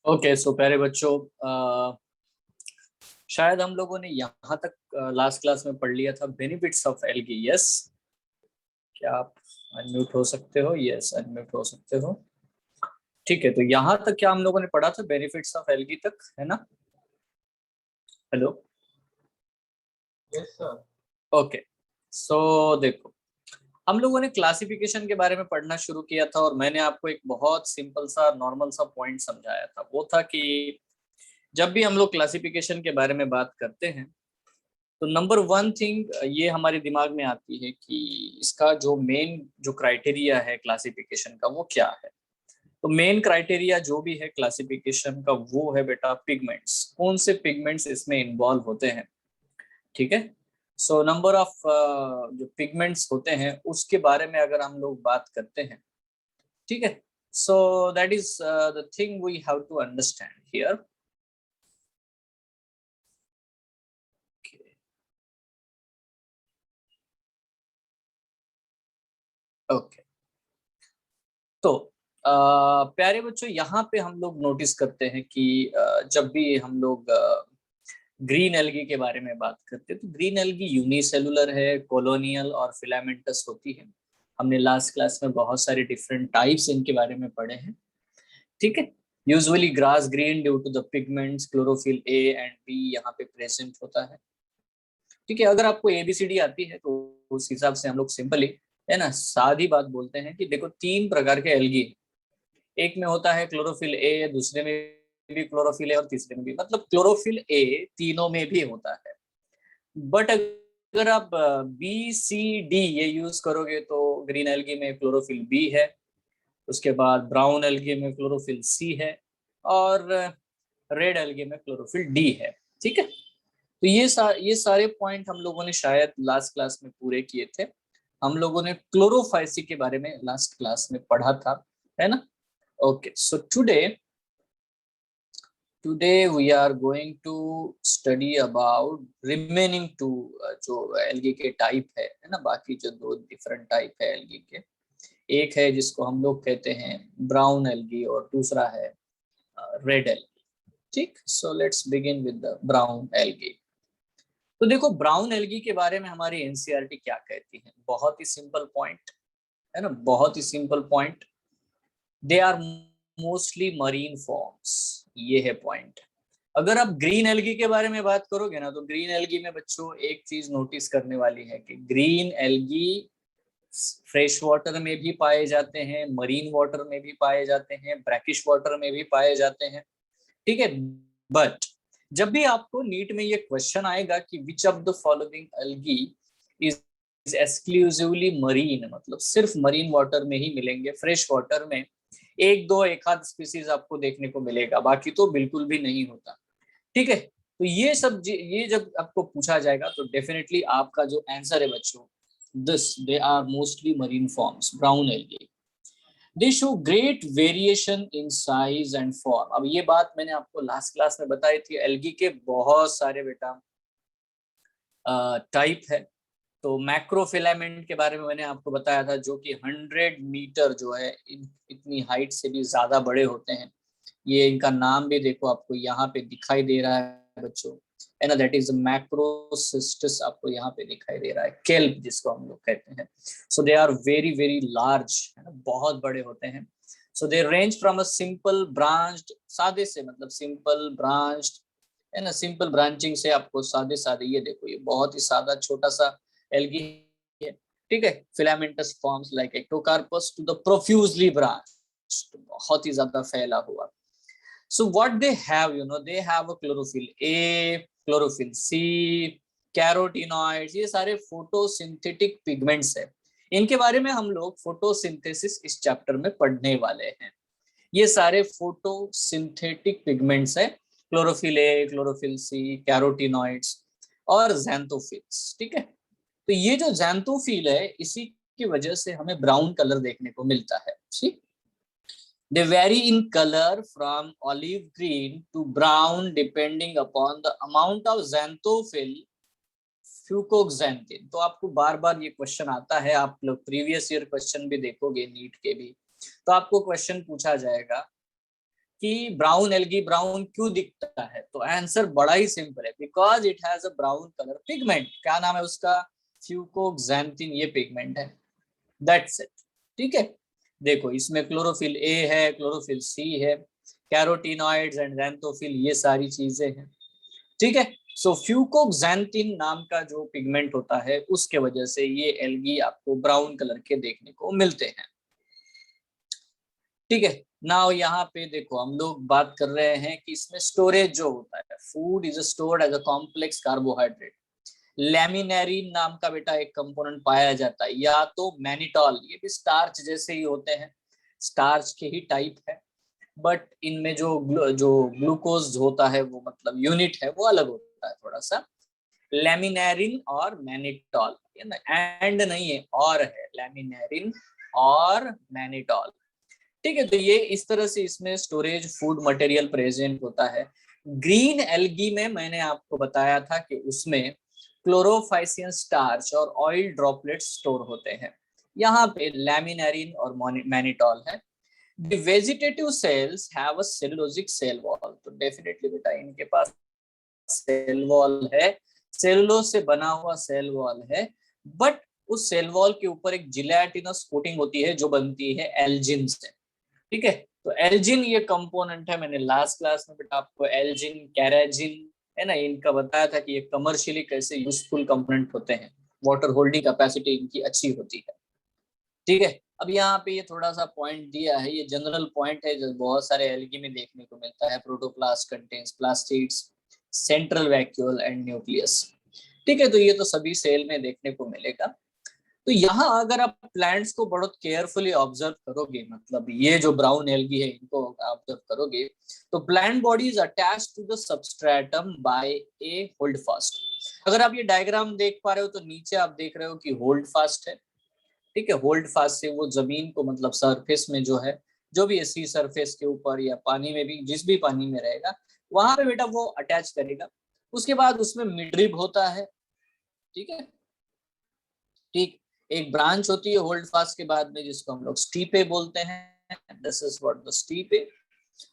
Okay so प्यारे बच्चों, शायद हम लोगों ने यहाँ तक लास्ट क्लास में पढ़ लिया था बेनिफिट्स ऑफ एल्गी। यस, क्या आप अनम्यूट हो सकते हो? यस, अनम्यूट हो सकते हो। ठीक है, तो यहाँ तक क्या हम लोगों ने पढ़ा था? बेनिफिट्स ऑफ एल्गी तक, है ना? हेलो। Yes sir. ओके, सो देखो, हम लोगों ने क्लासिफिकेशन के बारे में पढ़ना शुरू किया था और मैंने आपको एक बहुत सिंपल सा नॉर्मल सा पॉइंट समझाया था। वो था कि जब भी हम लोग क्लासिफिकेशन के बारे में बात करते हैं तो नंबर वन थिंग ये हमारे दिमाग में आती है कि इसका जो मेन जो क्राइटेरिया है क्लासिफिकेशन का वो क्या है। तो मेन क्राइटेरिया जो भी है क्लासिफिकेशन का वो है बेटा पिगमेंट्स। कौन से पिगमेंट्स इसमें इन्वॉल्व होते हैं? ठीक है, सो नंबर ऑफ जो पिगमेंट्स होते हैं उसके बारे में अगर हम लोग बात करते हैं, ठीक है, so that is the thing we have to understand here. Okay, तो प्यारे बच्चों, यहाँ पे हम लोग नोटिस करते हैं कि जब भी हम लोग ग्रीन एल्गी के बारे में बात करते हैं तो ग्रीन एल्गी यूनिसेलुलर है, कॉलोनियल और फिलामेंटस होती है। हमने लास्ट क्लास में बहुत सारे डिफरेंट टाइप्स इनके बारे में पढ़े हैं। ठीक है, usually grass green due to the pigments chlorophyll A and B यहाँ पे प्रेजेंट होता है। ठीक है, अगर आपको एबीसीडी आती है तो उस हिसाब से हम लोग सिंपली, है ना, सादी बात बोलते हैं कि देखो तीन प्रकार के एल्गी। एक में होता है क्लोरोफिल ए, दूसरे में भी क्लोरोफिल ए और तीसरे में भी, मतलब क्लोरोफिल ए तीनों में भी होता है। बट अगर आप बी सी डी ये यूज करोगे तो ग्रीन एल्गी में क्लोरोफिल बी है, उसके बाद ब्राउन एल्गी में क्लोरोफिल सी है और रेड एल्गी में क्लोरोफिल डी है। ठीक है, तो ये सारे पॉइंट हम लोगों ने शायद लास्ट क्लास में पूरे किए थे। हम लोगों ने क्लोरोफाइसी के बारे में लास्ट क्लास में पढ़ा था, है ना? Okay, so today we are going to study about remaining two जो एल्गी के टाइप है ना, बाकी जो दो डिफरेंट टाइप है एल्गी के। एक है जिसको हम लोग कहते हैं ब्राउन एल्गी और दूसरा है रेड एल्गी। ठीक, so let's begin with the brown algae. तो देखो, ब्राउन एल्गी के बारे में हमारी एनसीईआरटी क्या कहती है? बहुत ही सिंपल पॉइंट, है ना, बहुत ही simple point. They are mostly marine forms, ये है पॉइंट। अगर आप ग्रीन एल्गी के बारे में बात करोगे ना, तो ग्रीन एल्गी में बच्चों एक चीज नोटिस करने वाली है कि ग्रीन एल्गी फ्रेश वाटर में भी पाए जाते हैं, मरीन वाटर में भी पाए जाते हैं, ब्रैकिश वाटर में भी पाए जाते हैं। ठीक है, बट जब भी आपको नीट में ये क्वेश्चन आएगा कि विच of the following algae is exclusively marine, मतलब सिर्फ मरीन वाटर में ही मिलेंगे, फ्रेश वाटर में एक दो एक आध स्पीसीज आपको देखने को मिलेगा, बाकी तो बिल्कुल भी नहीं होता। ठीक है, तो ये जब आपको पूछा जाएगा तो डेफिनेटली आपका जो आंसर है बच्चों, this they are mostly marine forms, brown algae. They show great variation in size and form. अब ये बात मैंने आपको लास्ट क्लास में बताई थी, एल्गी के बहुत सारे बेटा टाइप है। तो मैक्रोफिलामेंट के बारे में मैंने आपको बताया था, जो कि 100 मीटर जो है इतनी हाइट से भी ज्यादा बड़े होते हैं। ये इनका नाम भी देखो आपको यहाँ पे दिखाई दे रहा है बच्चों, है ना, दैट इज मैक्रोसिस्टस, आपको यहाँ पे दिखाई दे रहा है, केल्प जिसको हम लोग कहते हैं। So they are very very large, है ना, बहुत बड़े होते हैं। So they range from a simple branched, सादे से मतलब सिंपल ब्रांच्ड, है ना, सिंपल ब्रांचिंग से आपको सादे सादे, ये देखो ये बहुत ही सादा छोटा सा एल्गी है। ठीक है, filamentous forms like Ectocarpus to the profusely branch, बहुत ही ज्यादा फैला हुआ। So what they have, they have a chlorophyll A, chlorophyll C, carotenoids, ये सारे फोटोसिंथेटिक पिगमेंट्स है। इनके बारे में हम लोग फोटोसिंथेसिस इस चैप्टर में पढ़ने वाले हैं। ये सारे फोटोसिंथेटिक पिगमेंट्स है, chlorophyll A, chlorophyll C, carotenoids और ज़ैंथोफिल्स। ठीक है, तो ये जो ज़ैंथोफिल है इसी की वजह से हमें ब्राउन कलर देखने को मिलता है। ठीक, they vary in color from olive green to brown depending upon the amount of xanthophyll फ्यूकोक्सेंथिन। तो आपको बार बार ये क्वेश्चन आता है, आप लोग प्रीवियस ईयर क्वेश्चन भी देखोगे नीट के भी, तो आपको क्वेश्चन पूछा जाएगा कि ब्राउन एल्गी ब्राउन क्यों दिखता है, तो आंसर बड़ा ही सिंपल है, because it has a brown colour pigment. क्या नाम है उसका? फ्यूकोक्सैंथिन, ये पिगमेंट है, दैट्स इट। ठीक है, देखो इसमें क्लोरोफिल ए है, क्लोरोफिल सी है, कैरोटीनॉइड्स एंड ज़ैंथोफिल, ये सारी चीजें हैं। ठीक है, सो फ्यूकोक्सैंथिन नाम का जो पिगमेंट होता है उसके वजह से ये एल्गी आपको ब्राउन कलर के देखने को मिलते हैं। ठीक है, नाउ यहाँ पे देखो हम लोग बात कर रहे हैं कि इसमें स्टोरेज जो होता है, food is stored as a complex carbohydrate. Laminarin नाम का बेटा एक कंपोनेंट पाया जाता है, या तो मैनिटॉल, ये भी स्टार्च जैसे ही होते हैं, स्टार्च के ही टाइप है, बट इनमें जो ग्लूकोज होता है वो मतलब यूनिट है वो अलग होता है थोड़ा सा। लैमिनेरिन और मैनिटॉल, एंड नहीं है, और है लैमिनेरिन और मैनिटॉल। ठीक है, तो ये इस तरह से इसमें स्टोरेज फूड मटेरियल प्रेजेंट होता है। ग्रीन एल्गी में मैंने आपको बताया था कि उसमें क्लोरोफाइसियन स्टार्च और ऑयल ड्रॉपलेट्स स्टोर होते हैं, यहाँ पे लैमिनेरिन और मैनिटॉल है। The vegetative cells have a cellulosic cell wall, तो डेफिनेटली बेटा इनके पास सेल वॉल है, सेलुलोज से बना हुआ सेल वॉल है, बट उस सेल वॉल के ऊपर एक जिलेटिनस कोटिंग होती है जो बनती है एल्जिन से। ठीक है, तो एल्जिन ये कंपोनेंट है, मैंने लास्ट क्लास में बेटा आपको एल्जिन, कैराजिन है ना, इनका बताया था कि ये कमर्शियली कैसे यूजफुल कंपोनेंट होते हैं, वाटर होल्डिंग कैपेसिटी इनकी अच्छी होती है। ठीक है, अब यहाँ पे ये थोड़ा सा पॉइंट दिया है, ये जनरल पॉइंट है जो बहुत सारे एल्गी में देखने को मिलता है। Protoplast contains plastids, central vacuole and nucleus. ठीक है, तो ये तो सभी सेल में देखने को मिलेगा। तो यहाँ अगर आप प्लांट्स को बहुत केयरफुली ऑब्जर्व करोगे, मतलब ये जो ब्राउन एल्गी है इनको ऑब्जर्व करोगे, तो plant body is attached to the substratum by a holdfast. अगर आप ये डायग्राम देख पा रहे हो तो नीचे आप देख रहे हो कि होल्ड फास्ट है। ठीक है, होल्ड फास्ट से वो जमीन को मतलब सरफेस में जो है, जो भी सी सरफेस के ऊपर या पानी में भी, जिस भी पानी में रहेगा वहां पे बेटा वो अटैच करेगा। उसके बाद उसमें मिडरिब होता है। ठीक है, ठीक, एक ब्रांच होती है होल्ड फास्ट के बाद में जिसको हम लोग स्टीपे बोलते हैं, दिस इज व्हाट द स्टीपे।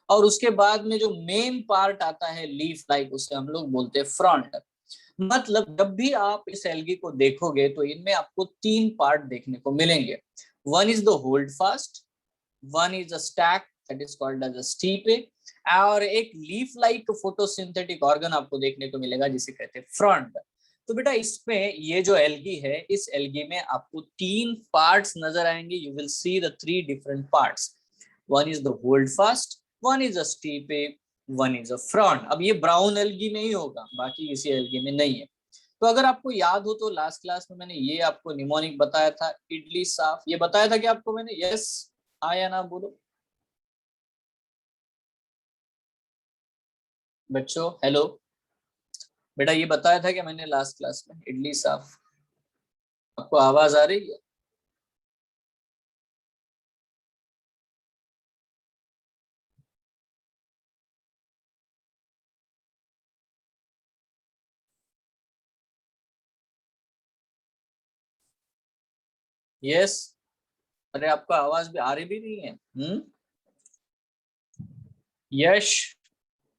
और उसके बाद में जो मेन पार्ट आता है लीफ लाइक, उसे हम लोग बोलते हैं फ्रंट। मतलब जब भी आप इस एल्गी को देखोगे तो इनमें आपको तीन पार्ट देखने को मिलेंगे। One is the holdfast, one is a stalk that is called as a stipe, और एक लीफ लाइक फोटोसिंथेटिक ऑर्गन आपको देखने को मिलेगा जिसे कहते हैं फ्रंट। तो बेटा इसमें ये जो एल्गी है, इस एल्गी में आपको तीन पार्ट्स नजर आएंगे, you will see the three different parts. One is the holdfast, one is a स्टीपे, one is a front. अब ये ब्राउन एल्गी में ही होगा, बाकी किसी एल्गी में नहीं है। तो अगर आपको याद हो तो लास्ट क्लास में मैंने ये आपको निमोनिक बताया था, इडली साफ, ये बताया था कि आपको मैंने, यस हाँ या ना बोलो बच्चों, हेलो। बेटा ये बताया था कि मैंने लास्ट क्लास में इडली साफ, आपको आवाज आ रही है? यस, अरे आपको आवाज भी आ रही भी नहीं है? यश,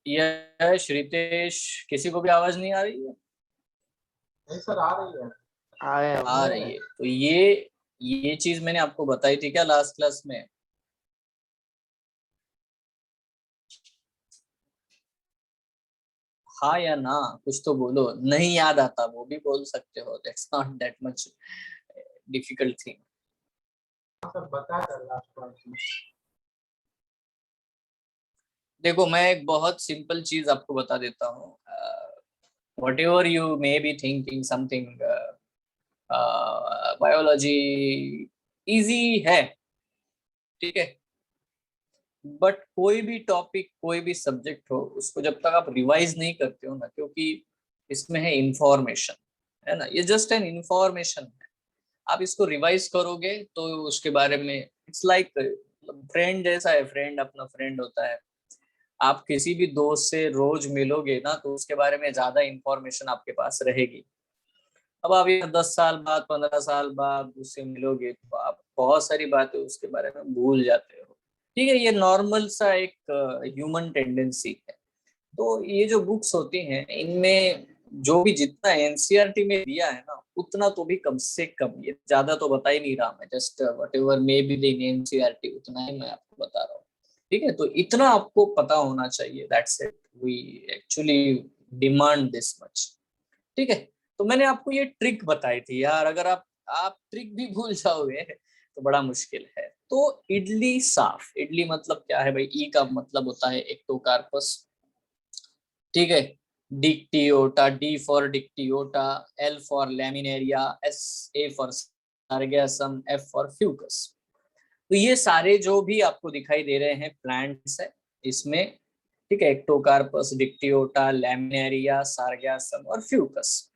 यश, रितेश, किसी को भी आवाज नहीं आ रही है? नहीं सर, आ रही है। आ रही है, तो ये चीज मैंने आपको बताई थी क्या लास्ट क्लास में? हाँ या ना, कुछ तो बोलो, नहीं याद आता वो भी बोल सकते हो, that's not that much difficult thing. हाँ सर, बता कर लास्ट क्लास में। देखो मैं एक बहुत सिंपल चीज आपको बता देता हूँ, what ever you may be thinking something, biology easy है, ठीक है, बट कोई भी टॉपिक, कोई भी सब्जेक्ट हो, उसको जब तक आप रिवाइज नहीं करते हो ना, क्योंकि इसमें है इंफॉर्मेशन, है ना, ये जस्ट एन इंफॉर्मेशन है। आप इसको रिवाइज करोगे तो उसके बारे में, इट्स लाइक फ्रेंड जैसा है, फ्रेंड अपना फ्रेंड होता है। आप किसी भी दोस्त से रोज मिलोगे ना तो उसके बारे में ज्यादा इंफॉर्मेशन आपके पास रहेगी। अब आप ये 10 साल बाद, 15 साल बाद उससे मिलोगे तो आप बहुत सारी बातें उसके बारे में भूल जाते हो। ठीक है, ये नॉर्मल सा एक ह्यूमन टेंडेंसी है। तो ये जो बुक्स होती हैं इनमें जो भी जितना एनसीईआरटी में दिया है ना उतना तो भी कम से कम, ये ज्यादा तो बता ही नहीं रहा मैं, just what ever may be the NCERT उतना ही मैं आपको बता रहा हूँ। ठीक है, तो इतना आपको पता होना चाहिए, that's it, we actually demand this much. ठीक है, तो मैंने आपको ये ट्रिक बताई थी यार, अगर आप ट्रिक भी भूल जाओगे तो बड़ा मुश्किल है। तो इडली साफ, इडली मतलब क्या है भाई, ई का मतलब होता है एक्टोकार्पस। ठीक है, Dictyota, D for Dictyota, L for laminaria, S A for sargassum, F for Fucus. तो ये सारे जो भी आपको दिखाई दे रहे हैं प्लांट्स है इसमें। ठीक है, एक्टोकार्पस, डिक्टियोटा, लैमिनेरिया, सार्गेसम और फ्यूकस।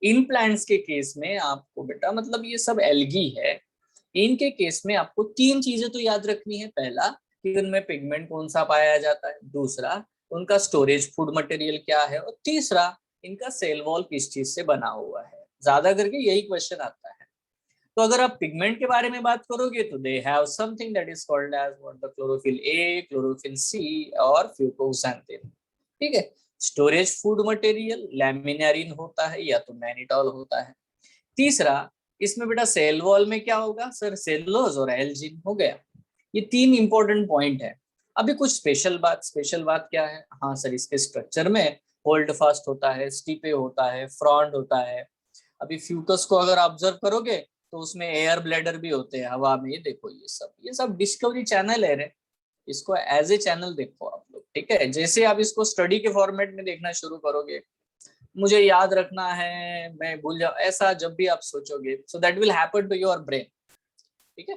इन प्लांट्स के केस में आपको बेटा मतलब ये सब एल्गी है। इनके केस में आपको तीन चीजें तो याद रखनी है। पहला कि उनमें पिगमेंट कौन सा पाया जाता है, दूसरा उनका स्टोरेज फूड मटेरियल क्या है, और तीसरा इनका सेल वॉल किस चीज से बना हुआ है। ज्यादा करके यही क्वेश्चन आता है। तो अगर आप पिगमेंट के बारे में बात करोगे तो they have something that is called as what, the chlorophyll A, chlorophyll C और फ्यूकोक्सैंथिन। ठीक है, स्टोरेज फूड मटेरियल लैमिनारिन होता है या तो मैनिटॉल होता है। तीसरा इसमें बेटा सेल वॉल में क्या होगा सर, सेलुलोज और एल्जिन हो गया। ये तीन इंपॉर्टेंट पॉइंट है। अभी कुछ स्पेशल बात क्या है, हाँ सर इसके स्ट्रक्चर में होल्ड फास्ट होता है, स्टिपे होता है, फ्रॉन्ड होता है। अभी फ्यूकस को अगर ऑब्जर्व करोगे तो उसमें एयर ब्लैडर भी होते हैं हवा में। देखो ये सब डिस्कवरी चैनल है रे, इसको एज ए चैनल देखो आप लोग। ठीक है, जैसे आप इसको स्टडी के फॉर्मेट में देखना शुरू करोगे, मुझे याद रखना है मैं भूल जाऊं, ऐसा जब भी आप सोचोगे so that will happen to your brain. ठीक है,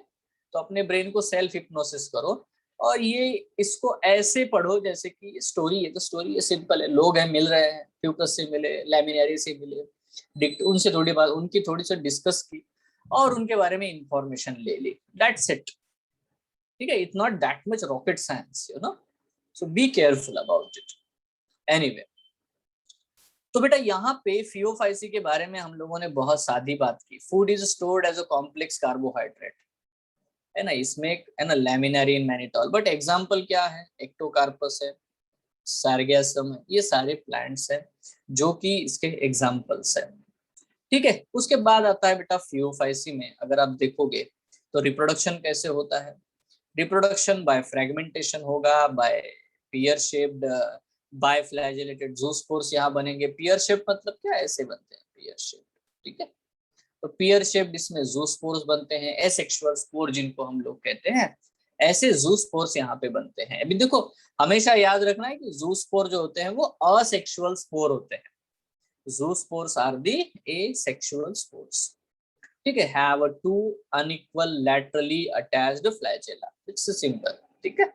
तो अपने ब्रेन को सेल्फ हिप्नोसिस करो और ये इसको ऐसे पढ़ो जैसे कि स्टोरी है। तो स्टोरी ये सिंपल है, लोग हैं मिल रहे हैं, फ्यूकस से मिले, लैमिनारी से मिले, उनसे थोड़ी बात, उनकी थोड़ी सी डिस्कस की और उनके बारे में इंफॉर्मेशन ले ली, दैट्स इट। ठीक है, it's not that much rocket science, you know, so be careful about it. Anyway, तो बेटा यहाँ पे फियोफाइसी के बारे में हम लोगों ने बहुत सादी बात की। Food is stored as a complex carbohydrate, है ना, इसमें है ना लैमिनारिन, मैनिटॉल, बट एग्जाम्पल क्या है, एक्टोकार्पस है, सार्गेसम है, ये सारे प्लांट्स हैं जो कि इसके एग्जाम्पल्स हैं। ठीक है, उसके बाद आता है बेटा फियोफाइसी में अगर आप देखोगे तो रिप्रोडक्शन कैसे होता है। रिप्रोडक्शन बाय फ्रेगमेंटेशन होगा, by pear shaped, by flagellated zoospores यहाँ बनेंगे। पियर शेप मतलब क्या, ऐसे बनते हैं पियर शेप। ठीक है, तो पियर शेप्ड इसमें जूस्पोर्स बनते हैं, एसेक्सुअल स्पोर जिनको हम लोग कहते हैं, ऐसे जूस्पोर्स यहाँ पे बनते हैं। अभी देखो हमेशा याद रखना है कि जूस्पोर जो होते हैं वो असेक्सुअल स्पोर होते हैं, zoospores are the asexual spores. ठीक है, have a two unequal laterally attached flagella, it's simple. ठीक है,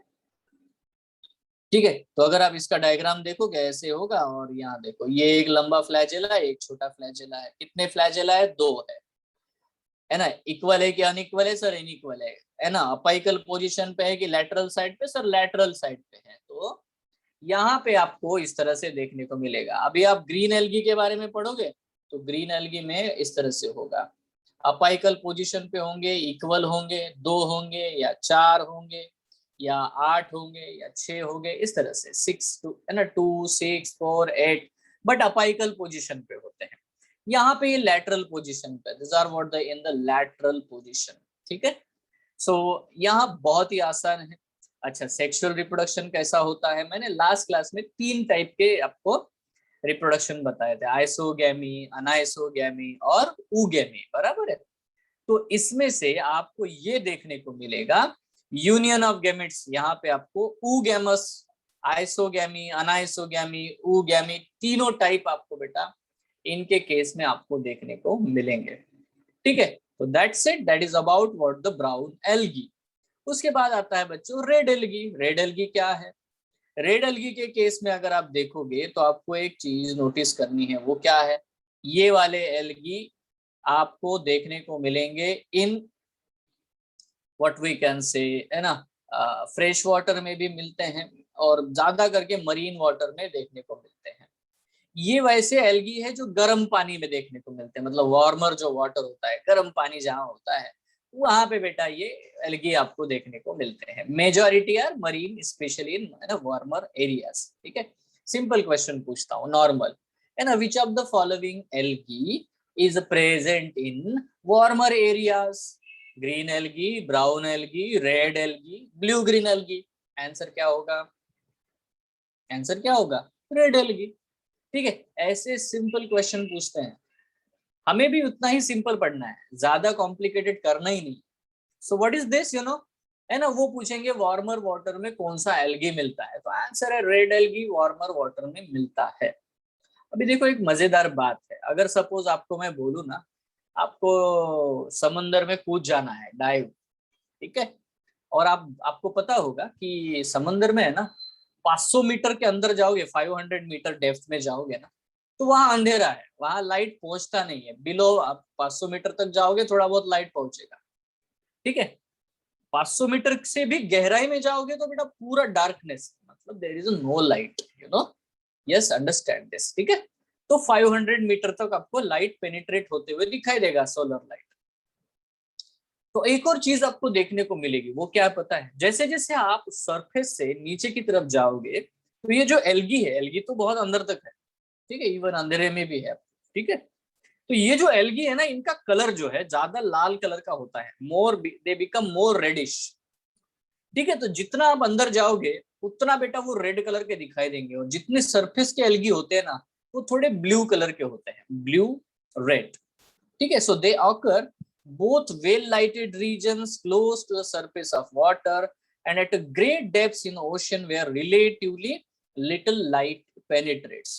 ठीक है, तो अगर आप इसका डायग्राम देखोगे ऐसे होगा, और यहाँ देखो ये एक लंबा फ्लैजेला है, एक छोटा फ्लैजेला है। कितने फ्लैजेला है, दो है ना। इक्वल है कि अनइक्वल है सर, इनइक्वल है ना। अपाइकल पोजीशन पे है कि लैटरल साइड पे सर, लैटरल साइड पे है। तो यहाँ पे आपको इस तरह से देखने को मिलेगा। अभी आप ग्रीन एल्गी के बारे में पढ़ोगे तो ग्रीन एल्गी में इस तरह से होगा, अपाइकल पोजीशन पे होंगे, इक्वल होंगे, दो होंगे या चार होंगे या आठ होंगे या छह होंगे, इस तरह से सिक्स टू है ना, 2 6 4 8, बट अपाइकल पोजीशन पे होते हैं। यहाँ पे ये लैटरल पोजीशन पे, this are what the in the lateral position. ठीक है, सो यहाँ बहुत ही आसान है। अच्छा, सेक्सुअल रिप्रोडक्शन कैसा होता है, मैंने लास्ट क्लास में 3 टाइप के आपको रिप्रोडक्शन बताए थे, आइसोगैमी, अनाइसोगैमी और ऊगैमी, बराबर है। तो इसमें से आपको ये देखने को मिलेगा यूनियन ऑफ गैमेट्स, यहाँ पे आपको ऊगैमस, आइसोगैमी, अनाइसोगैमी, ऊगैमी, तीनों टाइप आपको बेटा इनके केस में आपको देखने को मिलेंगे। ठीक है, तो that's it, that is about what the brown algae. उसके बाद आता है बच्चों रेड एल्गी। रेड एल्गी क्या है, रेड एल्गी के केस में अगर आप देखोगे तो आपको एक चीज नोटिस करनी है, वो क्या है, ये वाले एल्गी आपको देखने को मिलेंगे in what we can say, है ना, फ्रेश वाटर में भी मिलते हैं और ज्यादा करके मरीन वाटर में देखने को मिलते हैं। ये वैसे एल्गी है जो गर्म पानी में देखने को मिलते हैं, मतलब वार्मर जो वाटर होता है, गर्म पानी जहाँ होता है वहां पे बेटा ये एल्गी आपको देखने को मिलते हैं। Majority are marine, specially in warmer areas. ठीक है, सिंपल क्वेश्चन पूछता हूँ, नॉर्मल है ना। Which of the following algae is present in warmer areas? Green algae, brown algae, red algae, blue green algae. Answer क्या होगा? आंसर क्या होगा? Red algae. ठीक है, ऐसे सिंपल क्वेश्चन पूछते हैं, हमें भी उतना ही सिंपल पढ़ना है, ज्यादा कॉम्प्लिकेटेड करना ही नहीं। So what is this, you know, है ना। वो पूछेंगे वार्मर वाटर में कौन सा एल्गी मिलता है, तो आंसर है रेड एल्गी वार्मर वाटर में मिलता है। अभी देखो एक मजेदार बात है, अगर सपोज आपको मैं बोलूँ ना, आपको समंदर में कूद जाना है, डाइव, ठीक है, और आपको पता होगा कि समंदर में है ना 500 मीटर के अंदर जाओगे, 500 मीटर डेप्थ में जाओगे ना, तो वहां अंधेरा है, वहां लाइट पहुंचता नहीं है। बिलो आप 500 मीटर तक जाओगे थोड़ा बहुत लाइट पहुंचेगा, ठीक है। 500 मीटर से भी गहराई में जाओगे तो बेटा पूरा डार्कनेस, मतलब there is no light, you know. Yes, understand this, ठीक है। तो 500 मीटर तक आपको लाइट पेनिट्रेट होते हुए दिखाई देगा, सोलर लाइट। तो एक और चीज आपको देखने को मिलेगी, वो क्या पता है, जैसे जैसे आप सरफेस से नीचे की तरफ जाओगे, तो ये जो एल्गी है, एल्गी तो बहुत अंदर तक है, ठीक है, इवन अंधेरे में भी है, ठीक है। तो ये जो एल्गी है ना, इनका कलर जो है ज्यादा लाल कलर का होता है, मोर दे बिकम मोर रेडिश, ठीक है। तो जितना आप अंदर जाओगे उतना बेटा वो रेड कलर के दिखाई देंगे, और जितने सरफेस के एल्गी होते हैं ना, वो थोड़े ब्लू कलर के होते हैं, ब्लू रेड, ठीक है। So they occur both well lighted regions close to the surface of water and at a great depths in ocean where relatively little light penetrates।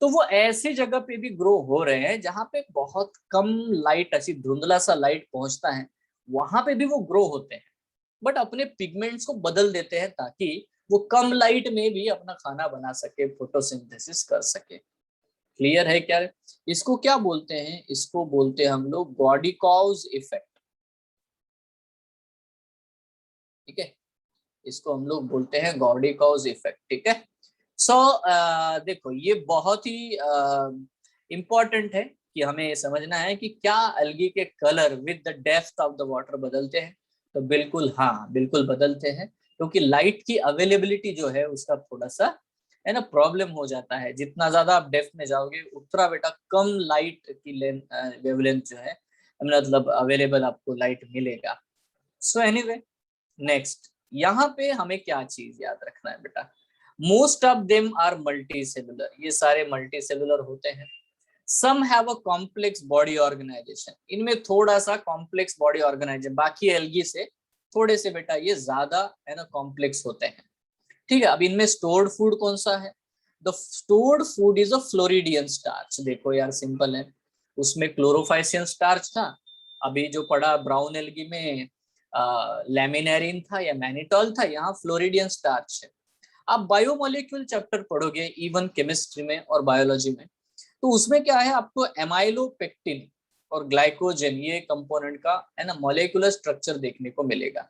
तो वो ऐसी जगह पे भी ग्रो हो रहे हैं जहां पे बहुत कम लाइट, ऐसी धुंधला सा लाइट पहुंचता है, वहां पे भी वो ग्रो होते हैं, बट अपने पिगमेंट्स को बदल देते हैं ताकि वो कम लाइट में भी अपना खाना बना सके, फोटोसिंथेसिस कर सके। क्लियर है क्या? इसको क्या बोलते हैं? इसको बोलते हैं हम लोग गॉडिकॉज इफेक्ट, ठीक है। इसको हम लोग बोलते हैं गॉडिकॉज इफेक्ट, ठीक है। सो देखो ये बहुत ही इंपॉर्टेंट है कि हमें ये समझना है कि क्या एल्गी के colour with the depth of the water बदलते हैं? तो बिल्कुल हाँ, बिल्कुल बदलते हैं, क्योंकि लाइट की अवेलेबिलिटी जो है उसका थोड़ा सा है ना प्रॉब्लम हो जाता है। जितना ज्यादा आप डेप्थ में जाओगे उतना बेटा कम लाइट की वेवलेंथ जो है, मतलब अवेलेबल आपको लाइट मिलेगा। सो एनीवे, नेक्स्ट, यहाँ पे हमें क्या चीज याद रखना है बेटा, most of them are multi cellular, ये सारे मल्टी सेलुलर होते हैं। Some have a complex body organisation, इनमें थोड़ा सा कॉम्प्लेक्स बॉडी ऑर्गेनाइजेशन बाकी एल्गी से थोड़े से बेटा ये ज्यादा है ना कॉम्प्लेक्स होते हैं, ठीक है। अब इनमें स्टोर्ड फूड कौन सा है? The stored food is a floridean starch. देखो यार सिंपल है, उसमें क्लोरोफाइसियन स्टार्च था, अभी जो पड़ा ब्राउन एल्गी में लैमिनेरिन था या मैनिटॉल था, यहाँ फ्लोरिडियन स्टार्च है। आप बायोमोलिक्यूल चैप्टर पढ़ोगे इवन केमिस्ट्री में और बायोलॉजी में, तो उसमें क्या है, आपको एमाइलोपेक्टिन और ग्लाइकोजन ये कंपोनेंट का है ना मॉलिक्यूलर स्ट्रक्चर देखने को मिलेगा।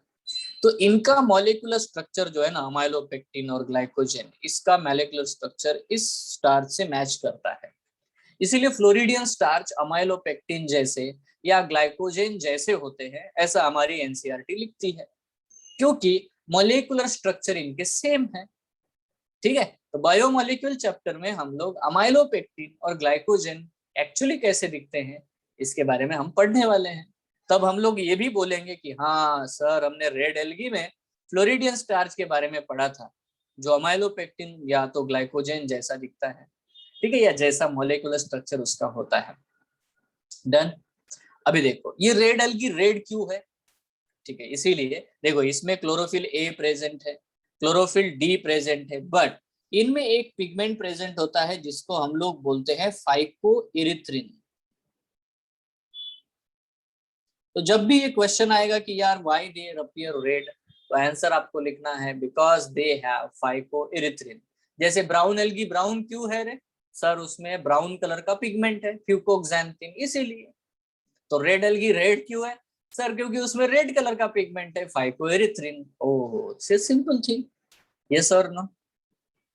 तो इनका मॉलिक्यूलर स्ट्रक्चर जो है ना, अमाइलोपेक्टिन और ग्लाइकोजन, इसका मॉलिक्यूलर स्ट्रक्चर इस स्टार्च से मैच करता है। इसीलिए फ्लोरिडियन स्टार्च अमाइलोपेक्टिन जैसे या ग्लाइकोजन जैसे होते हैं, ऐसा हमारी एनसीईआरटी लिखती है, क्योंकि मॉलिक्यूलर स्ट्रक्चर इनके सेम है, ठीक है। तो बायोमोलिक्यूल चैप्टर में हम लोग अमाइलोपेक्टिन और ग्लाइकोजन एक्चुअली कैसे दिखते हैं इसके बारे में हम पढ़ने वाले हैं। तब हम लोग ये भी बोलेंगे कि हाँ सर, हमने रेड एल्गी में फ्लोरिडियन स्टार्च के बारे में पढ़ा था, जो अमाइलोपेक्टिन या तो ग्लाइकोजन जैसा दिखता है, ठीक है, या जैसा मॉलिक्यूलर स्ट्रक्चर उसका होता है। डन। अभी देखो ये रेड एल्गी रेड क्यों है, ठीक है, इसीलिए देखो इसमें क्लोरोफिल ए प्रेजेंट है, क्लोरोफिल डी प्रेजेंट है, बट इनमें एक पिगमेंट प्रेजेंट होता है जिसको हम लोग बोलते हैं फाइकोइरिथ्रिन। तो जब भी ये क्वेश्चन आएगा कि यार व्हाई दे अपीयर रेड, तो आंसर आपको लिखना है बिकॉज दे हैव फाइकोइरिथ्रिन। जैसे ब्राउन एल्गी ब्राउन क्यों है रे सर, उसमें ब्राउन कलर का पिगमेंट है फ्यूकोक्सैंथिन, इसीलिए। तो रेड एल्गी रेड क्यों है सर, क्योंकि उसमें रेड कलर का पिगमेंट है फाइकोइरिथ्रिन। ओह, से सिंपल थिंग, यस और नो,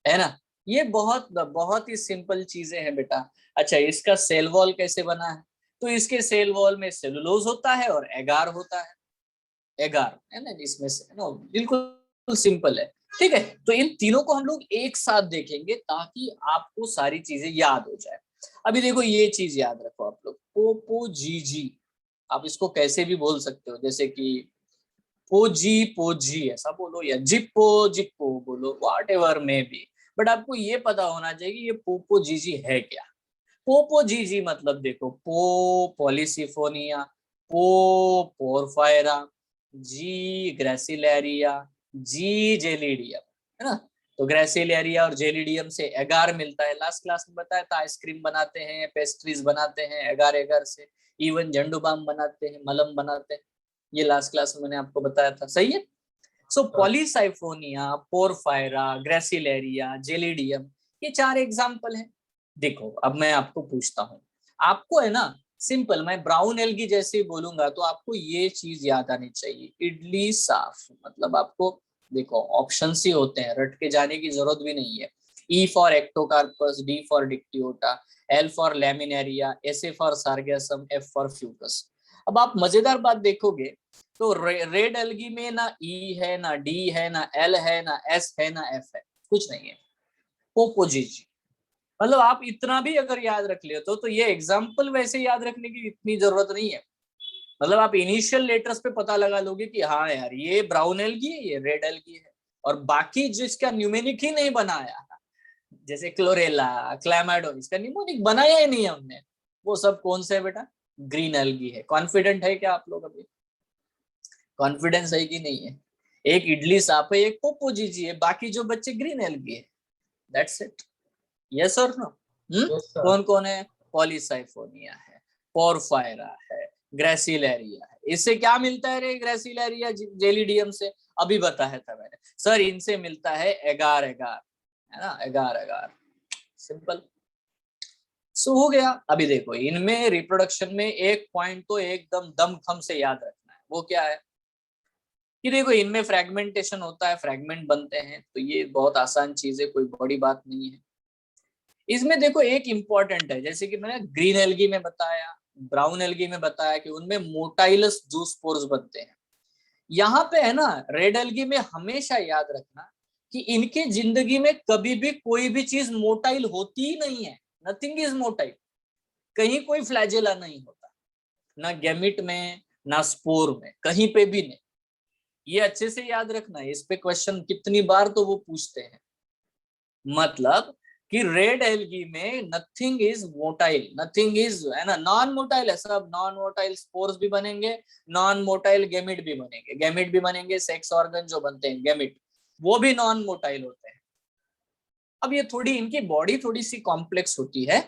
है ना। ये बहुत बहुत ही सिंपल चीजें हैं बेटा। अच्छा, इसका सेल वॉल कैसे बना है? तो इसके सेल वॉल में सेलुलोज होता है और एगार होता है, एगार है ना, इसमें से नो बिल्कुल सिंपल है। ठीक है, तो इन तीनों को हम लोग एक साथ देखेंगे ताकि आपको सारी चीजें याद हो जाए। अभी देखो ये चीज याद रखो आप लोग, पोपो जी जी, आप इसको कैसे भी बोल सकते हो, जैसे कि पोजी ऐसा बोलो या जिप्पो जिप्पो बोलो, what ever may be, but आपको ये पता होना चाहिए कि ये पोपो जी जी है क्या। पोपो जी जी मतलब देखो, पो पॉलीसिफोनिया, पो पोरफायरा, जी ग्रेसिलेरिया, जी जेलिडियम, है ना। तो ग्रेसिलेरिया और जेलिडियम से एगार मिलता है, लास्ट क्लास में बताया था, आइसक्रीम बनाते हैं, पेस्ट्रीज बनाते हैं एगार एगार से, इवन झंडू बाम बनाते हैं, मलम बनाते हैं, ये लास्ट क्लास में मैंने आपको बताया था, सही है। सो पॉलीसाइफोनिया, पोरफायरा, ग्रेसिलेरिया, जेलिडियम, ये 4 एग्जाम्पल हैं। देखो अब मैं आपको पूछता हूँ, आपको है ना सिंपल, मैं ब्राउन एल्गी जैसे ही बोलूंगा तो आपको ये चीज याद आनी चाहिए, इडली साफ, मतलब आपको देखो ऑप्शंस ही होते हैं, रट के जाने की जरूरत भी नहीं है। E for Ectocarpus, D for Dictyota, L for laminaria, S A for sargassum, F for Fucus. अब आप मजेदार बात देखोगे तो रेड एल्गी में ना ई है, ना डी है, ना एल है, ना एस है, ना एफ है, कुछ नहीं है, पोपोजीजी। मतलब आप इतना भी अगर याद रख ले तो ये एग्जाम्पल वैसे याद रखने की इतनी जरूरत नहीं है। मतलब आप इनिशियल लेटर्स पे पता लगा लोगे कि हाँ यार ये ब्राउन एल्गी है, ये रेड एल्गी है, और बाकी जिसका न्यूमेनिक ही नहीं बनाया, जैसे क्लोरेला, क्लैमाडो, इसका न्यूमेनिक बनाया ही नहीं है हमने, वो सब कौन से है बेटा, ग्रीन एल्गी है। कॉन्फिडेंट है क्या आप लोग, अभी कॉन्फिडेंस है कि नहीं है? एक इडली साफ है, एक पोपोजीजी है, बाकी जो बच्चे ग्रीन एल्गी है, दैट्स इट। यस और नो? Yes sir. कौन कौन है? पॉलीसाइफोनिया है, पोरफायरा है, ग्रेसिलेरिया है। इससे क्या मिलता है रे ग्रेसिलेरिया जेलिडियम से? अभी बताया था मैंने सर, इनसे मिलता है एगार एगार, है ना, एगार एगार, सिंपल। सो हो गया। अभी देखो इनमें रिप्रोडक्शन में एक पॉइंट तो एकदम दमखम से याद रखना है, वो क्या है कि देखो इनमें फ्रेगमेंटेशन होता है, फ्रेगमेंट बनते हैं, तो ये बहुत आसान चीज है, कोई बड़ी बात नहीं है। इसमें देखो एक इंपॉर्टेंट है, जैसे कि मैंने ग्रीन एल्गी में बताया, ब्राउन एल्गी में बताया कि उनमें मोटाइलस जूस्पोर्स बनते हैं। यहाँ पे है ना रेड एल्गी में हमेशा याद रखना कि इनके जिंदगी में कभी भी कोई भी चीज मोटाइल होती ही नहीं है, नथिंग इज मोटाइल, कहीं कोई फ्लैजेला नहीं होता, ना गैमिट में ना स्पोर में, कहीं पे भी नहीं। ये अच्छे से याद रखना है, इस पे क्वेश्चन कितनी बार तो वो पूछते हैं। मतलब कि रेड एल्गी में nothing is motile, nothing is, है ना, नॉन मोटाइल है सब, नॉन मोटाइल स्पोर्स भी बनेंगे, नॉन मोटाइल गैमिट भी बनेंगे, गैमिट भी बनेंगे, सेक्स ऑर्गन जो बनते हैं गैमिट, वो भी नॉन मोटाइल होते हैं। अब ये थोड़ी इनकी बॉडी थोड़ी सी कॉम्प्लेक्स होती है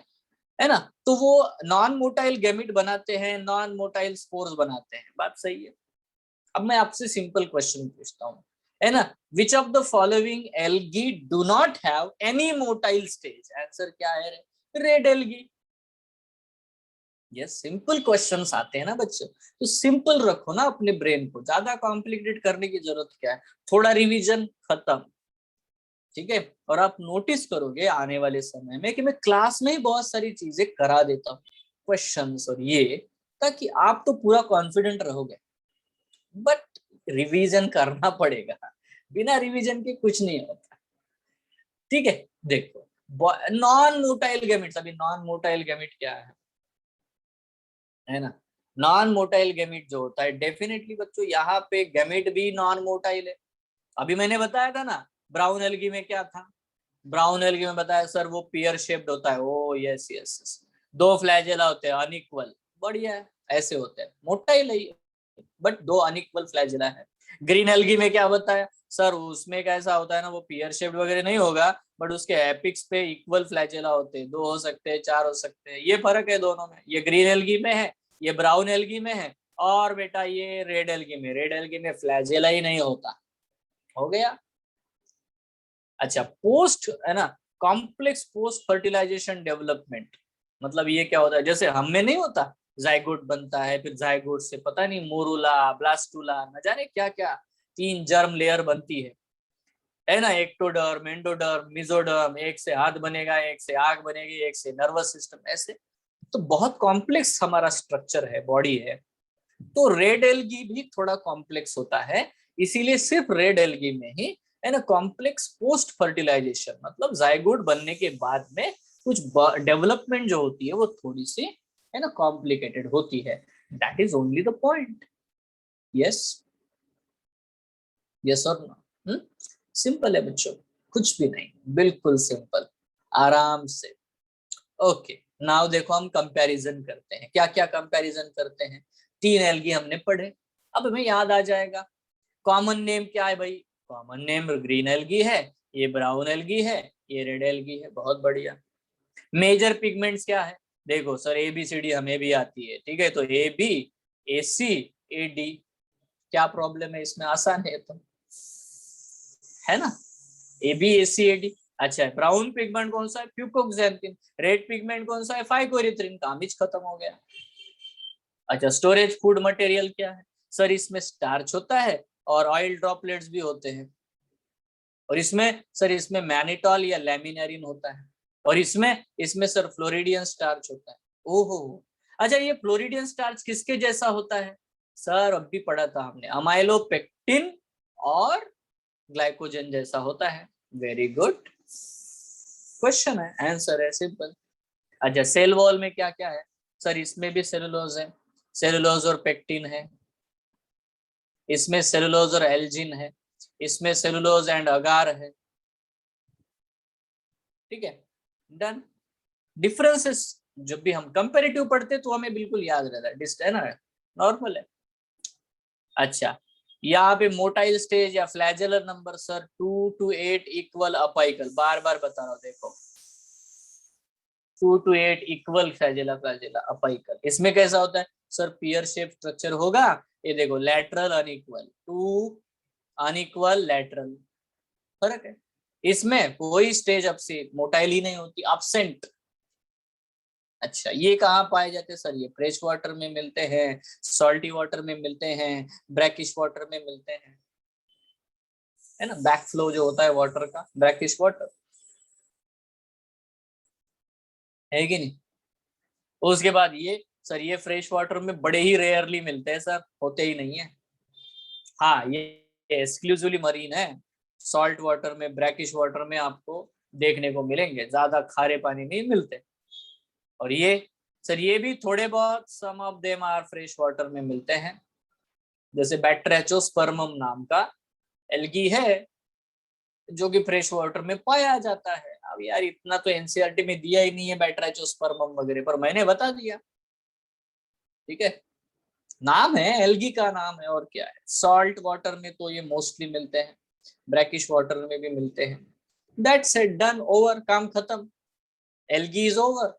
ना, तो वो नॉन मोटाइल गैमिट बनाते हैं, नॉन मोटाइल स्पोर्स बनाते हैं, बात सही है। अब मैं आपसे सिंपल क्वेश्चन पूछता हूँ, है ना, which of the following algae do not have any motile stage? Answer क्या है? Red algae. ये सिंपल क्वेश्चंस आते हैं ना बच्चों, तो सिंपल रखो ना अपने ब्रेन को, ज्यादा कॉम्प्लिकेटेड करने की जरूरत क्या है, थोड़ा रिवीजन, खत्म। ठीक है, और आप नोटिस करोगे आने वाले समय में कि मैं क्लास में ही बहुत सारी चीजें करा देता हूँ, क्वेश्चंस और ये, ताकि आप तो पूरा कॉन्फिडेंट रहोगे, बट रिवीजन करना पड़ेगा, बिना रिवीजन के कुछ नहीं होता। ठीक है, देखो नॉन मोटाइल गैमेट्स, अभी नॉन मोटाइल गैमेट क्या है ना, नॉन मोटाइल गैमेट जो होता है, डेफिनेटली बच्चों यहाँ पे गैमेट भी नॉन मोटाइल है। अभी मैंने बताया था ना ब्राउन एल्गी में क्या था, ब्राउन एल्गी में बताया सर वो पेयर शेप्ड होता है, ओ यस यस यस, 2 फ्लैजेला होते हैं अनइक्वल, बढ़िया है, ऐसे होते हैं, मोटाइल है, बट 2 अनइक्वल फ्लैजेला है। ग्रीन एल्गी में क्या बताया सर, उसमें कैसा होता है ना, वो पियर शेप्ड वगैरह नहीं होगा, बट उसके एपिक्स पे इक्वल फ्लैजेला होते हैं, 2 हो सकते हैं, 4 हो सकते हैं, ये फर्क है दोनों में, ये ग्रीन एल्गी में है, ये ब्राउन एल्गी में है, और बेटा ये रेड एल्गी में, रेड एल्गी में फ्लैजेला ही नहीं होता। हो गया। अच्छा, पोस्ट, है ना, कॉम्प्लेक्स पोस्ट फर्टिलाइजेशन डेवलपमेंट, मतलब ये क्या होता है, जैसे हमें नहीं होता, जाइगोट बनता है, फिर जाइगोट से पता नहीं मोरूला, ब्लास्टूला, न जाने क्या क्या 3 जर्म लेयर बनती है ना, एक्टोडर्म, एंडोडर्म, मिजोडर्म, एक से हाथ बनेगा, एक से आंख बनेगी, एक से नर्वस सिस्टम, ऐसे। तो बहुत कॉम्प्लेक्स हमारा स्ट्रक्चर है, बॉडी है। तो रेड एल्गी भी थोड़ा कॉम्प्लेक्स होता है, इसीलिए सिर्फ रेड एल्गी में ही है ना कॉम्प्लेक्स पोस्ट फर्टिलाइजेशन, मतलब जायगोट बनने के बाद में कुछ डेवलपमेंट जो होती है वो थोड़ी सी है ना कॉम्प्लिकेटेड होती है। That is only the point. Yes, yes और नो। सिंपल है बच्चों, कुछ भी नहीं, बिल्कुल सिंपल, आराम से। ओके, नाउ देखो हम कंपैरिजन करते हैं। क्या क्या कंपैरिजन करते हैं? 3 एल्गी हमने पढ़े, अब हमें याद आ जाएगा कॉमन नेम क्या है भाई। कॉमन नेम ग्रीन एल्गी है, ये ब्राउन एल्गी है, ये रेड एल्गी है। बहुत बढ़िया। मेजर पिगमेंट्स क्या है? देखो sir A B C D हमें भी आती है, ठीक है, तो A B, A C, A D. क्या प्रॉब्लम है इसमें? आसान है तो, है ना, A B A C A D. अच्छा, ब्राउन पिगमेंट कौन सा है? प्यूकोक्सैंथिन। रेड पिगमेंट कौन सा है? फाइकोरिथ्रिन। काम ही खत्म हो गया। अच्छा, स्टोरेज फूड मटेरियल क्या है? सर इसमें स्टार्च होता है और ऑयल ड्रॉपलेट्स भी होते हैं। और इसमें सर, इसमें मैनिटॉल या लैमिनारिन होता है। और इसमें इसमें सर फ्लोरिडियन स्टार्च होता है। ओहो, अच्छा, ये फ्लोरिडियन स्टार्च किसके जैसा होता है? सर अब भी पढ़ा था हमने, अमाइलोपेक्टिन और ग्लाइकोजन जैसा होता है। वेरी गुड क्वेश्चन है, आंसर है सिंपल। अच्छा, सेल वॉल में क्या क्या है? सर इसमें भी सेलुलोज है, सेलुलोज और पेक्टिन है। इसमें सेलुलोज और एल्जिन है। इसमें सेलुलोज एंड अगार है। ठीक है, डन। डिफरेंसेस जब भी हम कंपैरेटिव पढ़ते तो हमें बिल्कुल याद रहता है, डिस्ट है ना, नॉर्मल है। अच्छा, यहाँ पे मोटाइल स्टेज या flagellar number sir 2 to 8 equal apical. बार बार बता रहा हूँ, देखो 2 to 8 equal flagella flagella apical. इसमें कैसा होता है सर? पियर शेप स्ट्रक्चर होगा। ये देखो, लैटरल अनइक्वल, 2 अनइक्वल लैटरल, फर्क है। इसमें कोई स्टेज अपसेट, मोटाइल ही नहीं होती, absent। अच्छा, ये कहाँ पाए जाते हैं सर? ये फ्रेश वाटर में मिलते हैं, सॉल्टी वाटर में मिलते हैं, ब्रैकिश वाटर में मिलते हैं, है ना। बैक फ्लो जो होता है वाटर का, ब्रैकिश वाटर, है कि नहीं। उसके बाद ये सर, ये फ्रेश वाटर में बड़े ही रेयरली मिलते हैं सर, होते ही नहीं है। हाँ, ये एक्सक्लूसिवली मरीन है। सॉल्ट वाटर में, ब्रैकिश वाटर में आपको देखने को मिलेंगे, ज्यादा खारे पानी नहीं मिलते। और ये सर, ये भी थोड़े बहुत, some of them are fresh water में मिलते हैं। जैसे बैट्रेचोस्पर्मम नाम का एल्गी है जो कि फ्रेश वाटर में पाया जाता है। अब यार इतना तो एनसीईआरटी में दिया ही नहीं है बैट्रेचोस्पर्मम वगैरह, पर मैंने बता दिया, ठीक है। नाम है, एल्गी का नाम है, और क्या है। सॉल्ट वाटर में तो ये मोस्टली मिलते हैं, ब्रैकिश वाटर में भी मिलते हैं। दैट्स इट, डन, ओवर, काम खत्म, एल्गी इज ओवर,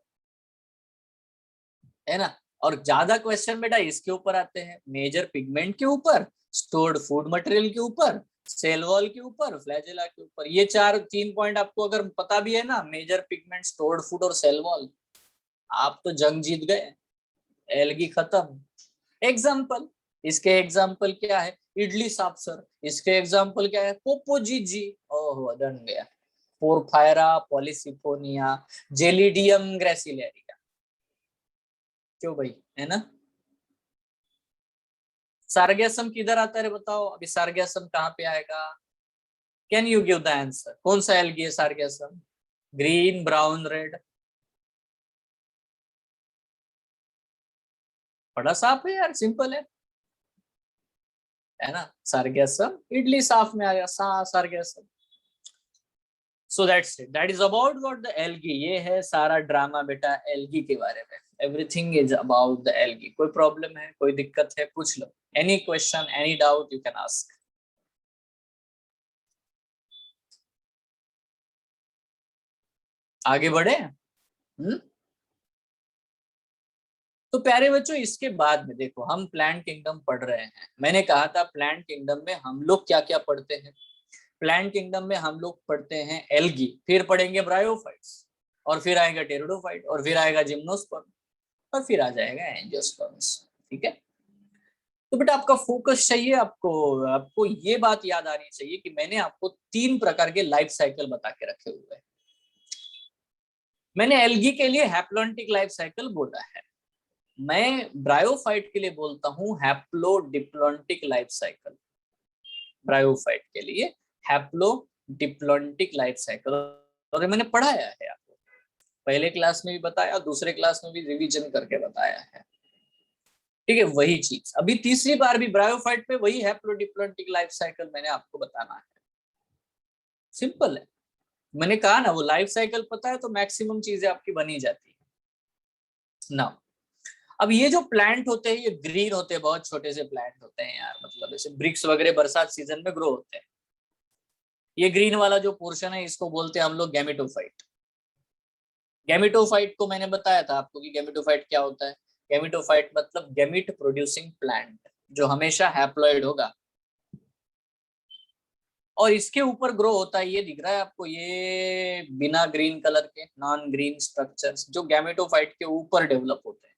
है ना। और ज्यादा क्वेश्चन बेटा इसके ऊपर आते हैं, मेजर पिगमेंट के ऊपर, स्टोर्ड फूड मटेरियल के ऊपर, सेल वॉल के ऊपर, फ्लैजेला के ऊपर। ये 3 पॉइंट आपको अगर पता भी है ना, मेजर पिगमेंट, स्टोर्ड फूड और सेल वॉल, आप तो जंग जीत गए, एल्गी खत्म। एग्जाम्पल, इसके एग्जाम्पल क्या है? इडली सांप सर। इसके एग्जाम्पल क्या है? पोपोजीजी। ओहो, डन गया। Porphyra, Polysiphonia, gelidium gracilaria. क्यों भाई, है ना। सार्गेसम किधर आता है बताओ? अभी सार्गेसम कहाँ पे आएगा? Can you give the answer? कौन सा एल्गी है सार्गेसम? Green, brown, red? बड़ा साफ है यार, सिंपल है ना। सार्गेसम इडली साफ में आ गया, Sargassum. So that's it, that is about what the algae. ये है सारा ड्रामा बेटा एल्गी के बारे में। Everything is about the algae. कोई प्रॉब्लम है, कोई दिक्कत है, पूछ लो। Any question, any doubt, you can ask. आगे बढ़े। तो प्यारे बच्चों, इसके बाद में देखो हम प्लांट किंगडम पढ़ रहे हैं। मैंने कहा था प्लांट किंगडम में हम लोग क्या क्या पढ़ते हैं। प्लांट किंगडम में हम लोग पढ़ते हैं एल्गी, फिर पढ़ेंगे ब्रायोफाइट्स, और फिर आएगा टेरिडोफाइट, और फिर आएगा जिम्नोस्पर्म, और फिर आ जाएगा एंजियोस्पर्म्स। ठीक है। तो बेटा आपका फोकस चाहिए, आपको आपको ये बात याद आनी चाहिए कि मैंने आपको 3 प्रकार के लाइफ साइकिल बता के रखे हुए हैं। मैंने एल्गी के लिए हैप्लॉन्टिक लाइफ साइकिल बोला है, मैं ब्रायोफाइट के लिए बोलता हूँ हैप्लोडिप्लॉन्टिक लाइफ साइकिल। ब्रायोफाइट के लिए हैप्लोडिप्लॉन्टिक लाइफ साइकिल, और मैंने पढ़ाया है आपको, पहले क्लास में भी बताया, दूसरे क्लास में भी रिवीजन करके बताया है। ठीक है, वही चीज अभी तीसरी बार भी ब्रायोफाइट पे वही हैप्लोडिप्लॉन्टिक लाइफ साइकिल मैंने आपको बताना है। सिंपल है, मैंने कहा ना, वो लाइफ साइकिल पता है तो मैक्सिमम चीजें आपकी बनी जाती है ना। अब ये जो प्लांट होते हैं ये ग्रीन होते हैं, बहुत छोटे से प्लांट होते हैं यार, मतलब ऐसे ब्रिक्स वगैरह बरसात सीजन में ग्रो होते हैं। ये ग्रीन वाला जो पोर्शन है इसको बोलते हैं हम लोग गैमेटोफाइट। गैमेटोफाइट को मैंने बताया था आपको कि गैमेटोफाइट क्या होता है। गैमेटोफाइट मतलब गैमिट प्रोड्यूसिंग प्लांट, जो हमेशा हैप्लॉइड होगा और इसके ऊपर ग्रो होता है। ये दिख रहा है आपको, ये बिना ग्रीन कलर के नॉन ग्रीन स्ट्रक्चर्स जो गैमेटोफाइट के ऊपर डेवलप होते हैं,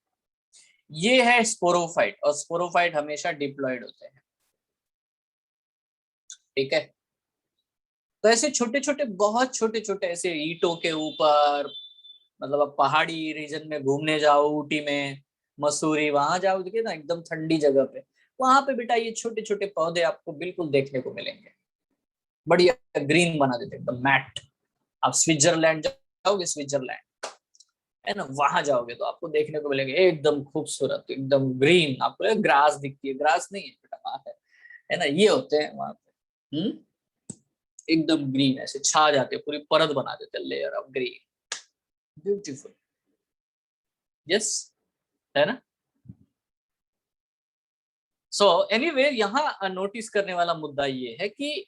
ये है स्पोरोफाइट, और स्पोरोफाइट हमेशा डिप्लॉयड होते हैं। ठीक है, तो ऐसे छोटे छोटे, बहुत छोटे छोटे ऐसे ईंटों के ऊपर, मतलब आप पहाड़ी रीजन में घूमने जाओ, ऊटी में, मसूरी, वहां जाओ, देखिए ना एकदम ठंडी जगह पे, वहां पे बेटा ये छोटे छोटे पौधे आपको बिल्कुल देखने को मिलेंगे, बढ़िया ग्रीन बना देते एकदम मैट। आप स्विट्जरलैंड जाओगे, स्विट्जरलैंड है ना, वहां जाओगे तो आपको देखने को मिलेंगे एकदम खूबसूरत, एकदम ग्रीन, आपको ग्रास दिखती है, ग्रास नहीं है बेटा, वहां है ना, ये होते हैं वहां पे। एकदम ग्रीन ऐसे छा जाते, पूरी परत बना देते, layer of green, beautiful. Yes, है ना। सो एनीवे, यहाँ नोटिस करने वाला मुद्दा ये है कि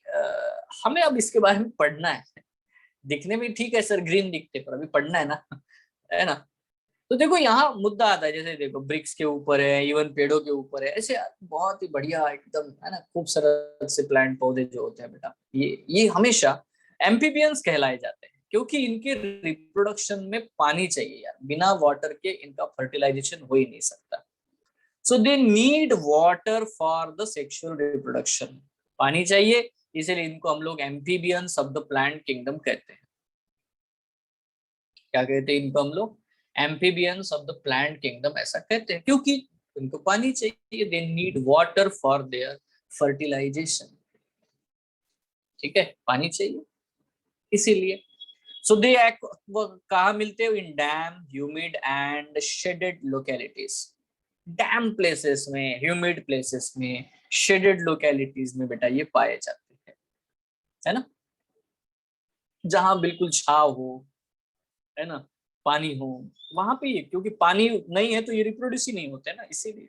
हमें अब इसके बारे में पढ़ना है। दिखने में ठीक है सर, ग्रीन दिखते, पर अभी पढ़ना है ना, है ना। तो देखो यहाँ मुद्दा आता है, जैसे देखो ब्रिक्स के ऊपर है, इवन पेड़ों के ऊपर है, ऐसे बहुत ही बढ़िया एकदम, है ना, खूबसूरत से प्लांट पौधे जो होते हैं बेटा, ये हमेशा एम्फीबियंस कहलाए जाते हैं, क्योंकि इनके रिप्रोडक्शन में पानी चाहिए यार, बिना वाटर के इनका फर्टिलाइजेशन हो ही नहीं सकता। So they need water for the sexual reproduction, पानी चाहिए, इसलिए इनको हम लोग amphibians of the plant kingdom कहते हैं। क्या कहते हैं इनको हम लोग? Amphibians of the plant kingdom ऐसा कहते हैं, क्योंकि इनको पानी चाहिए, they need water for their fertilisation. ठीक है, पानी चाहिए इसीलिए। सो दे कहाँ मिलते हैं? In damp, humid and shaded localities. Damp places में, ह्यूमिड प्लेसेस में, शेडेड लोकेलिटीज में बेटा ये पाए जाते हैं, है ना, जहां बिल्कुल छाव हो, है ना, पानी हो, वहां पे ये, क्योंकि पानी नहीं है तो ये रिप्रोड्यूस ही नहीं होते ना, इसीलिए।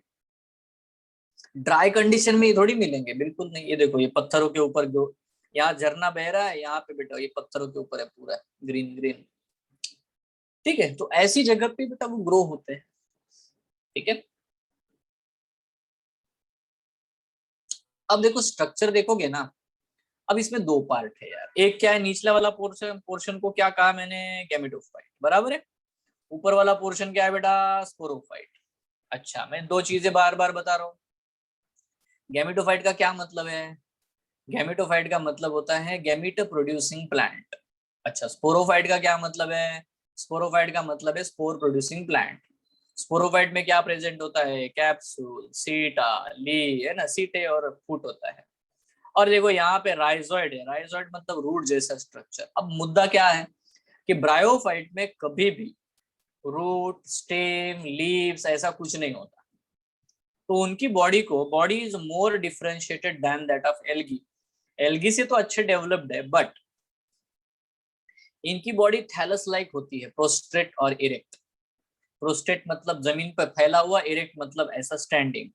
ड्राई कंडीशन में ये थोड़ी मिलेंगे, बिल्कुल नहीं। ये देखो, ये पत्थरों के ऊपर जो यहाँ झरना बह रहा है, यहाँ पे बेटा ये पत्थरों के ऊपर है, पूरा ग्रीन ग्रीन। ठीक है, तो ऐसी जगह पे बेटा वो ग्रो होते हैं। ठीक है, अब देखो स्ट्रक्चर देखोगे ना, अब इसमें दो पार्ट है यार। एक क्या है, निचला वाला पोर्शन, पोर्शन को क्या कहा मैंने? गैमेटोफाइट, बराबर है। ऊपर वाला पोर्शन क्या है बेटा? स्पोरोफाइट। अच्छा, मैं दो चीजें बार बार बता रहा हूँ। गैमेटोफाइट का क्या मतलब है? गैमेटोफाइट का मतलब होता है गैमीट प्रोड्यूसिंग प्लांट। अच्छा, स्पोरोफाइट का क्या मतलब है? स्पोरोफाइट का मतलब है स्पोर प्रोड्यूसिंग प्लांट। स्पोरोफाइट में क्या प्रेजेंट होता है? कैप्सूल, सीटा, ली, है ना, सीटे और फूट होता है। और देखो यहाँ पे राइजोइड है, राइजोइड मतलब रूट जैसा स्ट्रक्चर। अब मुद्दा क्या है कि ब्रायोफाइट में कभी भी रूट, स्टेम, लीव्स ऐसा कुछ नहीं होता। तो उनकी body is more differentiated than that of algae. Algae से तो अच्छे डेवलप्ड है, बट इनकी बॉडी थैलस लाइक होती है, प्रोस्ट्रेट और इरेक्ट। प्रोस्ट्रेट मतलब जमीन पर फैला हुआ, इरेक्ट मतलब ऐसा स्टैंडिंग।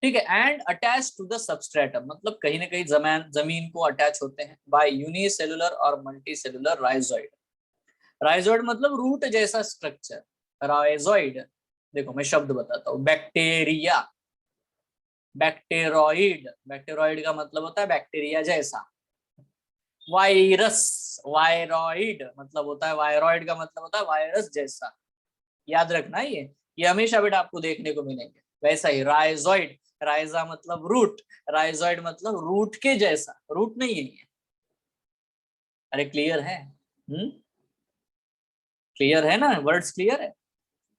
ठीक है, and attach to the substratum, मतलब कहीं ना कहीं जमीन को अटैच होते हैं बाय यूनिसेलुलर और मल्टीसेलुलर राइजोइड। राइजोइड मतलब रूट जैसा स्ट्रक्चर। राइजोइड, देखो मैं शब्द बताता हूँ, बैक्टीरिया, बैक्टेरॉइड, बैक्टेरॉइड का मतलब होता है बैक्टीरिया जैसा। वायरस, वायरॉइड मतलब होता है, वायरॉइड का मतलब होता है वायरस जैसा। याद रखना ये हमेशा बेटा आपको देखने को मिलेंगे। वैसा ही राइजोइड, राइजा मतलब रूट, राइजोइड मतलब रूट के जैसा, रूट नहीं है ये। अरे क्लियर है? क्लियर है ना, वर्ड्स क्लियर है?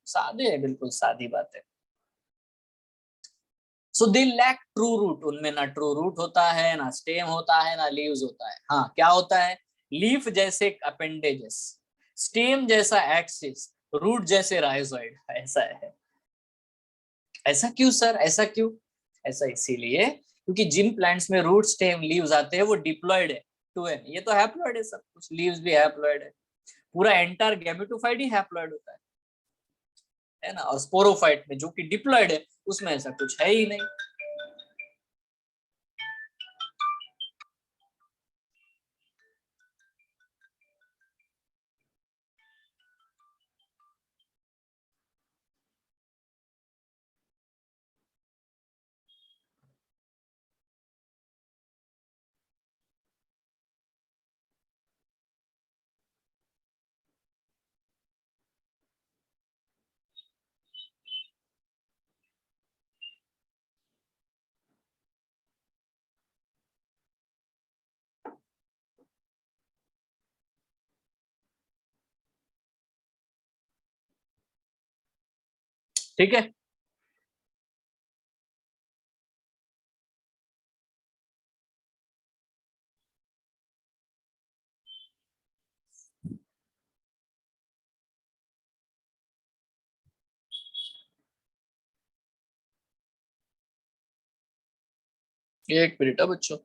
सादे है, बिल्कुल सादी बात है। So they lack true root, उनमें ना ट्रू रूट होता है, ना स्टेम होता है, ना लीव्स होता है। हाँ, क्या होता है? लीफ जैसे अपेंडेजेस, स्टेम जैसा एक्सिस, रूट जैसे राइजोइड। ऐसा है। ऐसा क्यों सर, ऐसा क्यों? ऐसा इसीलिए क्योंकि जिन प्लांट्स में रूट स्टेम लीव्स आते हैं वो डिप्लॉयड है टू एन। ये तो हैप्लॉयड है सब कुछ, लीव्स भी हैप्लॉयड है, पूरा एंटायर गैमेटोफाइट ही हैप्लॉयड होता है ना। और स्पोरोफाइट में जो कि डिप्लॉयड है उसमें ऐसा कुछ है ही नहीं। ठीक है, एक मिनट बच्चों।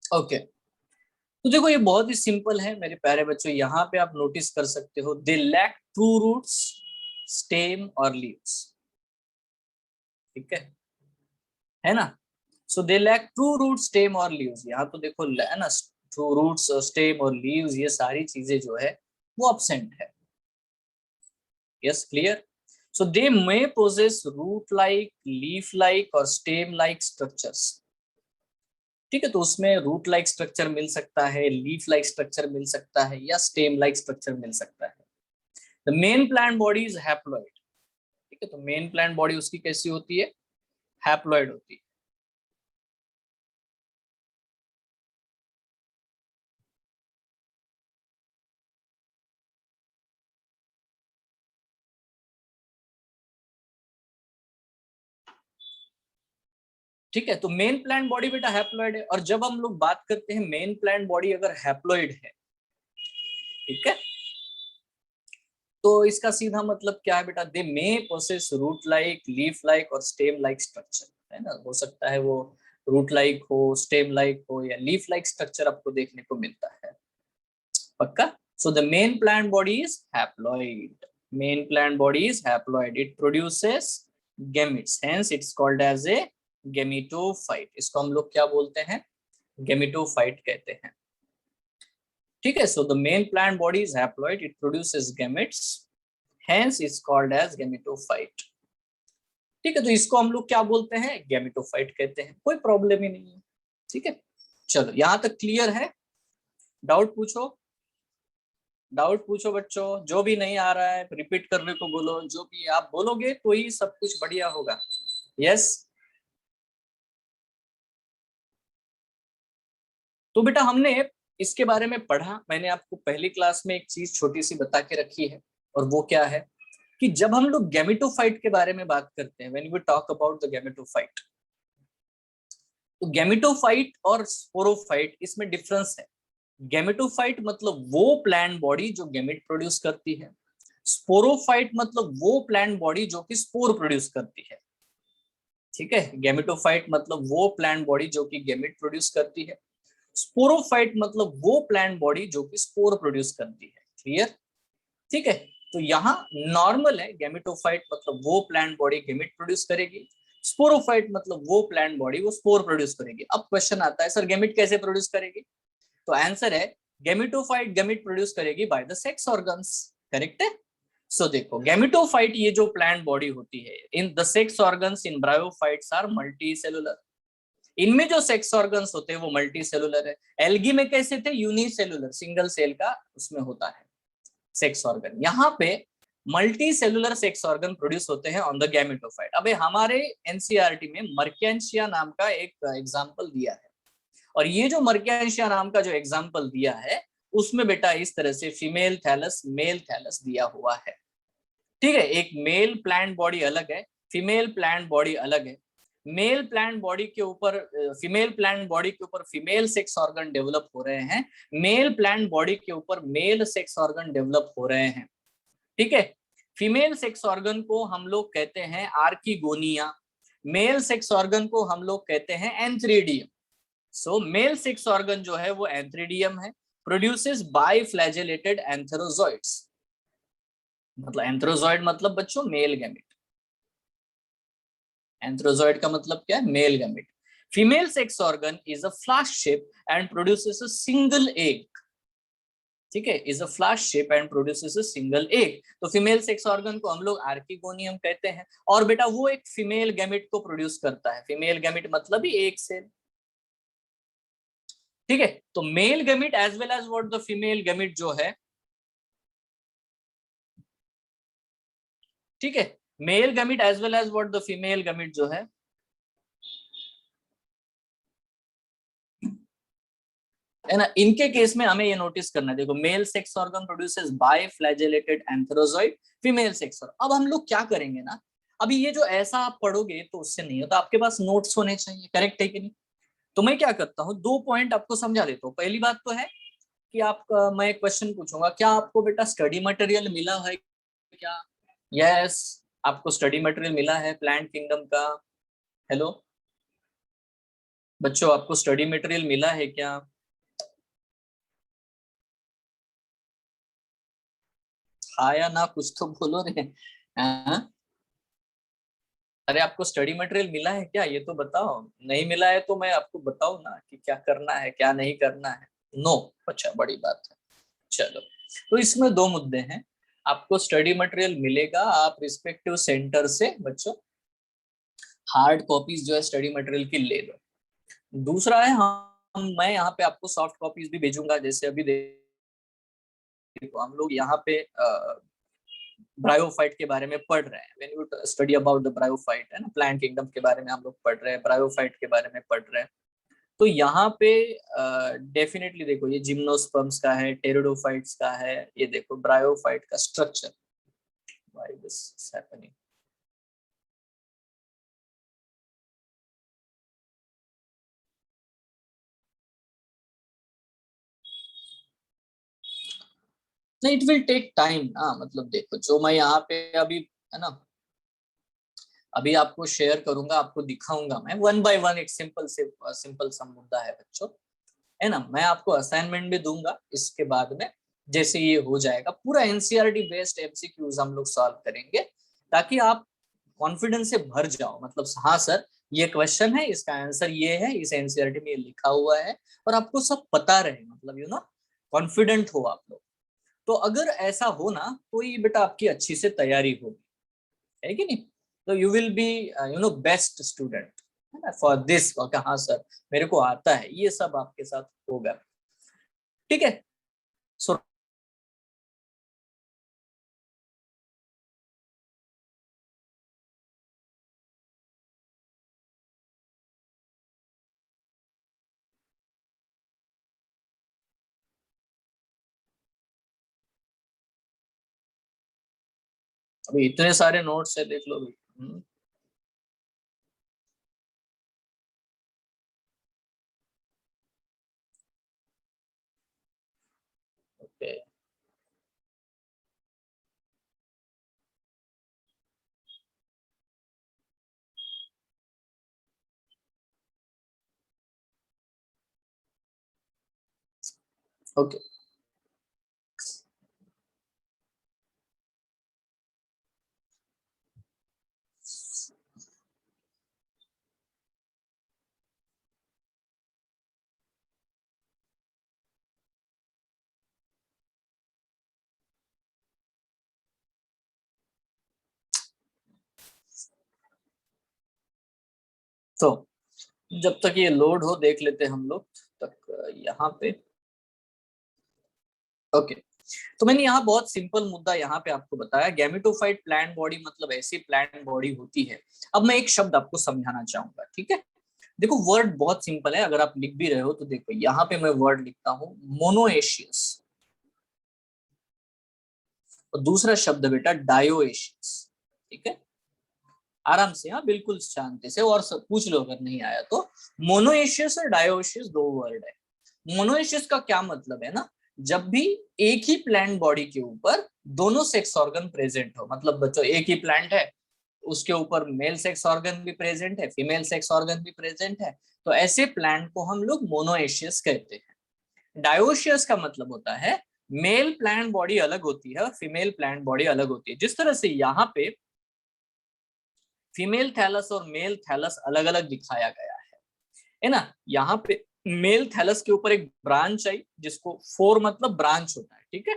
ओके, तो देखो ये बहुत ही सिंपल है मेरे प्यारे बच्चों। यहाँ पे आप नोटिस कर सकते हो, they lack true roots, stem और लीव्स। ठीक है ना। So they lack true root, stem और लीव्स। यहाँ तो देखो है ना, ट्रू रूट्स और स्टेम और लीव्स ये सारी चीजें जो है वो absent है। Yes, clear. So they may possess root like, leaf like और स्टेम लाइक स्ट्रक्चर्स। ठीक है, तो उसमें रूट लाइक स्ट्रक्चर मिल सकता है, लीफ लाइक स्ट्रक्चर मिल सकता है, या स्टेम लाइक स्ट्रक्चर मिल सकता है। The main plant body is haploid. ठीक है, तो मेन प्लांट बॉडी उसकी कैसी होती है? हैप्लॉइड होती है। ठीक है, तो मेन प्लांट बॉडी बेटा हैप्लॉइड है। और जब हम लोग बात करते हैं मेन प्लांट बॉडी अगर हैप्लॉइड है, ठीक है, तो इसका सीधा मतलब क्या है बेटा? They may possess root like, leaf like और स्टेम लाइक स्ट्रक्चर। है ना, हो सकता है वो रूट लाइक हो, स्टेम लाइक हो, या लीफ लाइक स्ट्रक्चर आपको देखने को मिलता है। पक्का? So the main plant body is haploid. Main plant body is haploid, it produces gametes, hence it's called as a gametophyte. इसको हम लोग क्या बोलते हैं? गेमिटोफाइट कहते हैं। ठीक है, so the main plant body is haploid, it produces gametes, hence is called as gametophyte. ठीक है, तो इसको हम लोग क्या बोलते हैं? गेमिटोफाइट कहते हैं। कोई प्रॉब्लम ही नहीं है। ठीक है, चलो यहां तक क्लियर है? डाउट पूछो, डाउट पूछो बच्चों। जो भी नहीं आ रहा है रिपीट करने को बोलो, जो भी आप बोलोगे तो ही सब कुछ बढ़िया होगा। यस। तो बेटा हमने इसके बारे में पढ़ा, मैंने आपको पहली क्लास में एक चीज छोटी सी बता के रखी है, और वो क्या है कि जब हम लोग गैमेटोफाइट के बारे में बात करते हैं, when we talk about the gametophyte, तो गैमेटोफाइट और स्पोरोफाइट इसमें डिफरेंस है। गैमेटोफाइट मतलब वो प्लांट बॉडी जो गैमेट प्रोड्यूस करती है, स्पोरोफाइट मतलब वो प्लांट बॉडी जो कि स्पोर प्रोड्यूस करती है। ठीक है, गैमेटोफाइट मतलब वो प्लांट बॉडी जो कि गैमेट प्रोड्यूस करती है, स्पोरोफाइट मतलब वो प्लांट बॉडी जो कि स्पोर प्रोड्यूस करती है। क्लियर? ठीक है, तो यहाँ नॉर्मल है, गैमेटोफाइट मतलब वो प्लांट बॉडी गैमेट प्रोड्यूस करेगी, स्पोरोफाइट मतलब वो प्लांट बॉडी वो स्पोर प्रोड्यूस करेगी। अब क्वेश्चन आता है सर गैमेट कैसे प्रोड्यूस करेगी? तो आंसर है गैमेटोफाइट गैमेट प्रोड्यूस करेगी by the sex organs. Correct है। सो देखो गैमेटोफाइट ये जो प्लांट बॉडी होती है, in the sex organs in bryophytes are multi cellular. इनमें जो सेक्स ऑर्गन्स होते हैं वो मल्टी सेलुलर है। एल्गी में कैसे थे? यूनिसेलुलर, सिंगल सेल का उसमें होता है सेक्स ऑर्गन। यहाँ पे multi cellular sex organ produce होते हैं ऑन द गैमेटोफाइट। अबे हमारे एनसीईआरटी में मर्केंशिया नाम का एक एग्जांपल दिया है, और ये जो मर्केंशिया नाम का जो एग्जांपल दिया है उसमें बेटा इस तरह से फीमेल थैलस मेल थैलस दिया हुआ है। ठीक है, एक मेल प्लांट बॉडी अलग है, फीमेल प्लांट बॉडी अलग है। मेल प्लांट बॉडी के ऊपर फीमेल प्लांट बॉडी के ऊपर फीमेल सेक्स ऑर्गन डेवलप हो रहे हैं, मेल प्लांट बॉडी के ऊपर मेल सेक्स ऑर्गन डेवलप हो रहे हैं। ठीक है, फीमेल सेक्स ऑर्गन को हम लोग कहते हैं आर्किगोनिया, मेल सेक्स ऑर्गन को हम लोग कहते हैं एंथ्रीडियम। सो मेल सेक्स ऑर्गन जो है वो एंथ्रीडियम है, प्रोड्यूसेस बाइफ्लैजेलेटेड एंथेरोजॉइड्स। मतलब एंथ्रोजॉइड मतलब बच्चों मेल गैमेट, एंथ्रोजॉइड का मतलब क्या है? Male gamete. Female sex organ is a flask shape and produces a single egg. ठीक है, is a flask shape and produces a single egg. तो फीमेल सेक्स ऑर्गन को हम लोग आर्किगोनियम कहते हैं, और बेटा वो एक फीमेल गैमेट को प्रोड्यूस करता है। फीमेल गैमेट मतलब ही एक सेल। ठीक है, तो male gamete as well as what the female gamete जो है, ठीक है, male gamete as well as what the female gamete जो है ना, इनके केस में हमें ये नोटिस करना है। देखो male sex organ produces biflagellated antherozoid, female sex organ. अब हम लोग क्या करेंगे ना, अभी ये जो ऐसा आप पढ़ोगे तो उससे नहीं होता, आपके पास नोट्स होने चाहिए। करेक्ट है कि नहीं? तो मैं क्या करता हूँ, दो पॉइंट आपको समझा देता हूँ। पहली बात तो है कि आप मैं क्वेश्चन पूछूंगा, क्या आपको बेटा स्टडी मटेरियल मिला है क्या? यस, आपको स्टडी मटेरियल मिला है प्लांट किंगडम का? हेलो बच्चों, आपको स्टडी मटेरियल मिला है क्या? हाँ या ना, कुछ तो बोलो रे। हाँ? अरे आपको स्टडी मटेरियल मिला है क्या, ये तो बताओ। नहीं मिला है तो मैं आपको बताऊं ना कि क्या करना है क्या नहीं करना है। नो, अच्छा बड़ी बात है। चलो, तो इसमें दो मुद्दे हैं। आपको स्टडी मटेरियल मिलेगा, आप रिस्पेक्टिव सेंटर से बच्चों हार्ड कॉपीज जो है स्टडी मटेरियल की ले लो। दूसरा है, हम मैं यहाँ पे आपको सॉफ्ट कॉपीज भी भेजूंगा। जैसे अभी देखो हम लोग यहाँ पे ब्रायोफाइट के बारे में पढ़ रहे हैं। When you study about the bryophyte, है ना, प्लांट किंगडम के बारे में हम लोग पढ़ रहे हैं, ब्रायोफाइट के बारे में पढ़ रहे हैं। तो यहाँ पे डेफिनेटली देखो ये जिम्नोस्पर्म्स का है, टेरिडोफाइट्स का है, ये देखो ब्रायोफाइट का structure. Why this is happening? नहीं, इट विल टेक टाइम। हाँ मतलब देखो जो मैं यहाँ पे अभी, है ना, अभी आपको शेयर करूंगा, आपको दिखाऊंगा मैं वन बाय वन। एक सिंपल सा मुद्दा है बच्चों, है ना। मैं आपको असाइनमेंट भी दूंगा इसके बाद में। जैसे ये हो जाएगा पूरा एनसीईआरटी बेस्ड एमसीक्यूज हम लोग सॉल्व करेंगे, ताकि आप कॉन्फिडेंस से भर जाओ। मतलब हाँ सर ये क्वेश्चन है, इसका आंसर ये है, इस एनसीईआरटी में ये लिखा हुआ है, और आपको सब पता रहे। मतलब यू नो कॉन्फिडेंट हो आप लोग। तो अगर ऐसा हो ना, तो ये बेटा आपकी अच्छी से तैयारी होगी, है कि नहीं? तो you will be best student for this. हाँ सर मेरे को आता है, ये सब आपके साथ होगा। ठीक है। सो अभी इतने सारे नोट्स है, देख लो भी। ओके। ओके। सो जब तक ये लोड हो देख लेते हम लोग तक यहाँ पे। ओके, तो मैंने यहाँ बहुत सिंपल मुद्दा यहाँ पे आपको बताया, गैमेटोफाइट प्लांट बॉडी मतलब ऐसी प्लांट बॉडी होती है। अब मैं एक शब्द आपको समझाना चाहूंगा, ठीक है। देखो वर्ड बहुत सिंपल है, अगर आप लिख भी रहे हो तो देखो यहाँ पे मैं वर्ड लिखता हूँ मोनोएशियस, और दूसरा शब्द बेटा डायोएशियस, ठीक है। आराम से, हाँ बिल्कुल शांति से, और सब पूछ लो अगर नहीं आया तो। मोनोएशियस और डायोएशियस दो वर्ड है। मोनोएशियस का क्या मतलब है ना, जब भी एक ही प्लांट बॉडी के ऊपर दोनों सेक्स ऑर्गन प्रेजेंट हो, मतलब बच्चों एक ही प्लांट है, उसके ऊपर मेल सेक्स ऑर्गन भी प्रेजेंट है, फीमेल सेक्स ऑर्गन भी प्रेजेंट है, तो ऐसे प्लांट को हम लोग मोनोएशियस कहते हैं। डायोशियस का मतलब होता है मेल प्लांट बॉडी अलग होती है और फीमेल प्लांट बॉडी अलग होती है। जिस तरह से यहाँ पे फीमेल थैलस और मेल थैलस अलग अलग दिखाया गया है ना। यहाँ पे मेल थैलस के ऊपर एक ब्रांच आई, जिसको फोर मतलब ब्रांच होता है, ठीक है।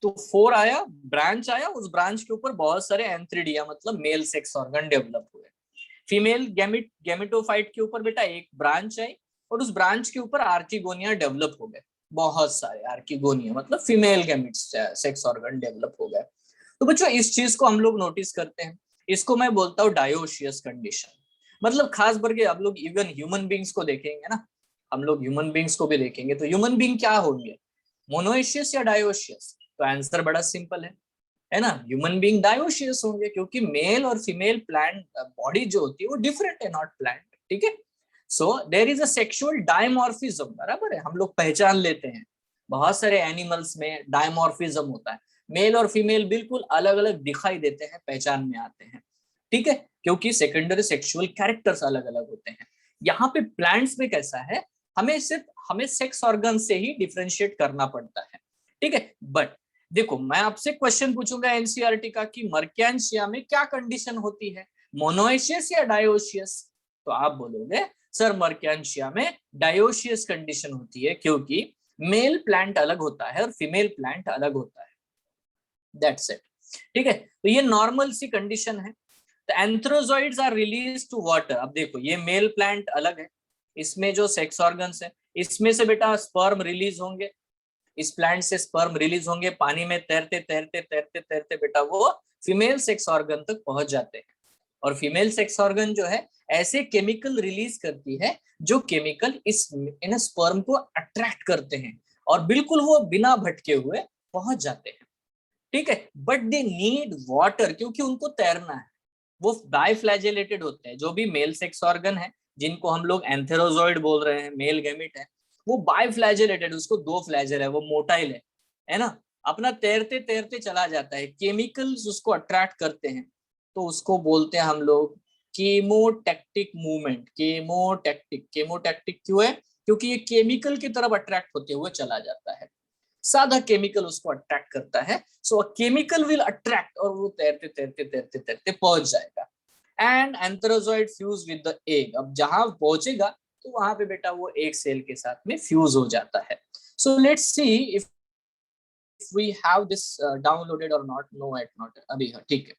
तो फोर आया, ब्रांच आया, उस ब्रांच के ऊपर बहुत सारे एंथ्रिडिया मतलब मेल सेक्स ऑर्गन डेवलप हुए। फीमेल गैमेटोफाइट के ऊपर बेटा एक ब्रांच आई, और उस ब्रांच के ऊपर आर्किगोनिया डेवलप हो गए, बहुत सारे आर्किगोनिया मतलब female gamete sex organ develop हो गए। तो बच्चों इस चीज को हम लोग नोटिस करते हैं, इसको मैं बोलता हूँ डायोशियस कंडीशन। मतलब खास करके आप लोग इवन ह्यूमन बींग्स को देखेंगे ना, हम लोग ह्यूमन बींग्स को भी देखेंगे, तो ह्यूमन बींग क्या होंगे, मोनोएशियस या डायोशियस? तो आंसर बड़ा सिंपल है ना, ह्यूमन बीइंग डायोशियस होंगे, क्योंकि मेल और फीमेल प्लांट बॉडी जो होती है वो डिफरेंट है, नॉट प्लांट, ठीक है। So there is a sexual dimorphism, बराबर है, हम लोग पहचान लेते हैं बहुत सारे एनिमल्स में डायमॉर्फिज्म होता है, मेल और फीमेल बिल्कुल अलग अलग दिखाई देते हैं, पहचान में आते हैं, ठीक है, क्योंकि सेकेंडरी सेक्सुअल कैरेक्टर्स अलग अलग होते हैं। यहाँ पे प्लांट्स में कैसा है, हमें सेक्स ऑर्गन से ही डिफरेंशिएट करना पड़ता है, ठीक है। बट देखो मैं आपसे क्वेश्चन पूछूंगा एनसीईआरटी का कि मर्केंशिया में क्या कंडीशन होती है, मोनोएशियस या डायोशियस? तो आप बोलोगे सर मर्केंशिया में डायोशियस कंडीशन होती है, क्योंकि मेल प्लांट अलग होता है और फीमेल प्लांट अलग होता है, दैट्स इट, ठीक है। तो ये नॉर्मल सी कंडीशन है। तो antherozoids are release to water. अब देखो ये मेल प्लांट अलग है, इसमें जो सेक्स ऑर्गन्स है, इसमें से बेटा स्पर्म रिलीज होंगे, इस प्लांट से स्पर्म रिलीज होंगे, पानी में तैरते तैरते तैरते तैरते बेटा वो फीमेल सेक्स ऑर्गन तक पहुंच जाते हैं। और फीमेल सेक्स ऑर्गन जो है ऐसे केमिकल रिलीज करती है जो केमिकल इस इन स्पर्म को अट्रैक्ट करते हैं, और बिल्कुल वो बिना भटके हुए पहुंच जाते हैं, ठीक है। बट दे नीड वाटर, क्योंकि उनको तैरना है। वो बाइफ्लैजेलेटेड होते हैं, जो भी मेल सेक्स ऑर्गन है जिनको हम लोग एंथेरोजॉइड बोल रहे हैं, मेल गैमेट है, वो बाइफ्लैजेलेटेड, उसको दो फ्लैजल है, वो मोटाइल है ना, अपना तैरते तैरते चला जाता है, केमिकल्स उसको अट्रैक्ट करते हैं, तो उसको बोलते हैं हम लोग कीमोटैक्टिक मूवमेंट। केमोटैक्टिक, केमोटैक्टिक क्यों है, क्योंकि ये केमिकल की तरफ अट्रैक्ट होते हुए चला जाता है, साधा केमिकल उसको अट्रैक्ट करता है, सो केमिकल विल अट्रैक्ट, और वो तैरते तैरते तैरते तैरते पहुंच जाएगा। And antherozoid fuse with the egg, अब जहां पहुंचेगा तो वहां पे बेटा वो एक सेल के साथ में फ्यूज हो जाता है। So let's see if we have this downloaded और नॉट, नो एट नॉट, अभी है, ठीक है।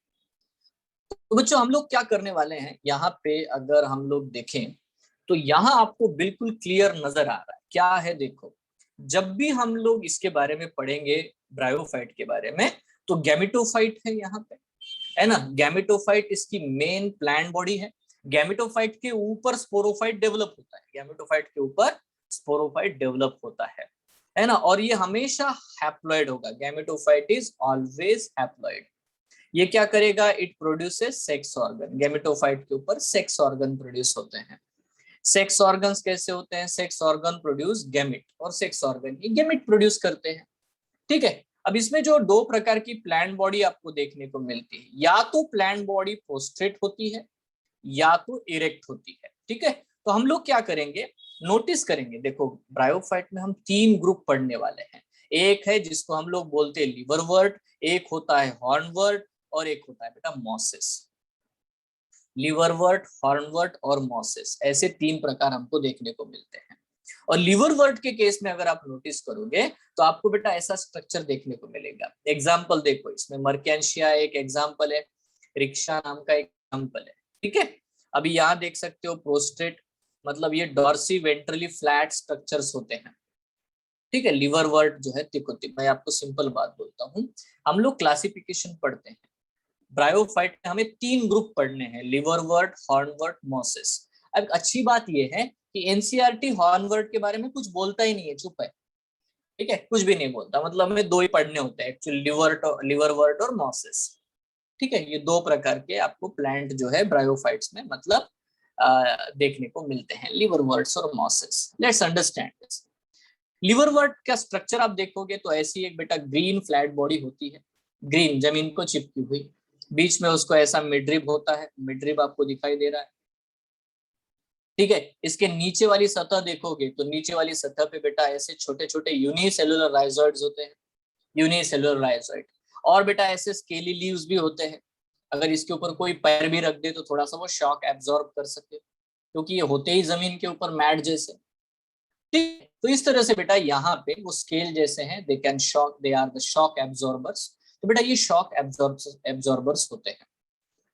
तो बच्चों हम लोग क्या करने वाले हैं यहाँ पे, अगर हम लोग देखें तो यहाँ आपको बिल्कुल क्लियर नजर आ रहा है क्या है। देखो जब भी हम लोग इसके बारे में पढ़ेंगे, ब्रायोफाइट के बारे में, तो गैमेटोफाइट है यहाँ पे, है ना, गैमेटोफाइट इसकी मेन प्लांट बॉडी है। गैमेटोफाइट के ऊपर स्पोरोफाइट डेवलप होता है, गैमेटोफाइट के ऊपर स्पोरोफाइट डेवलप होता है ना, और ये हमेशा हैप्लॉइड होगा, गैमेटोफाइट इज ऑलवेज हैप्लॉइड। ये क्या करेगा, it produces sex organ, gametophyte के ऊपर सेक्स ऑर्गन प्रोड्यूस होते हैं। सेक्स ऑर्गन्स कैसे होते हैं, सेक्स ऑर्गन प्रोड्यूस गैमेट, और सेक्स ऑर्गन ही गैमेट प्रोड्यूस करते हैं, ठीक है। अब इसमें जो दो प्रकार की प्लांट बॉडी आपको देखने को मिलती है, या तो प्लांट बॉडी प्रोस्ट्रेट होती है या तो इरेक्ट होती है, ठीक है। तो हम लोग क्या करेंगे, नोटिस करेंगे, देखो ब्रायोफाइट में हम तीन ग्रुप पढ़ने वाले हैं। एक है जिसको हम लोग बोलते हैं लिवरवर्ट, एक होता है हॉर्नवर्ट, और एक होता है बेटा मॉसिस। लिवरवर्ट, हॉर्नवर्ट और मॉसिस, ऐसे तीन प्रकार हमको देखने को मिलते हैं। और लिवरवर्ट के केस में अगर आप नोटिस करोगे तो आपको बेटा ऐसा स्ट्रक्चर देखने को मिलेगा। एग्जाम्पल देखो, इसमें मर्केंशिया एक एग्जाम्पल है, रिक्शा नाम का एक एग्जाम्पल है, ठीक है। अभी यहाँ देख सकते हो प्रोस्टेट, मतलब ये डॉर्सी वेंट्रली फ्लैट स्ट्रक्चर्स होते हैं, ठीक है। लिवरवर्ट जो है तिकोटिक, मैं आपको सिंपल बात बोलता हूँ, हम लोग क्लासिफिकेशन पढ़ते हैं ब्रायोफाइट में, हमें 3 ग्रुप पढ़ने हैं, लिवरवर्ट, हॉर्नवर्ट, मॉसेस। अब अच्छी बात ये है कि एनसीईआरटी हॉर्नवर्ट के बारे में कुछ बोलता ही नहीं है, चुप है, ठीक है, कुछ भी नहीं बोलता, मतलब हमें 2 ही पढ़ने होते हैं एक्चुअली, लिवरवर्ट और मॉसेस, ठीक है। ये 2 प्रकार के आपको प्लांट जो है ब्रायोफाइट्स में मतलब देखने को मिलते हैं, लिवरवर्ट्स और mosses. Let's understand this. Liverwort का स्ट्रक्चर आप देखोगे तो ऐसी एक बेटा ग्रीन फ्लैट बॉडी होती है, ग्रीन जमीन को चिपकी हुई, बीच में उसको ऐसा मिडरिब होता है, मिडरिब आपको दिखाई दे रहा है, ठीक है। इसके नीचे वाली सतह देखोगे तो नीचे वाली सतह पे बेटा ऐसे छोटे छोटे यूनिसेलुलर राइजोइड्स होते हैं, यूनिसेलुलर राइजोइड। और बेटा ऐसे स्केली लीव्स भी होते हैं, अगर इसके ऊपर कोई पैर भी रख दे तो थोड़ा सा वो शॉक एब्जॉर्ब कर सके, क्योंकि ये होते ही जमीन के ऊपर मैट जैसे, ठीक है। तो इस तरह से बेटा यहाँ पे वो स्केल जैसे हैं, they can shock, they are the shock absorbers. तो बेटा ये शॉक एब्जॉर्बर्स होते हैं,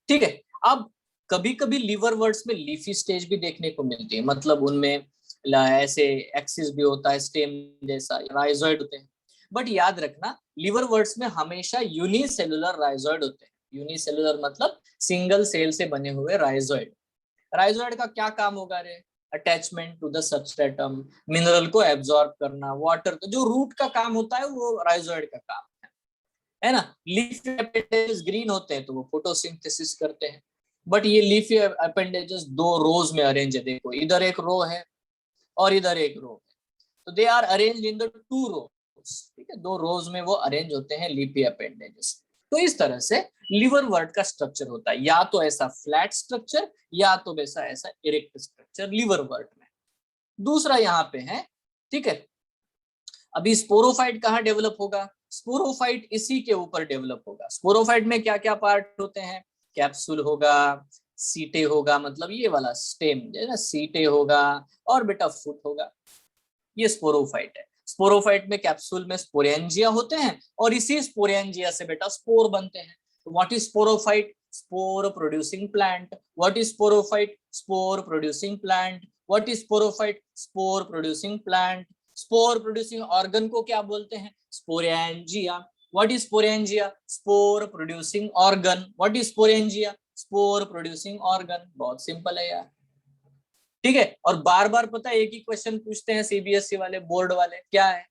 ठीक है। अब कभी कभी लिवर वर्ड्स में लीफी स्टेज भी देखने को मिलती है, मतलब उनमें ऐसे एक्सिस भी होता है, स्टेम जैसा, राइजोइड होते हैं। बट याद रखना लिवर वर्ड्स में हमेशा यूनिसेलुलर राइजोइड होते हैं, यूनिसेलुलर मतलब सिंगल सेल से बने हुए राइजोइड। राइजोइड का क्या काम होगा रे? Attachment to the substratum, mineral को एब्जॉर्ब करना, वाटर का जो रूट का काम होता है वो राइजोइड का काम है ना। लीफी अपेंडेजेस ग्रीन होते हैं तो वो फोटोसिंथेसिस करते हैं, बट ये लीफी अपेंडेजेस 2 रोज में अरेंज है, देखो इधर एक रो है और इधर एक रो है, तो they are arranged in the 2 rows, ठीक है, 2 रोज में वो अरेंज होते हैं लीफी अपेंडेजेस। तो इस तरह से लिवर वर्ड का स्ट्रक्चर होता है, या तो ऐसा फ्लैट स्ट्रक्चर या तो वैसा ऐसा इरेक्ट स्ट्रक्चर लिवर वर्ड में। दूसरा यहाँ पे है, ठीक है, अभी स्पोरोफाइट कहाँ डेवलप होगा? स्पोरोफाइट इसी के ऊपर डेवलप होगा। स्पोरोफाइट में क्या क्या पार्ट होते हैं? कैप्सूल होगा, सीटे होगा, मतलब ये वाला स्टेम है ना, सीटे होगा, और बेटा फुट होगा, ये स्पोरोफाइट है। स्पोरोफाइट में कैप्सूल में स्पोरेंजिया होते हैं और इसी स्पोरेंजिया से बेटा स्पोर बनते हैं। What is sporophyte? Spore producing plant. What is sporophyte? Spore producing plant. What is sporophyte? Spore producing plant. Spore producing organ को क्या बोलते हैं? Sporangia. What is sporangia? Spore producing organ. What is sporangia? Spore producing organ. बहुत simple है यार, ठीक है। और बार बार पता है एक ही क्वेश्चन पूछते हैं सीबीएसई वाले, बोर्ड वाले, क्या है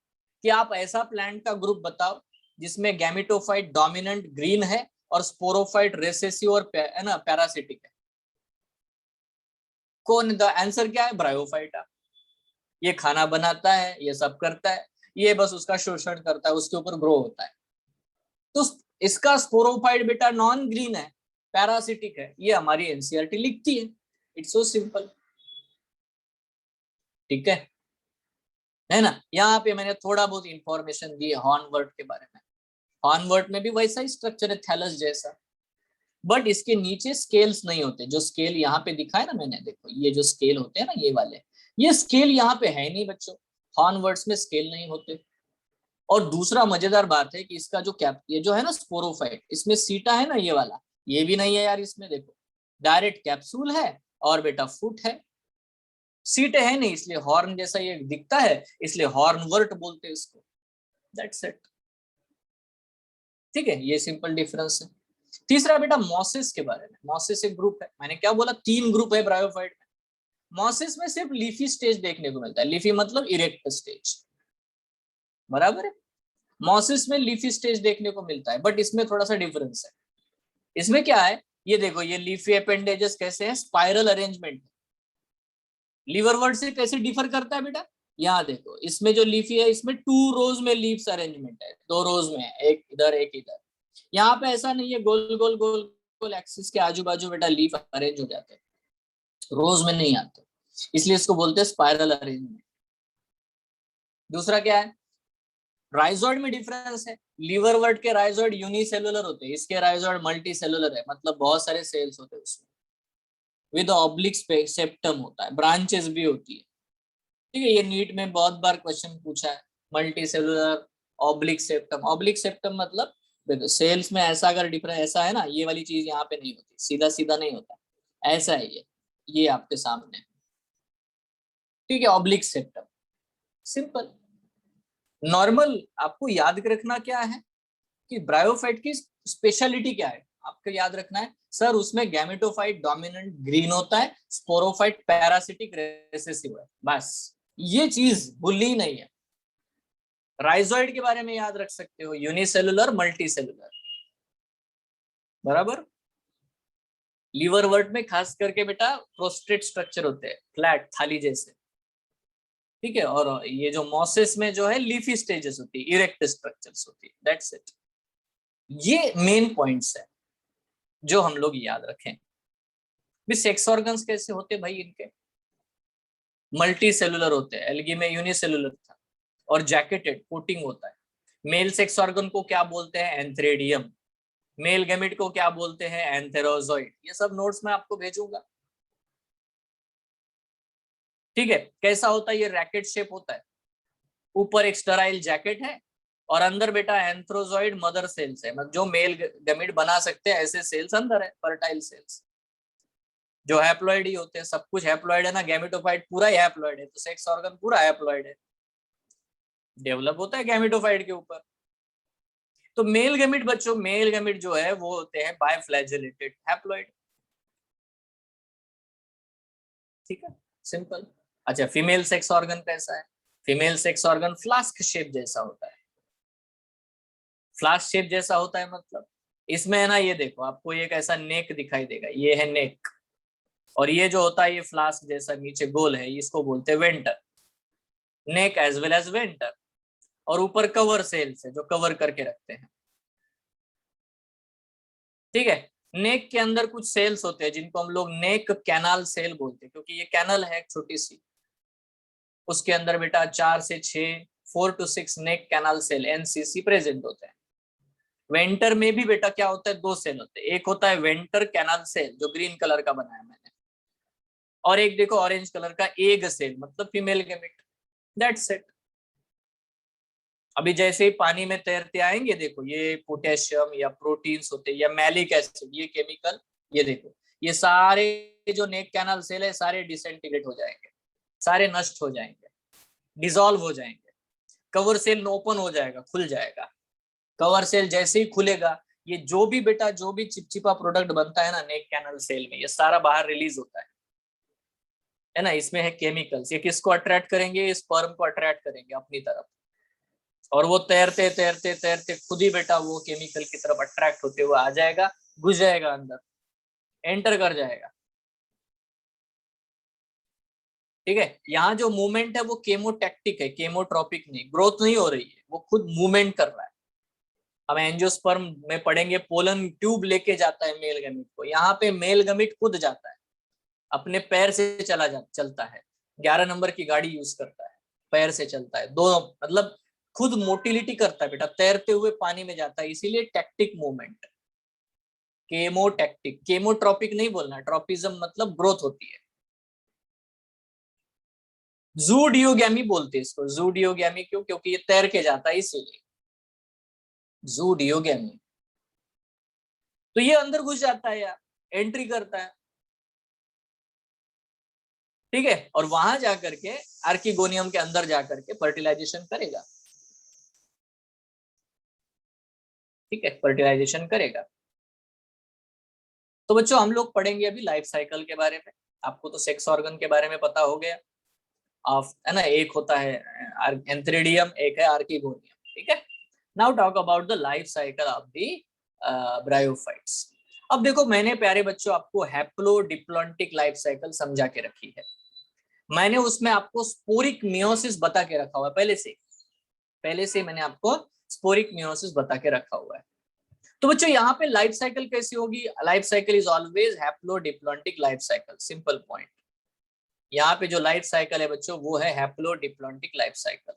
कि आप ऐसा प्लांट का ग्रुप बताओ जिसमें गैमेटोफाइट डोमिनेंट ग्रीन है और स्पोरोफाइट रेसेसिव और है ना पैरासिटिक है। कौन? द आंसर क्या है? ब्रायोफाइट। ये खाना बनाता है, ये सब करता है, ये बस उसका शोषण करता है, उसके ऊपर ग्रो होता है। तो इसका स्पोरोफाइट बेटा नॉन ग्रीन है, पैरासिटिक है, ये हमारी एनसीईआरटी लिखती है। इट्स सो सिंपल, ठीक है ना। यहाँ पे मैंने थोड़ा बहुत इंफॉर्मेशन दी है हॉर्नवर्ट के बारे में। हॉर्नवर्ट में भी वैसा ही स्ट्रक्चर है, थैलस जैसा, बट इसके नीचे स्केल्स नहीं होते। जो स्केल यहाँ पे दिखाए ना मैंने, देखो ये जो स्केल होते हैं ना, ये वाले, ये स्केल यहाँ पे है नहीं बच्चों, हॉर्नवर्ट्स में स्केल नहीं होते। और दूसरा मजेदार बात है कि इसका जो ये जो है ना स्पोरोफाइट, इसमें सीटा है ना ये वाला, ये भी नहीं है यार इसमें, देखो डायरेक्ट कैप्सूल है और बेटा फुट है, सीट है नहीं, इसलिए हॉर्न जैसा ये दिखता है, इसलिए हॉर्नवर्ट बोलते हैं इसको। दैट्स इट, ठीक है, ये सिंपल डिफरेंस है। तीसरा बेटा मॉसिस के बारे में। मॉसिस एक ग्रुप है, मैंने क्या बोला, 3 ग्रुप है ब्रायोफाइट में। मॉसिस में सिर्फ लीफी स्टेज देखने को मिलता है, लीफी मतलब इरेक्ट स्टेज, बराबर है। मॉसिस में लीफी स्टेज देखने को मिलता है, बट इसमें थोड़ा सा डिफरेंस है। इसमें क्या है, ये देखो, ये लीफी अपेंडेजेस कैसे है, स्पाइरल अरेंजमेंट। लीवर वर्ड से कैसे डिफर करता है बेटा, यहाँ देखो, इसमें जो लीफी है इसमें 2 रोज में लीव्स अरेंजमेंट है, 2 रोज में, एक इधर एक इधर। यहाँ पे ऐसा नहीं है, गोल गोल गोल गोल एक्सिस के आजू बाजू बेटा लीफ अरेंज हो जाते हैं, रोज में नहीं आते, इसलिए इसको बोलते हैं स्पाइरल अरेंजमेंट। दूसरा क्या है, राइजोइड में डिफरेंस है। लीवर वर्ड के राइजोइड यूनिसेलुलर होते हैं, इसके राइजोइड मल्टी सेलुलर है, मतलब बहुत सारे सेल्स होते हैं उसमें, विद ऑब्लिक सेप्टम होता है, ब्रांचेस भी होती है, ठीक है। ये नीट में बहुत बार क्वेश्चन पूछा है, multi cellular oblique septum. Oblique septum मतलब देखो सेल्स में ऐसा अगर डिफरेंस ऐसा है ना, ये वाली चीज यहाँ पे नहीं होती, सीधा सीधा नहीं होता, ऐसा है ये, ये आपके सामने, ठीक है, ऑब्लिक सेप्टम, सिंपल। नॉर्मल आपको याद रखना क्या है कि ब्रायोफाइट की स्पेशलिटी क्या है, आपको याद रखना है सर उसमें गैमेटोफाइट डोमिनेंट ग्रीन होता है, स्पोरोफाइट पैरासिटिक रेसेसिव है, बस ये चीज भूलनी नहीं है। राइजोइड के बारे में याद रख सकते हो, यूनिसेलुलर मल्टी सेलुलर, बराबर। लीवरवर्ट में खास करके बेटा प्रोस्टेट स्ट्रक्चर होते हैं, फ्लैट थाली जैसे, ठीक है। और ये जो मॉसेस में जो है लीफी स्टेजेस होती है, इरेक्ट स्ट्रक्चर्स होती है, दैट्स इट। ये मेन पॉइंट्स है जो हम लोग याद रखें। भी सेक्स ऑर्गन्स कैसे होते भाई इनके, मल्टी सेलुलर होते हैं, एल्गी में यूनिसेलुलर था, और जैकेटेड कोटिंग होता है। मेल सेक्स ऑर्गन को क्या बोलते हैं, एंथ्रेडियम। मेल गैमेट को क्या बोलते हैं, एंथेरोजॉइड। ये सब नोट्स मैं आपको भेजूंगा, ठीक है। कैसा होता है, ये रैकेट शेप होता है, ऊपर एक स्टेराइल जैकेट है और अंदर बेटा एंथ्रोजॉइड मदर सेल्स है, मतलब जो मेल गैमेट बना सकते हैं ऐसे सेल्स अंदर है, फर्टाइल सेल्स जो हैप्लॉइड ही होते हैं। सब कुछ हैप्लॉइड है ना, गैमेटोफाइट पूरा ही हैप्लॉइड है, तो सेक्स ऑर्गन पूरा हैप्लॉइड है, डेवलप होता है गैमेटोफाइट के ऊपर। तो मेल गैमेट बच्चों, मेल गैमेट जो है वो होते हैं बायफ्लैजेलेटेड हैप्लॉइड, ठीक है, सिंपल। अच्छा, फीमेल सेक्स ऑर्गन कैसा है, female sex organ flask shape जैसा होता है। फ्लास्क शेप जैसा होता है मतलब इसमें है ना, ये देखो आपको एक ऐसा नेक दिखाई देगा, ये है नेक, और ये जो होता है ये फ्लास्क जैसा नीचे गोल है, इसको बोलते हैं वेंटर, नेक एज वेल एज वेंटर। और ऊपर कवर सेल्स है जो कवर करके रखते हैं, ठीक है। नेक के अंदर कुछ सेल्स होते हैं जिनको हम लोग नेक कैनाल सेल बोलते हैं, क्योंकि ये कैनल है एक छोटी सी, उसके अंदर बेटा 4 से 6, 4 to 6 neck canal cell NCC present होते हैं। वेंटर में भी बेटा क्या होता है, 2 सेल होते हैं, एक होता है वेंटर कैनाल सेल जो ग्रीन कलर का बनाया मैंने, और एक देखो ऑरेंज कलर का एग सेल, मतलब फीमेल गैमेट, दैट्स इट। अभी जैसे ही पानी में तैरते आएंगे, देखो ये पोटेशियम या प्रोटीन्स होते हैं या मैलिक एसिड, ये केमिकल, ये देखो ये सारे जो नेक कैनाल सेल है सारे डिसइंटीग्रेट हो जाएंगे, सारे नष्ट हो जाएंगे, डिसॉल्व हो जाएंगे। कवर सेल ओपन हो जाएगा, खुल जाएगा। कवर सेल जैसे ही खुलेगा, ये जो भी बेटा जो भी चिपचिपा प्रोडक्ट बनता है ना नेक कैनल सेल में, ये सारा बाहर रिलीज होता है ना। इसमें है केमिकल्स, ये किसको अट्रैक्ट करेंगे, स्पर्म को अट्रैक्ट करेंगे अपनी तरफ, और वो तैरते तैरते तैरते खुद ही बेटा वो केमिकल की तरफ अट्रैक्ट होते हुए आ जाएगा, घुस जाएगा अंदर, एंटर कर जाएगा, ठीक है। यहाँ जो मूवमेंट है वो केमोटैक्टिक है, केमोट्रॉपिक नहीं, ग्रोथ नहीं हो रही है, वो खुद मूवमेंट कर रहा है। हम एंजियोस्पर्म में पढ़ेंगे, पोलन ट्यूब लेके जाता है मेल गैमेट को, यहाँ पे मेल गैमेट खुद जाता है, अपने पैर से चलता है, 11 नंबर की गाड़ी यूज करता है, पैर से चलता है, दो मतलब खुद मोटिलिटी करता है बेटा, तैरते हुए पानी में जाता है, इसीलिए टैक्टिक मूवमेंट, केमोटैक्टिक, केमोट्रॉपिक नहीं बोलना, ट्रॉपिज्म मतलब ग्रोथ होती है। जूडियोगैमी बोलते हैं इसको, जूडियोगैमी क्यों, क्योंकि ये तैर के जाता है इसीलिए जूडियोगैमी। तो ये अंदर घुस जाता है यार, एंट्री करता है, ठीक है, और वहां जाकर के आर्किगोनियम के अंदर जाकर के फर्टिलाइजेशन करेगा, ठीक है, फर्टिलाइजेशन करेगा। तो बच्चों हम लोग पढ़ेंगे अभी लाइफ साइकिल के बारे में। आपको तो सेक्स ऑर्गन के बारे में पता हो गया, है ना, एक होता है एंथ्रेडियम, एक है आर्किगोनियम, ठीक है। Now talk about the life cycle of the bryophytes. अब देखो मैंने प्यारे बच्चों आपको हैप्लोडिप्लॉन्टिक लाइफ साइकिल समझा के रखी है, मैंने उसमें आपको स्पोरिक मियोसिस बता के रखा हुआ है, पहले से मैंने आपको स्पोरिक मियोसिस बता के रखा हुआ है। तो बच्चों यहाँ पे लाइफ साइकिल कैसी होगी, life cycle is always haplodiplontic life cycle, simple point. यहाँ पे जो लाइफ साइकिल है बच्चों वो है हैप्लोडिप्लॉन्टिक लाइफ साइकिल।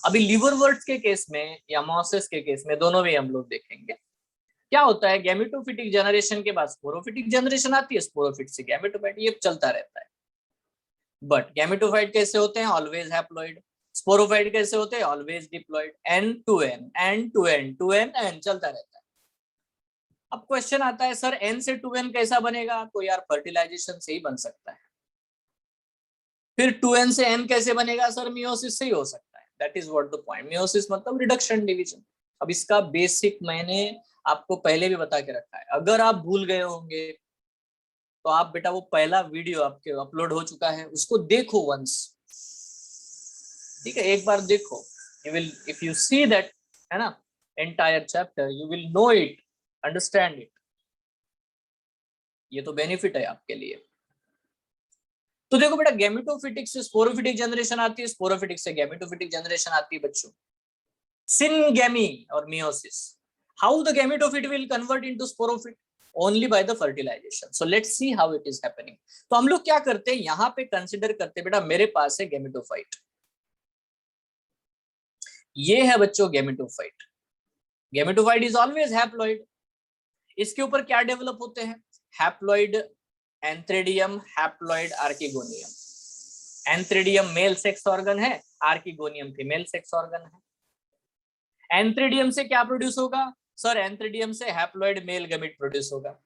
अभी लिवरवर्ट्स के केस में या मॉसेस के केस में, दोनों में हम लोग देखेंगे क्या होता है। गैमेटोफिटिक जनरेशन के बाद स्पोरोफिटिक जनरेशन आती है, स्पोरोफिट से गैमेटोफाइट, ये चलता रहता है। बट गैमेटोफाइट कैसे होते हैं, ऑलवेज हैप्लॉइड। स्पोरोफाइट कैसे होते हैं, always diploid, n two n, n two n, two n n, चलता रहता है। अब क्वेश्चन आता है सर N से 2N कैसा बनेगा, तो यार फर्टिलाइजेशन से ही बन सकता है। फिर 2N से N कैसे बनेगा सर, मियोसिस से ही हो सकता है। That is what the point, meiosis मतलब रिडक्शन डिवीजन। अब इसका बेसिक मैंने आपको पहले भी बता के रखा है, अगर आप भूल गए होंगे तो आप बेटा वो पहला वीडियो आपके अपलोड हो चुका है, उसको देखो वंस, ठीक है, एक बार देखो। You will, if you see that, है ना, entire chapter, you will know it, understand it. ये तो बेनिफिट है आपके लिए। तो देखो बेटा, गैमेटोफिटिक से स्पोरोफिटिक जनरेशन आती है, स्पोरोफिटिक से गैमेटोफिटिक जनरेशन आती है बच्चों। सिनगैमी और meiosis, how the gametophyte will convert into sporophyte, only by the fertilisation. So let's see how it is happening. तो हम लोग क्या करते हैं, यहाँ पे कंसिडर करते हैं बेटा, मेरे पास है गैमेटोफाइट, ये है बच्चों gametophyte. Gametophyte is always haploid. इसके ऊपर क्या डेवलप होते हैं, haploid antheridium, haploid archegonium. Antheridium male sex organ है, आर्किगोनियम फीमेल सेक्स ऑर्गन है। एंथ्रेडियम से क्या प्रोड्यूस होगा सर, एंथ्रेडियम से हैप्लॉइड मेल गैमेट प्रोड्यूस होगा।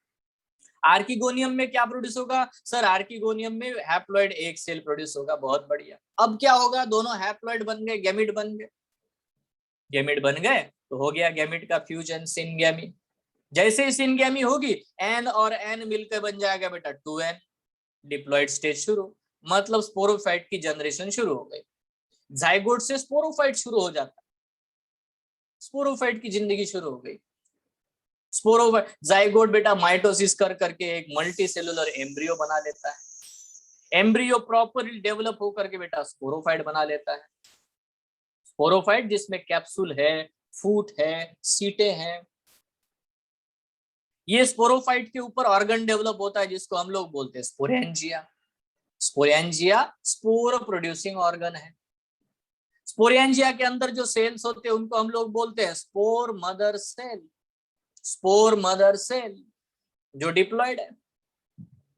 आर्किगोनियम में क्या प्रोड्यूस होगा सर, आर्किगोनियम में हैप्लॉइड एक सेल प्रोड्यूस होगा। बहुत बढ़िया। अब क्या होगा, दोनों हैप्लॉइड बन गए, गैमेट बन गए। गैमेट बन गए तो हो गया गैमेट का फ्यूजन, सिनगैमी। जैसे ही सिनगैमी होगी, एन और एन मिलकर बन जाएगा बेटा 2N, डिप्लॉइड स्टेज शुरू, मतलब स्पोरोफाइट की जनरेशन शुरू हो गई। जाइगोट से स्पोरोफाइट शुरू हो जाता है, स्पोरोफाइट की जिंदगी शुरू हो गई। स्पोरोफाइट, जाइगोट बेटा माइटोसिस कर करके एक मल्टी सेलुलर एम्ब्रियो बना लेता है। एम्ब्रियो प्रॉपरली डेवलप होकर के बेटा स्पोरोफाइट बना लेता है। स्पोरोफाइट जिसमें कैप्सूल है, फूट है, सीटें हैं। ये स्पोरोफाइट के ऊपर ऑर्गन डेवलप होता है जिसको हम लोग बोलते हैं sporangia. Sporangia spore producing organ है। स्पोरेंजिया के अंदर जो सेल्स होते हैं उनको हम लोग बोलते हैं spore mother cell. Spore mother cell जो डिप्लॉयड है,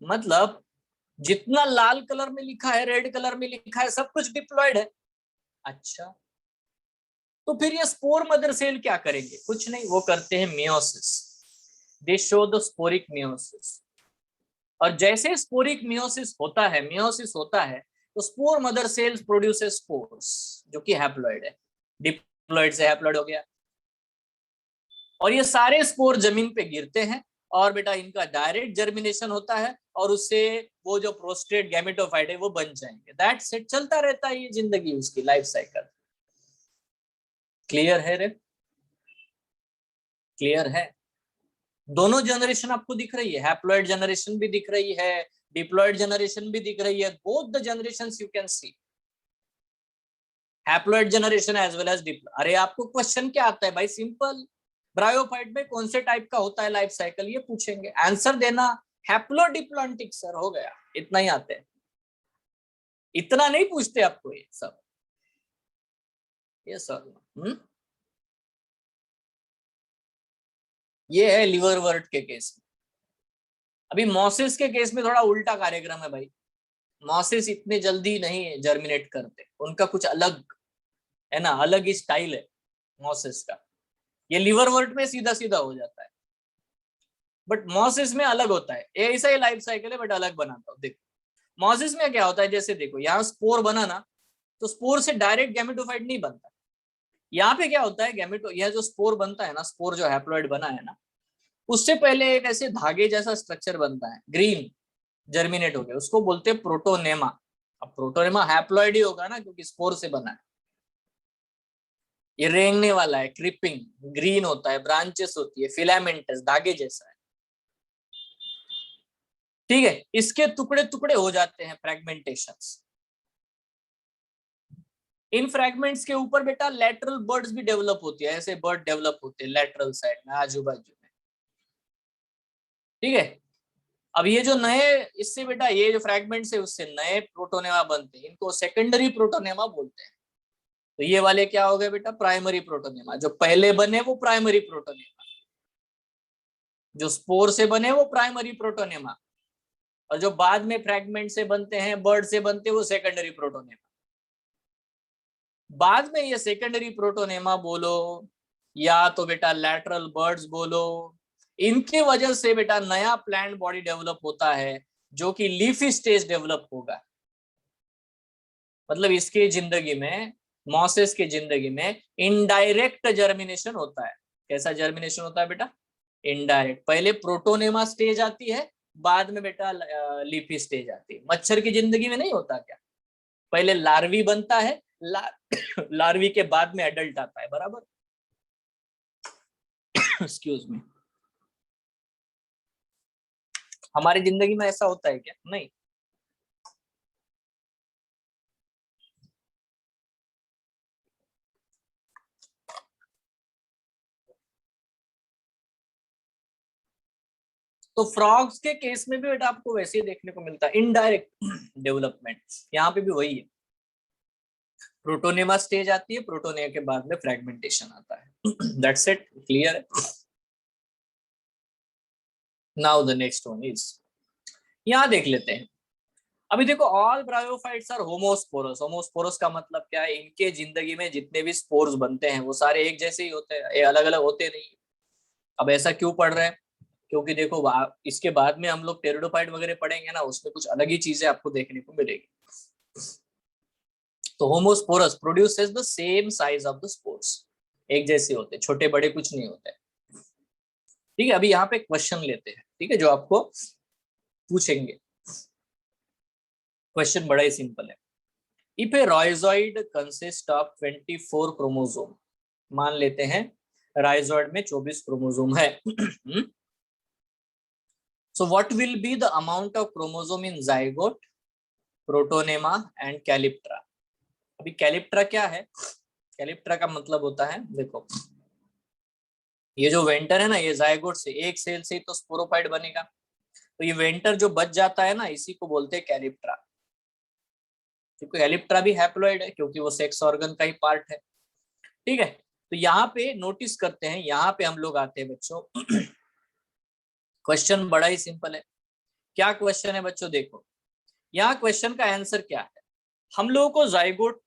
मतलब जितना लाल कलर में लिखा है, रेड कलर में लिखा है, सब कुछ डिप्लॉयड है। अच्छा, तो फिर ये स्पोर मदर सेल क्या करेंगे, कुछ नहीं, वो करते हैं meiosis. They show the sporic meiosis. और जैसे स्पोरिक मियोसिस होता है, मियोसिस होता है, तो spore mother cells produces spores, जो कि हैप्लॉइड है। डिप्लॉइड से हैप्लॉइड हो गया, और ये सारे स्पोर जमीन पे गिरते हैं, और बेटा इनका डायरेक्ट जर्मिनेशन होता है, और उससे वो जो प्रोस्टेट गैमेटोफाइट है वो बन जाएंगे। दैट्स इट, चलता रहता है ये जिंदगी, उसकी लाइफ साइकिल। क्लियर है रे, क्लियर है। दोनों जनरेशन आपको दिख रही है, हैप्लॉइड जनरेशन भी दिख रही है, डिप्लॉइड जनरेशन भी दिख रही है। Both the generations you can see, haploid generation as well as diploid. अरे आपको क्वेश्चन क्या आता है भाई, सिंपल, ब्रायोफाइट में कौन से टाइप का होता है लाइफ साइकिल, ये पूछेंगे, आंसर देना हैप्लोडिप्लॉन्टिक सर, हो गया, इतना ही आते हैं। इतना नहीं पूछते आपको ये सब, ये सर। ये है लिवरवर्ट के केस में। अभी मॉसिस के केस में थोड़ा उल्टा कार्यक्रम है भाई, मॉसिस इतने जल्दी नहीं जर्मिनेट करते, उनका कुछ अलग है ना, अलग ही स्टाइल है मॉसिस का। ये लिवरवर्ट में सीधा सीधा हो जाता है, बट मॉसिस में अलग होता है। ये ऐसा ही लाइफ साइकिल है, बट अलग बनाता हूँ। देखो मॉसिस में क्या होता है, जैसे देखो यहाँ स्पोर बना ना, तो स्पोर से डायरेक्ट गैमेटोफाइट नहीं बनता। यहाँ पे क्या होता है, गैमेटो, यह जो स्पोर बनता है ना, स्पोर जो हैप्लॉइड बना है ना, उससे पहले एक ऐसे धागे जैसा स्ट्रक्चर बनता है, ग्रीन, जर्मिनेट हो गया, उसको बोलते हैं प्रोटोनेमा। अब प्रोटोनेमा हैप्लॉइड ही होगा ना, क्योंकि स्पोर से बना है। ये रेंगने वाला है, क्रिपिंग, ग्रीन होता है, ब्रांचेस होती है, फिलामेंटस, धागे जैसा है। ठीक है, इसके टुकड़े टुकड़े हो जाते हैं, फ्रैगमेंटेशंस। इन फ्रैगमेंट्स के ऊपर बेटा लेटरल बर्ड्स भी डेवलप होती है, ऐसे बर्ड डेवलप होते हैं लेटरल साइड में, आजू बाजू में। ठीक है, अब ये जो नए, इससे बेटा ये जो फ्रैगमेंट्स है उससे नए प्रोटोनेमा बनते हैं, इनको सेकेंडरी प्रोटोनेमा बोलते हैं। तो ये वाले क्या हो गए बेटा, प्राइमरी प्रोटोनेमा। जो पहले बने वो प्राइमरी प्रोटोनेमा, जो स्पोर से बने वो प्राइमरी प्रोटोनेमा, और जो बाद में फ्रैगमेंट से बनते हैं, बर्ड से बनते हैं, वो सेकेंडरी प्रोटोनेमा। बाद में ये सेकेंडरी प्रोटोनेमा बोलो, या तो बेटा लैटरल बर्ड्स बोलो, इनके वजह से बेटा नया प्लांट बॉडी डेवलप होता है जो कि लीफी स्टेज डेवलप होगा। मतलब इसकी जिंदगी में, मॉसेस की जिंदगी में इनडायरेक्ट जर्मिनेशन होता है। कैसा जर्मिनेशन होता है बेटा? इनडायरेक्ट। पहले प्रोटोनेमा स्टेज आती है, बाद में बेटा लीफी स्टेज आती है। मच्छर की जिंदगी में नहीं होता क्या? पहले लार्वी बनता है, लार्वी के बाद में एडल्ट आता है, बराबर? Excuse me. हमारी जिंदगी में ऐसा होता है क्या? नहीं। तो फ्रॉग्स के केस में भी बेटा आपको वैसे ही देखने को मिलता है, इनडायरेक्ट डेवलपमेंट। यहाँ पे भी वही है, प्रोटोनेमा स्टेज आती है, प्रोटोनेमा के बाद में फ्रेगमेंटेशन आता है। दैट्स इट, क्लियर है? Now the next one is, यहाँ देख लेते हैं। अभी देखो, all bryophytes are homosporous. Homosporous का मतलब क्या है? इनके जिंदगी में जितने भी स्पोर्स बनते हैं वो सारे एक जैसे ही होते हैं, ये अलग अलग होते नहीं। अब ऐसा क्यों पढ़ रहे हैं? क्योंकि देखो इसके बाद में हम लोग टेरिडोफाइट वगैरह पढ़ेंगे ना, उसमें कुछ अलग ही चीजें आपको देखने को मिलेगी। तो homosporous produces the same size of the spores, एक जैसे होते, छोटे बड़े कुछ नहीं होते। ठीक है, अभी यहाँ पे क्वेश्चन लेते हैं, ठीक है, जो आपको पूछेंगे। क्वेश्चन बड़ा ही सिंपल है। If A rhizoid consist of 24 chromosome, मान लेते हैं राइजोइड में 24 क्रोमोसोम है। So what will be the amount of chromosome in zygote, protonema and calyptra? अभी कैलिप्ट्रा क्या है? कैलिप्ट्रा का मतलब होता है, देखो ये जो वेंटर है ना, ये जाइगोट से, एक सेल से ही तो स्पोरोफाइट बनेगा। तो ये वेंटर जो बच जाता है ना, इसी को बोलते हैं कैलिप्ट्रा। क्योंकि कैलिप्ट्रा भी हैप्लॉइड है, क्योंकि वो सेक्स ऑर्गन का ही पार्ट है। ठीक है, तो यहाँ पे नोटिस करते हैं, यहाँ पे हम लोग आते हैं बच्चों। क्वेश्चन बड़ा ही सिंपल है। क्या क्वेश्चन है बच्चों? देखो यहाँ क्वेश्चन का आंसर क्या है। हम लोगों को जाइगोट,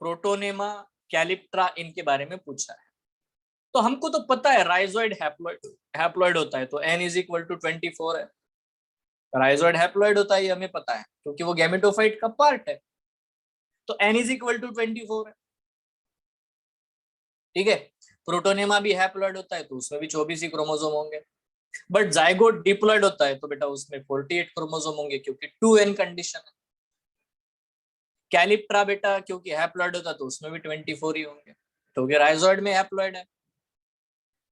प्रोटोनेमा, कैलिप्ट्रा इनके बारे में पूछा है। तो हमको तो पता है राइजोइड हैप्लॉइड होता है, तो n इज इक्वल टू 24 है। राइजोइड हैप्लॉइड होता है, ये हमें पता है, क्योंकि वो गैमेटोफाइट का पार्ट है। तो n इज इक्वल टू 24 है। ठीक है, प्रोटोनेमा भी हैप्लॉइड होता है, तो उसमें भी 24 ही क्रोमोसोम होंगे। बट जाइगोट डिप्लॉइड होता है, तो बेटा उसमें 48 क्रोमोसोम होंगे, क्योंकि 2n कंडीशन है। कैलिप्ट्रा बेटा क्योंकि हैप्लॉइड होता है, तो उसमें भी 24 ही होंगे, क्योंकि राइजोइड में हैप्लॉइड है।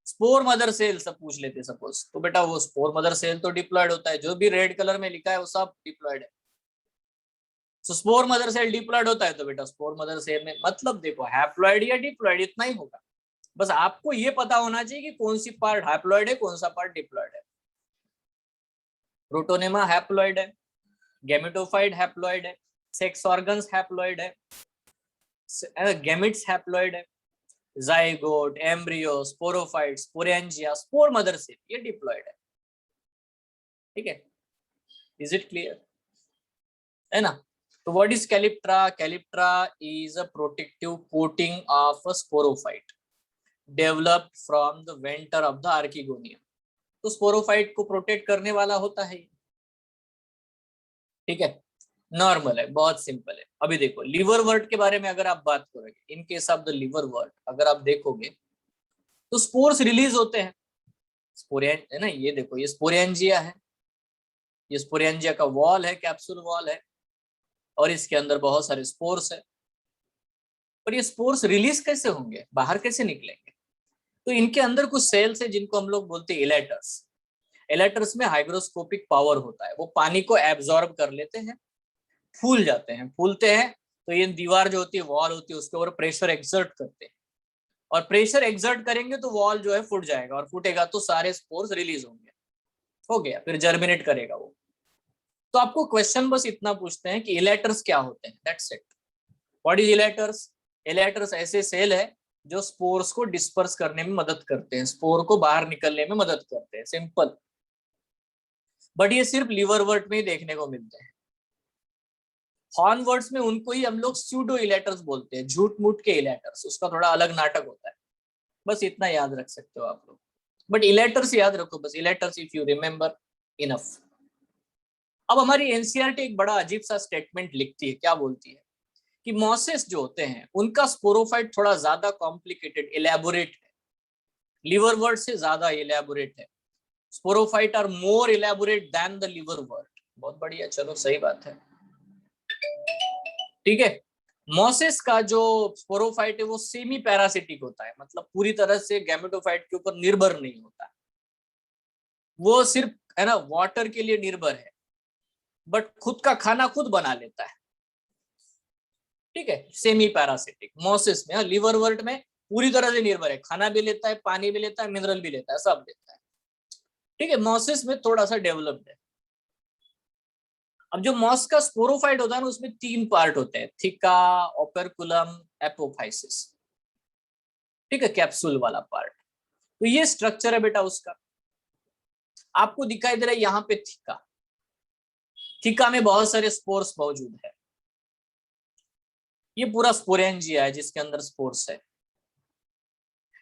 स्पोर मदर सेल सब पूछ लेते सपोज, तो बेटा वो स्पोर मदर सेल तो डिप्लॉइड होता है, जो भी रेड कलर में लिखा है वो सब डिप्लॉइड है। तो स्पोर मदर सेल डिप्लॉइड होता है, तो बेटा स्पोर मदर सेल में, मतलब देखो हैप्लॉइड या डिप्लॉइड इतना ही होगा। बस आपको ये पता होना चाहिए कि कौन सी पार्ट हैप्लॉइड है, कौन सा पार्ट डिप्लॉइड है। प्रोटोनेमा हैप्लॉइड है, गैमेटोफाइट हैप्लॉइड है, सेक्स ऑर्गन्स हैप्लॉइड है, गैमिट्स हैप्लॉइड है, zygote, embryo, sporophyte, sporangia, spore mother cell ये डिप्लॉइड है। ठीक है, इज इट क्लियर? है ना? तो what is calyptra? Calyptra is a protective coating of a sporophyte developed from the venter of the archegonium. तो sporophyte को प्रोटेक्ट करने वाला होता है। ठीक है, नॉर्मल है, बहुत सिंपल है। अभी देखो लिवर वर्ट के बारे में अगर आप बात करोगे, in case of the liverwort अगर आप देखोगे तो स्पोर्स रिलीज होते हैं। स्पोरें है ना, ये देखो ये स्पोरेंजिया है, ये स्पोरेंजिया का वॉल है, कैप्सूल वॉल है, और इसके अंदर बहुत सारे स्पोर्स है। पर ये स्पोर्स रिलीज कैसे होंगे, बाहर कैसे निकलेंगे? तो इनके अंदर कुछ सेल्स है जिनको हम लोग बोलते हैं इलेटर्स। इलेटर्स में हाइग्रोस्कोपिक पावर होता है, वो पानी को एब्जॉर्ब कर लेते हैं, फूल जाते हैं, फूलते हैं, तो ये दीवार जो होती है, वॉल होती है, उसके ऊपर प्रेशर एक्सर्ट करते हैं, और प्रेशर एक्सर्ट करेंगे तो वॉल जो है फूट जाएगा, और फूटेगा तो सारे स्पोर्स रिलीज होंगे, हो गया, फिर जर्मिनेट करेगा वो। तो आपको क्वेश्चन बस इतना पूछते हैं कि इलेटर्स क्या होते हैं, दैट्स इट। What is इलेटर्स? इलेटर्स ऐसे सेल है जो स्पोर्स को डिस्पर्स करने में मदद करते हैं, स्पोर को बाहर निकलने में मदद करते हैं, सिंपल। बट ये सिर्फ लिवर वर्ट में ही देखने को मिलते हैं। हॉर्न वर्ड्स में उनको ही हम लोग स्यूडो इलेटर्स बोलते हैं, झूठ मूठ के इलेटर्स, उसका थोड़ा अलग नाटक होता है। बस इतना याद रख सकते हो आप लोग। बट इलेटर्स याद रखो बस, इलेटर्स इफ यू रिमेम्बर इनफ। अब हमारी एनसीईआरटी एक बड़ा अजीब सा स्टेटमेंट लिखती है, क्या बोलती है कि मॉसेस जो होते हैं उनका स्पोरोफाइट थोड़ा ज्यादा कॉम्प्लिकेटेड, इलेबोरेट है, लिवरवर्ट से ज्यादा इलेबोरेट है। Sporophyte are more elaborate than the liverwort. बहुत बढ़िया, चलो सही बात है, ठीक है। मॉसेस का जो स्पोरोफाइट है वो सेमी पैरासिटिक होता है, मतलब पूरी तरह से गैमेटोफाइट के ऊपर निर्भर नहीं होता, वो सिर्फ है ना वाटर के लिए निर्भर है, बट खुद का खाना खुद बना लेता है, ठीक है। सेमी पैरासिटिक मॉसेस में, लिवरवर्ट में पूरी तरह से निर्भर है, खाना भी लेता है, पानी भी लेता है, मिनरल भी लेता है, सब लेता है, ठीक है। मॉसेस में थोड़ा सा डेवलप्ड है। अब जो मॉस का स्पोरोफाइट होता है ना, उसमें 3 पार्ट होते हैं, थिका, ओपेरकुलम, एपोफाइसिस, ठीक है, कैप्सूल वाला पार्ट। तो ये स्ट्रक्चर है बेटा उसका। आपको दिखाई दे रहा है यहाँ पे थिका, थिका में बहुत सारे स्पोर्स मौजूद है। ये पूरा स्पोरेंजिया है जिसके अंदर स्पोर्स है।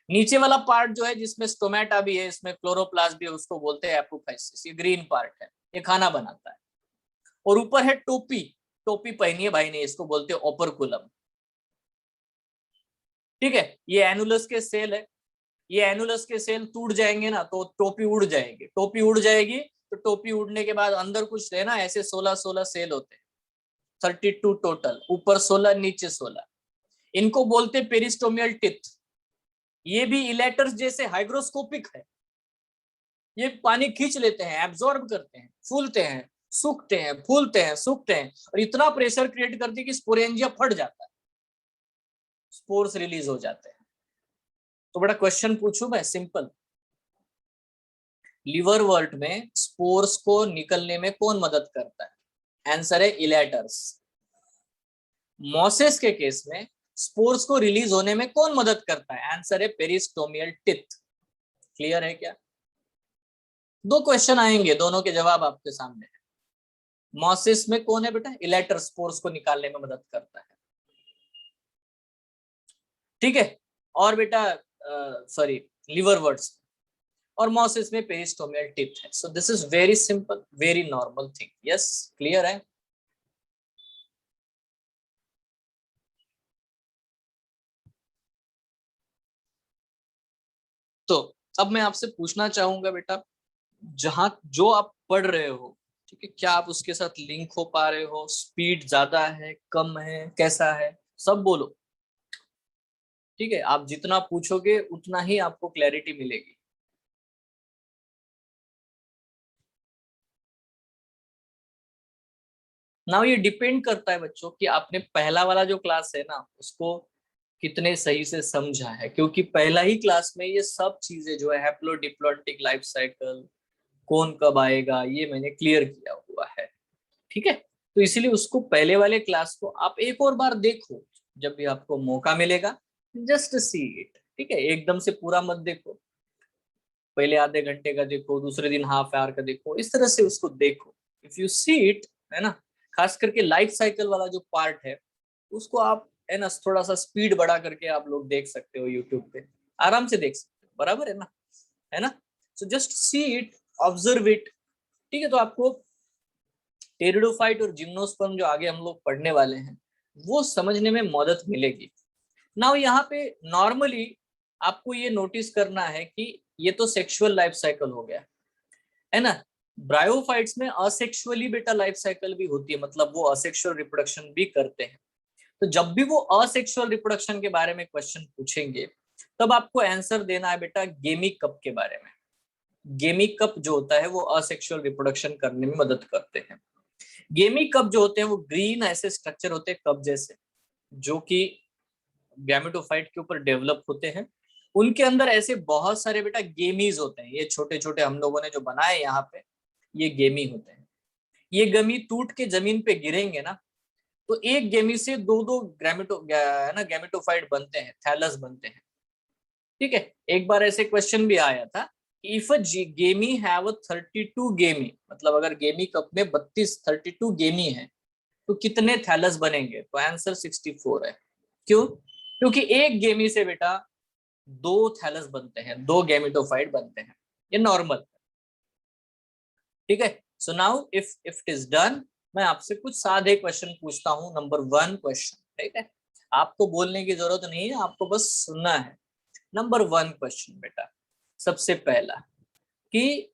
नीचे वाला पार्ट जो है जिसमें स्टोमेटा भी है, इसमें क्लोरोप्लास्ट भी है, उसको बोलते हैं एपोफाइसिस, ये ग्रीन पार्ट है, ये खाना बनाता है। और ऊपर है टोपी, टोपी पहनी है भाई ने, इसको बोलते हैं ओपरकुलम, ठीक है। ये एनुलस के सेल है, ये एनुलस के सेल टूट जाएंगे ना तो टोपी उड़ जाएगी, टोपी उड़ जाएगी तो टोपी उड़ने के बाद अंदर कुछ है ना ऐसे 16 सेल होते हैं, 32 टोटल, ऊपर 16 नीचे 16, इनको बोलते हैं पेरिस्टोमियल टिथ। ये भी इलेटर्स जैसे हाइग्रोस्कोपिक है, ये पानी खींच लेते हैं, एब्जॉर्ब करते हैं, फूलते हैं, सूखते हैं, फूलते हैं, सूखते हैं, और इतना प्रेशर क्रिएट करते हैं कि स्पोरेंजिया फट जाता है, स्पोर्स रिलीज हो जाते हैं। तो बड़ा क्वेश्चन पूछूं मैं, सिंपल, लिवरवर्ट में स्पोर्स को निकलने में कौन मदद करता है? आंसर है इलेटर्स। मॉसेस के केस में स्पोर्स को रिलीज होने में कौन मदद करता है? आंसर है पेरिस्टोमियल टिथ। क्लियर है क्या? 2 क्वेश्चन आएंगे, दोनों के जवाब आपके सामने है। मॉसेस में कौन है बेटा? इलेटर, स्पोर्स को निकालने में मदद करता है, ठीक है। और बेटा सॉरी, लिवरवर्ट्स और मॉसेस में पेरिस्टोमियल टिथ है। So this is very simple, very normal thing. Yes, clear है? तो अब मैं आपसे पूछना चाहूंगा बेटा, जहां जो आप पढ़ रहे हो, ठीक है, क्या आप उसके साथ लिंक हो पा रहे हो? स्पीड ज्यादा है, कम है, कैसा है? सब बोलो, ठीक है। आप जितना पूछोगे उतना ही आपको क्लैरिटी मिलेगी। नाउ ये डिपेंड करता है बच्चों कि आपने पहला वाला जो क्लास है ना उसको कितने सही से समझा है, क्योंकि पहला ही क्लास में ये सब चीजें जो है, हैप्लोडिप्लॉइडिक लाइफ साइकिल, कौन कब आएगा, ये मैंने क्लियर किया हुआ है, ठीक है। तो इसीलिए उसको पहले वाले क्लास को आप एक और बार देखो, जब भी आपको मौका मिलेगा, जस्ट सी इट, ठीक है। एकदम से पूरा मत देखो, पहले आधे घंटे का देखो, दूसरे दिन हाफ आवर का देखो, इस तरह से उसको देखो। इफ यू सी इट, है ना, खास करके लाइफ साइकिल वाला जो पार्ट है उसको आप, है ना, थोड़ा सा स्पीड बढ़ा करके आप लोग देख सकते हो, यूट्यूब पे आराम से देख सकते हो, बराबर है ना, है ना। So just see it, observe it, ठीक है। तो आपको टेरिडोफाइट और जिम्नोस्पर्म जो आगे हम लोग पढ़ने वाले हैं वो समझने में मदद मिलेगी। नाउ यहाँ पे नॉर्मली आपको ये नोटिस करना है कि ये तो सेक्सुअल लाइफ साइकिल हो गया, है ना। ब्रायोफाइट्स में असेक्सुअली बेटा लाइफ साइकिल भी होती है, मतलब वो असेक्सुअल रिप्रोडक्शन भी करते हैं। तो जब भी वो असेक्सुअल रिप्रोडक्शन के बारे में क्वेश्चन पूछेंगे तब आपको आंसर देना है बेटा गेमी कप के बारे में। गेमी कप जो होता है वो असेक्सुअल रिप्रोडक्शन करने में मदद करते हैं। गेमी कप जो होते हैं वो ग्रीन ऐसे स्ट्रक्चर होते हैं कप जैसे, जो कि गैमेटोफाइट के ऊपर डेवलप होते हैं। उनके अंदर ऐसे बहुत सारे बेटा गेमीज होते हैं, ये छोटे छोटे हम लोगों ने जो बनाए यहाँ पे, ये गेमी होते हैं। ये गेमी टूट के जमीन पे गिरेंगे ना तो एक गेमी से दो दो गैमेटोफाइट बनते हैं, थैलस बनते हैं, ठीक है। एक बार ऐसे क्वेश्चन भी आया था, इफ अ गेमी हैव 32 गेमी, मतलब अगर गेमी कप में 32 गेमी है तो कितने थैलस बनेंगे? तो आंसर 64 है। क्यों? क्योंकि एक गेमी से बेटा दो थैलस बनते हैं, दो गैमेटोफाइट बनते हैं, ये नॉर्मल। ठीक है, so now if it is done, मैं आपसे कुछ सादे क्वेश्चन पूछता हूँ। नंबर 1 क्वेश्चन, ठीक है, आपको बोलने की जरूरत नहीं है, आपको बस सुनना है। नंबर 1 क्वेश्चन बेटा, सबसे पहला कि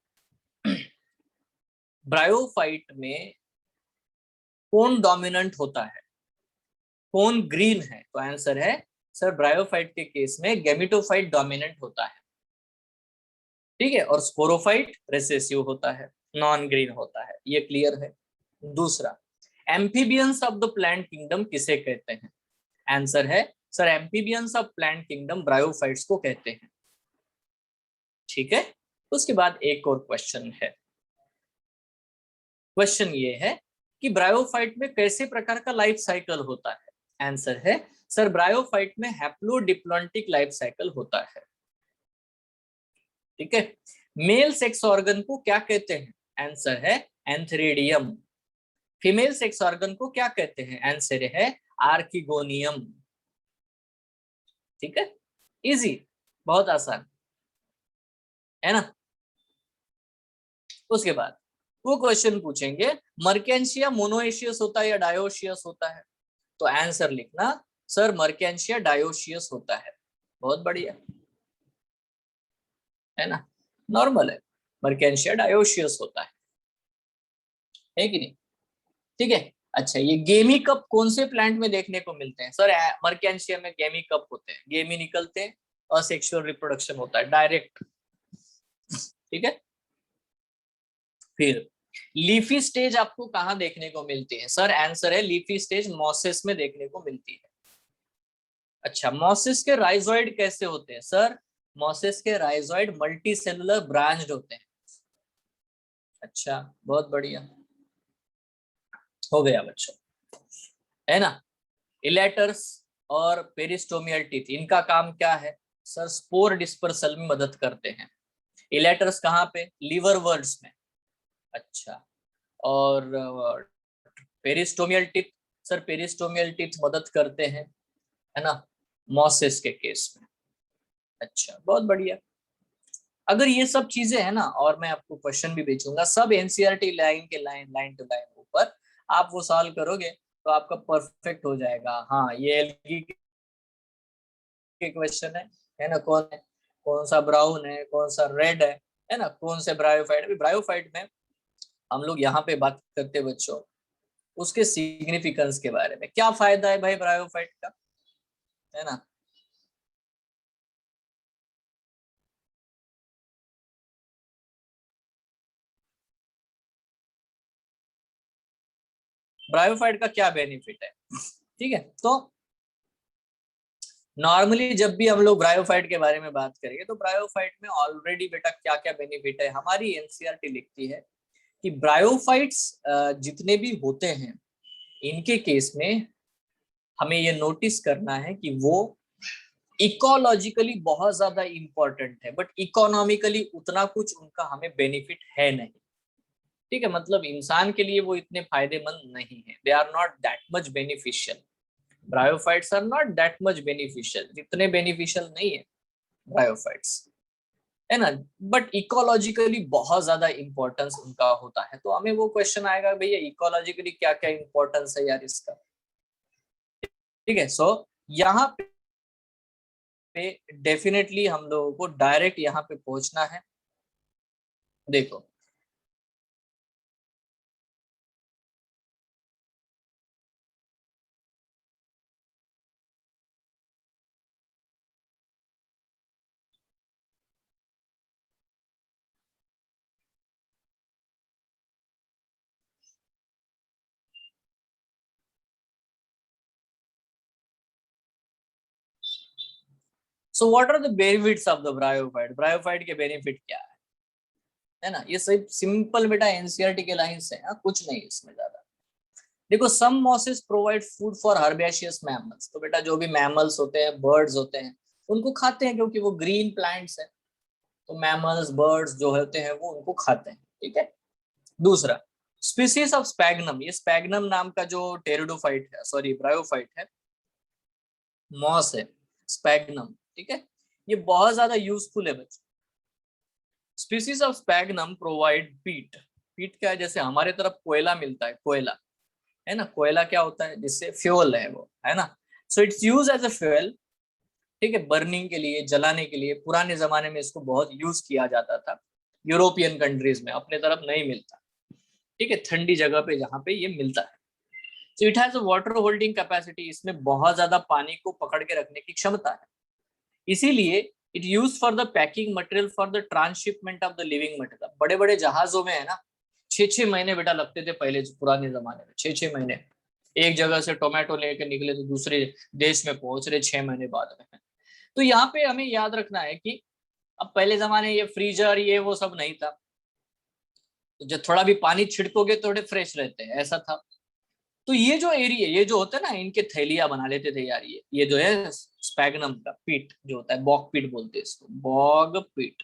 ब्रायोफाइट में कौन डोमिनेंट होता है, कौन ग्रीन है? तो आंसर है सर, ब्रायोफाइट के केस में गैमेटोफाइट डोमिनेंट होता है। ठीक है, और स्पोरोफाइट रिसेसिव होता है, नॉन ग्रीन होता है, ये क्लियर है। दूसरा, amphibians of the plant kingdom किसे कहते हैं? आंसर है sir, amphibians of plant kingdom bryophytes को कहते हैं। ठीक है, उसके बाद एक और क्वेश्चन है। क्वेश्चन ये है कि ब्रायोफाइट में कैसे प्रकार का लाइफ साइकिल होता है? आंसर है सर, ब्रायोफाइट में हैप्लोडिप्लॉन्टिक लाइफ साइकिल होता है। ठीक है, मेल सेक्स ऑर्गन को क्या कहते हैं? आंसर है एंथ्रेडियम। फीमेल सेक्स ऑर्गन को क्या कहते हैं? आंसर है आर्किगोनियम। ठीक है, इजी, बहुत आसान है ना। उसके बाद वो क्वेश्चन पूछेंगे, मर्केंशिया मोनोएशियस होता है या डायोशियस होता है? तो आंसर लिखना सर, मर्केंशिया डायोशियस होता है। बहुत बढ़िया, है ना, नॉर्मल है, मर्केंशिया डायोशियस होता है कि नहीं? ठीक है, अच्छा, ये गेमी कप कौन से प्लांट में देखने को मिलते हैं? सर, मर्केंशिया में गेमी कप होते हैं, गेमी निकलते हैं और सेक्सुअल रिप्रोडक्शन होता है डायरेक्ट। ठीक है, फिर लीफी स्टेज आपको कहां देखने को मिलती है? सर, आंसर है लीफी स्टेज मॉसेस में देखने को मिलती है। अच्छा, मॉसेस के राइजोइड कैसे होते हैं? सर, मॉसेस के राइजोइड मल्टी सेलुलर ब्रांच्ड होते हैं। अच्छा, बहुत बढ़िया, हो गया बच्चों, है ना। इलेटर्स और पेरिस्टोमियल टीथ, इनका काम क्या है? सर, स्पोर डिस्पर्सल में मदद करते हैं। इलेटर्स कहाँ पे? लीवर वर्ड्स में। अच्छा, और पेरिस्टोमियल टीथ? सर, पेरिस्टोमियल टीथ मदद करते हैं, है ना, मॉसेस के केस में। अच्छा, बहुत बढ़िया। अगर ये सब चीजें है ना, और मैं आपको क्वेश्चन भी भेजूंगा सब एनसीईआरटी लाइन के लाइन टू लाइन ऊपर, आप वो सॉल्व करोगे तो आपका परफेक्ट हो जाएगा। हाँ, ये एल्गी के क्वेश्चन है ना, कौन है, कौन सा ब्राउन है, कौन सा रेड है ना, कौन से ब्रायोफाइट? ब्रायोफाइट में हम लोग यहाँ पे बात करते हैं बच्चों उसके सिग्निफिकेंस के बारे में। क्या फायदा है भाई ब्रायोफाइट का, है ना। ब्रायोफाइट का क्या बेनिफिट है? ठीक है, तो नॉर्मली जब भी हम लोग ब्रायोफाइट के बारे में बात करेंगे तो ब्रायोफाइट में ऑलरेडी बेटा क्या क्या बेनिफिट है, हमारी एनसीईआरटी लिखती है कि ब्रायोफाइट्स जितने भी होते हैं इनके केस में हमें ये नोटिस करना है कि वो इकोलॉजिकली बहुत ज्यादा इंपॉर्टेंट है, बट इकोनॉमिकली उतना कुछ उनका हमें बेनिफिट है नहीं। ठीक है, मतलब इंसान के लिए वो इतने फायदेमंद नहीं है, they are not that much beneficial. Bryophytes are not that much beneficial, इतने बेनिफिशियल नहीं है ब्रायोफाइट्स, है ना, बट इकोलॉजिकली बहुत ज्यादा इंपॉर्टेंस उनका होता है। तो हमें वो क्वेश्चन आएगा, भैया इकोलॉजिकली क्या क्या इंपॉर्टेंस है यार इसका। ठीक है, सो यहाँ पे डेफिनेटली हम लोगों को डायरेक्ट यहाँ पे पहुंचना है। देखो, so what are the benefits of the bryophyte? Bryophyte के बेनिफिट क्या है ना, ये सब सिंपल बेटा एनसीईआरटी के लाइंस है, कुछ नहीं इसमें ज्यादा। देखो, some mosses provide food for herbaceous mammals, तो बेटा जो भी मैमल्स होते हैं, बर्ड्स होते हैं, उनको खाते हैं क्योंकि वो ग्रीन प्लांट्स हैं, तो मैमल्स बर्ड्स जो होते हैं वो उनको खाते हैं। ठीक है, दूसरा, स्पीसीज ऑफ स्पैग्नम, ये स्पैग्नम नाम का जो टेरिडोफाइट है, सॉरी ब्रायोफाइट है, मॉस है स्पैग्नम। ठीक है, ये बहुत ज्यादा यूजफुल है बच्चों। स्पीसीज ऑफ स्पैगनम प्रोवाइड पीट। पीट क्या है, जैसे हमारे तरफ कोयला मिलता है, कोयला है ना, कोयला क्या होता है, जिससे फ्यूल है वो, है ना। So it's use as a fuel, ठीक है, बर्निंग के लिए, जलाने के लिए। पुराने जमाने में इसको बहुत यूज किया जाता था यूरोपियन कंट्रीज में, अपने तरफ नहीं मिलता, ठीक है, ठंडी जगह पे जहाँ पे ये मिलता है। So it has a water holding capacity, इसमें बहुत ज्यादा पानी को पकड़ के रखने की क्षमता है। इसीलिए it use for the packing material for the transshipment of the living material. बड़े बड़े जहाजों में है ना, 6-6 महीने बेटा लगते थे पहले, पुराने जमाने में 6-6 महीने। एक जगह से टोमेटो लेके निकले तो दूसरे देश में पहुंच रहे 6 महीने बाद में। तो यहाँ पे हमें याद रखना है कि अब पहले जमाने ये फ्रीजर ये वो सब नहीं था, तो जब थोड़ा भी पानी छिड़कोगे थोड़े फ्रेश रहते हैं, ऐसा था। तो ये जो एरिया, ये जो होता है ना, इनके थैलियां बना लेते थे यार, ये जो है स्पैगनम का पीट जो होता है, बॉग पीट बोलते हैं इसको, बॉग पीट,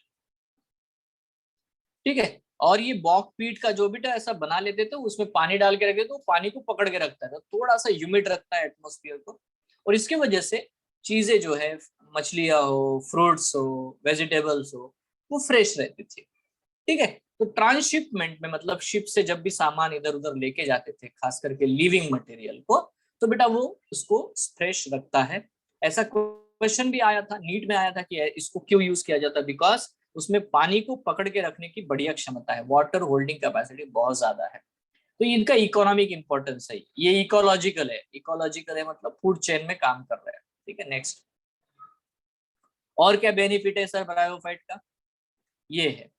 ठीक है। और ये बॉग पीट का जो बेटा ऐसा बना लेते थे, उसमें पानी डाल के रखे तो पानी को पकड़ के रखता है, थोड़ा सा ह्यूमिड रखता है एटमोस्फियर को, और इसकी वजह से चीजें जो है, मछलियां हो, फ्रूट्स हो, वेजिटेबल्स हो, वो फ्रेश रहती थी, ठीक है। तो ट्रांसशिपमेंट में मतलब शिप से जब भी सामान इधर उधर लेके जाते थे, खास करके लिविंग मटेरियल को, तो बेटा वो उसको फ्रेश रखता है। ऐसा क्वेश्चन भी आया था, नीट में आया था कि इसको क्यों यूज किया जाता है, बिकॉज उसमें पानी को पकड़ के रखने की बढ़िया क्षमता है, वाटर होल्डिंग कैपेसिटी बहुत ज्यादा है। तो इनका इकोनॉमिक इंपॉर्टेंस है, ये इकोलॉजिकल है, इकोलॉजिकल है मतलब फूड चेन में काम कर रहा है, ठीक है। नेक्स्ट, और क्या बेनिफिट है सर ब्रायोफाइट का, ये है,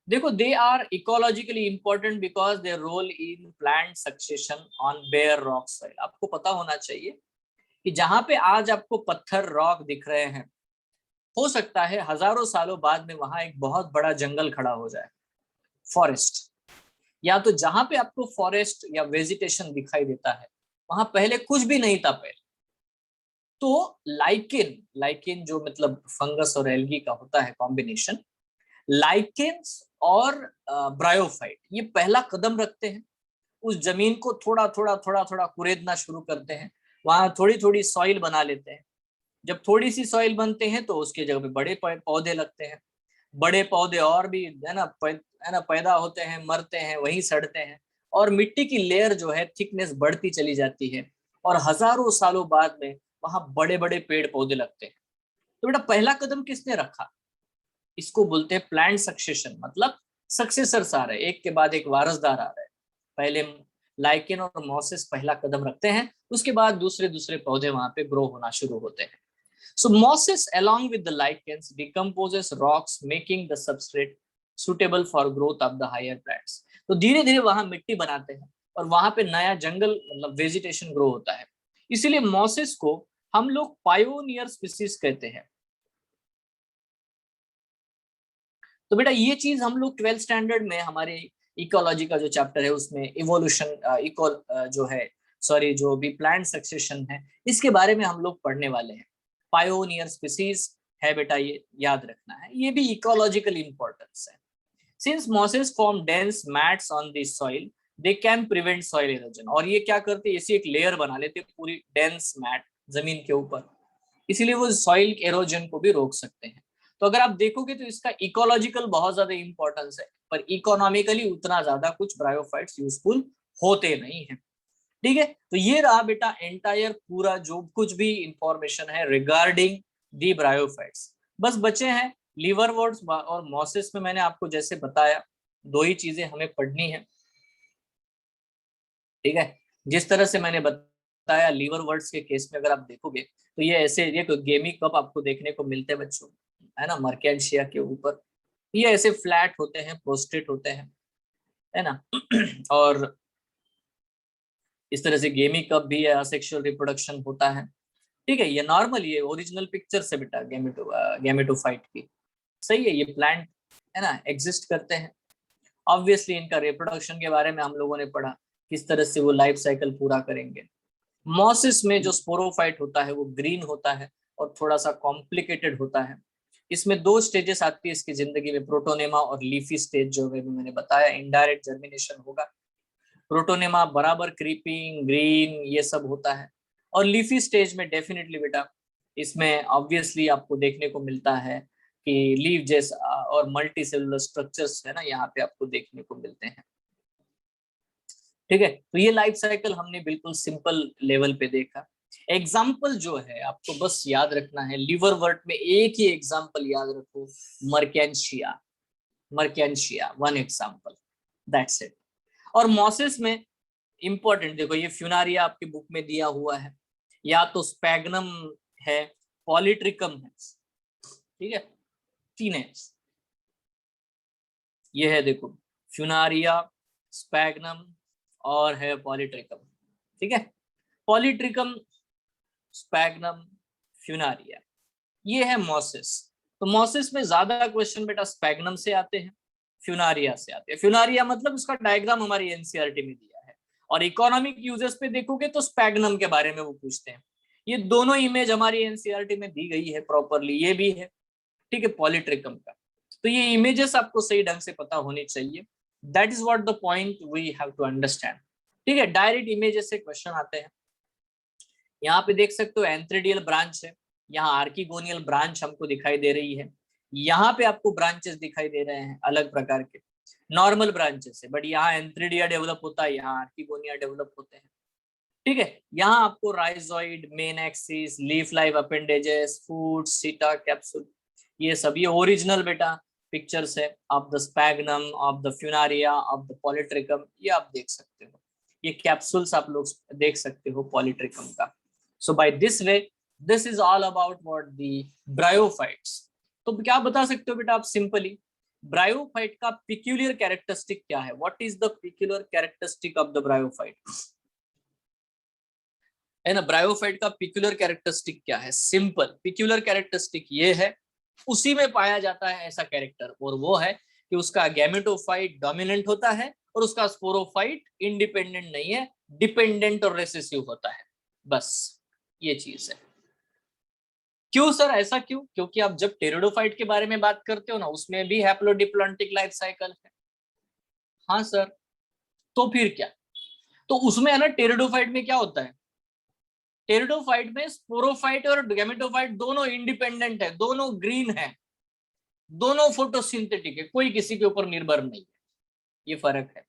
देखो, they are ecologically important because their role in plant succession on bare rock soil. आपको पता होना चाहिए कि जहां पे आज आपको पत्थर रॉक दिख रहे हैं, हो सकता है हजारों सालों बाद में वहां एक बहुत बड़ा जंगल खड़ा हो जाए, फॉरेस्ट। या तो जहां पे आपको फॉरेस्ट या वेजिटेशन दिखाई देता है, वहां पहले कुछ भी नहीं था पहले। तो लाइकेन, लाइकेन जो मतलब फंगस और एल्गी का होता है कॉम्बिनेशन, लाइकेन्स और ब्रायोफाइट, ये पहला कदम रखते हैं, उस जमीन को थोड़ा थोड़ा थोड़ा थोड़ा कुरेदना शुरू करते हैं, वहां थोड़ी थोड़ी सॉइल बना लेते हैं। जब थोड़ी सी सॉइल बनते हैं तो उसके जगह पे बड़े पौधे लगते हैं, बड़े पौधे और भी है ना, है ना, पैदा होते हैं, मरते हैं, वहीं सड़ते हैं, और मिट्टी की लेयर जो है थिकनेस बढ़ती चली जाती है, और हजारों सालों बाद में वहां बड़े बड़े पेड़ पौधे लगते हैं। तो बेटा पहला कदम किसने रखा, इसको बोलते हैं प्लांट सक्सेशन, मतलब सक्सेसर्स आ रहे हैं, एक के बाद एक वारसदार आ रहे हैं। पहले लाइकेन और मॉसेस पहला कदम रखते हैं, उसके बाद दूसरे दूसरे पौधे वहां पे ग्रो होना शुरू होते हैं। So mosses along with the lichens decomposes rocks making the substrate suitable for growth of the higher plants. तो धीरे धीरे वहां मिट्टी बनाते हैं और वहां पे नया जंगल मतलब वेजिटेशन ग्रो होता है। इसीलिए मॉसेस को हम लोग पायोनियर स्पीसीज कहते हैं। तो बेटा ये चीज हम लोग 12th स्टैंडर्ड में हमारे इकोलॉजी का जो चैप्टर है उसमें इवोल्यूशन इको जो है, सॉरी, जो भी प्लांट सक्सेशन है, इसके बारे में हम लोग पढ़ने वाले हैं। पायोनियर स्पीसीज है बेटा, ये याद रखना है, ये भी इकोलॉजिकल इंपॉर्टेंस है। Since mosses form dense mats on this soil, they can prevent soil erosion. और ये क्या करते हैं, ऐसी एक लेयर बना लेते हैं पूरी डेंस मैट जमीन के ऊपर, इसीलिए वो सॉइल एरोजन को भी रोक सकते हैं। तो अगर आप देखोगे तो इसका इकोलॉजिकल बहुत ज्यादा इंपॉर्टेंस है, पर इकोनॉमिकली उतना ज्यादा कुछ ब्रायोफाइट्स यूजफुल होते नहीं है, ठीक है। तो ये रहा बेटा एंटायर पूरा जो कुछ भी इंफॉर्मेशन है रिगार्डिंग दी ब्रायोफाइट्स। बस बचे हैं लीवरवर्ट्स और मॉसेस में, मैंने आपको जैसे बताया दो ही चीजें हमें पढ़नी है, ठीक है। जिस तरह से मैंने बताया लीवरवर्ट्स के केस में अगर आप देखोगे तो ये ऐसे, ये गेमी कप आपको देखने को मिलते हैं बच्चों, है ना, मर्केंशिया के ऊपर, ये ऐसे फ्लैट होते हैं, प्रोस्टेट होते हैं, है ना। और इस तरह से गेमी कप भी है, असेक्सुअल रिप्रोडक्शन होता है, ठीक है। ये नॉर्मल, ये ओरिजिनल पिक्चर से बेटा गेमेटोफाइट की, सही है, ये प्लांट है ना एग्जिस्ट करते हैं। ऑब्वियसली इनका रिप्रोडक्शन के बारे में हम लोगों ने पढ़ा, किस तरह से वो लाइफ साइकिल पूरा करेंगे। मॉसिस में जो स्पोरोफाइट होता है वो ग्रीन होता है और थोड़ा सा कॉम्प्लिकेटेड होता है। इसमें दो स्टेजेस आती है इसकी जिंदगी में, प्रोटोनेमा और लीफी स्टेज, जो है मैंने बताया इनडायरेक्ट जर्मिनेशन होगा। प्रोटोनेमा बराबर क्रीपिंग ग्रीन ये सब होता है, और लीफी स्टेज में डेफिनेटली बेटा इसमें ऑब्वियसली आपको देखने को मिलता है कि लीफ जैसा और मल्टी सेलुलर स्ट्रक्चर्स है ना यहाँ पे आपको देखने को मिलते हैं। ठीक है, तो ये लाइफ साइकिल हमने बिल्कुल सिंपल लेवल पे देखा। एग्जाम्पल जो है आपको बस याद रखना है, लिवरवर्ट में एक ही एग्जाम्पल याद रखो, Marchantia. Marchantia one example, that's it. और मॉसिस में इंपॉर्टेंट देखो, ये फ्यूनारिया आपकी बुक में दिया हुआ है, या तो स्पैग्नम है, पॉलीट्रिकम है, ठीक है, तीन है। ये है देखो, फ्यूनारिया, स्पैग्नम और है पॉलीट्रिकम। ठीक है, पॉलीट्रिकम, स्पैग्नम, फ्यूनारिया, ये है मॉसिस। तो मॉसिस में ज्यादा क्वेश्चन बेटा स्पैग्नम से आते हैं, फ्यूनारिया से आते हैं। फ्यूनारिया मतलब उसका डायग्राम हमारी एनसीईआरटी में दिया है, और इकोनॉमिक यूजेस पे देखोगे तो स्पैग्नम के बारे में वो पूछते हैं। ये दोनों इमेज हमारी एनसीईआरटी में दी गई है प्रॉपरली, ये भी है, ठीक है, पॉलीट्रिकम का। तो ये इमेजेस आपको सही ढंग से पता होनी चाहिए, that is what the point we have to understand. ठीक है, डायरेक्ट इमेजेस से क्वेश्चन आते हैं। यहाँ पे देख सकते हो एंथ्रेडियल ब्रांच है, यहाँ आर्किगोनियल ब्रांच हमको दिखाई दे रही है, यहाँ पे आपको ब्रांचेस दिखाई दे रहे हैं अलग प्रकार के, नॉर्मल ब्रांचेस है, बट यहाँ एंथ्रेडिया डेवलप होता है, यहाँ आर्किगोनिया डेवलप होते हैं। ठीक है, यहाँ आपको rhizoid, main axis, leaf live appendages, food, seta, capsule, ये सब ये ओरिजिनल बेटा पिक्चर्स है of the sphagnum, of the funaria, of the polytrichum, ये आप देख सकते हो। ये कैप्सूल्स आप लोग देख सकते हो पॉलीट्रिकम का। So by this way this is all about what the bryophytes. तो क्या बता सकते हो बेटा आप सिंपली, ब्रायोफाइट का पिक्यूलियर कैरेक्टरिस्टिक क्या है? What is the peculiar characteristic of the bryophyte? है ना, ब्रायोफाइट का पिक्यूलर कैरेक्टरिस्टिक क्या है? सिंपल पिक्यूलर कैरेक्टरिस्टिक ये है, उसी में पाया जाता है ऐसा कैरेक्टर, और वो है कि उसका गैमेटोफाइट डोमिनेंट होता है और उसका स्पोरोफाइट इंडिपेंडेंट नहीं है, डिपेंडेंट और रेसेसिव होता है। बस ये चीज है। क्यों सर, ऐसा क्यों? क्योंकि आप जब टेरिडोफाइट के बारे में बात करते हो ना, उसमें भी हैप्लोडिप्लॉन्टिक लाइफ साइकिल है। हाँ सर, तो फिर क्या? तो उसमें है ना, टेरिडोफाइट में क्या होता है, टेरिडोफाइट में स्पोरोफाइट और गैमेटोफाइट दोनों इंडिपेंडेंट है, दोनों ग्रीन है, दोनों फोटोसिंथेटिक है, कोई किसी के ऊपर निर्भर नहीं है। ये फर्क है।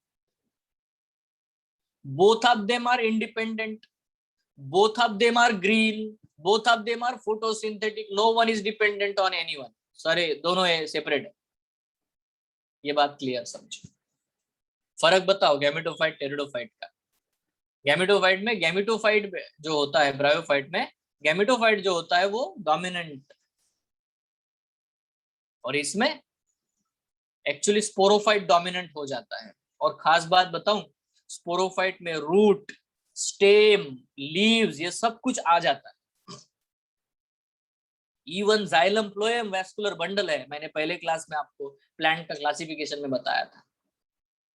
Both of them are independent, both of them are green, both of them are photosynthetic, no one is dependent on anyone। सारे दोनों सेपरेट है, ये बात क्लियर समझो। फर्क बताओ गैमेटोफाइट टेरिडोफाइट का। गैमेटोफाइट में, गैमेटोफाइट जो होता है ब्रायोफाइट में, गैमेटोफाइट जो होता है वो डोमिनेंट, और इसमें एक्चुअली स्पोरोफाइट डोमिनेंट हो जाता है। और खास बात बताऊं, स्पोरोफाइट में रूट, स्टेम, लीव्स, ये सब कुछ आ जाता है। Even xylem, phloem, vascular bundle है, मैंने पहले क्लास में आपको प्लांट का क्लासिफिकेशन में बताया था।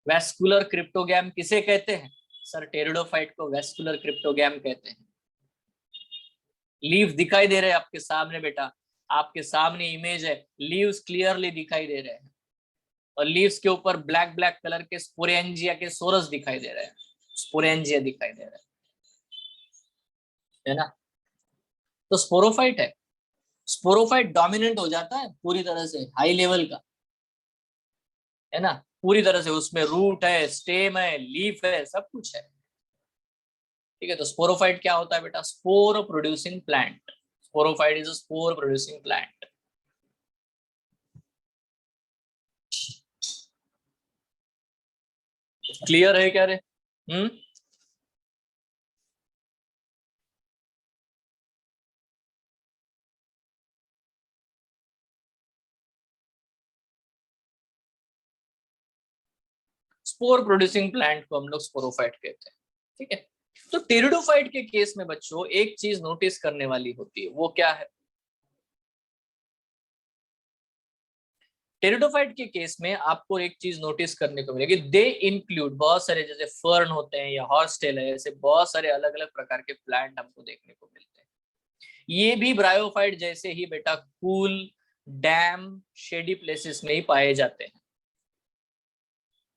वैस्कुलर क्रिप्टोगैम किसे कहते हैं? सर टेरिडोफाइट को वैस्कुलर क्रिप्टोगैम कहते हैं। लीव्स दिखाई दे रहे हैं आपके सामने बेटा, आपके सामने इमेज है, लीव्स क्लियरली दिखाई दे रहे हैं, और लीव्स के ऊपर ब्लैक ब्लैक कलर के स्पोरेंजिया के सोरस दिखाई दे रहे हैं, स्पोरेंजिया दिखाई दे रहे हैं, है ना। तो स्पोरोफाइट है, स्पोरोफाइट डोमिनेंट हो जाता है पूरी तरह से, हाई लेवल का, है ना, पूरी तरह से। उसमें रूट है, स्टेम है, लीफ है, सब कुछ है। ठीक है, तो स्पोरोफाइट क्या होता है बेटा? Spore producing plant. Sporophyte is a spore producing plant. Clear है क्या रे? स्पोर प्रोड्यूसिंग प्लांट को हम लोग स्पोरोफाइट कहते हैं। ठीक है, तो टेरिडोफाइट के केस में बच्चों एक चीज नोटिस करने वाली होती है, वो क्या है? टेरिडोफाइट के केस में आपको एक चीज नोटिस करने को मिलेगी, दे इंक्लूड बहुत सारे, जैसे फर्न होते हैं या हॉर्सटेल है, ऐसे बहुत सारे अलग अलग प्रकार के प्लांट हमको देखने को मिलते हैं। ये भी ब्रायोफाइट जैसे ही बेटा कूल, डैम, शेडी प्लेसेस में ही पाए जाते हैं।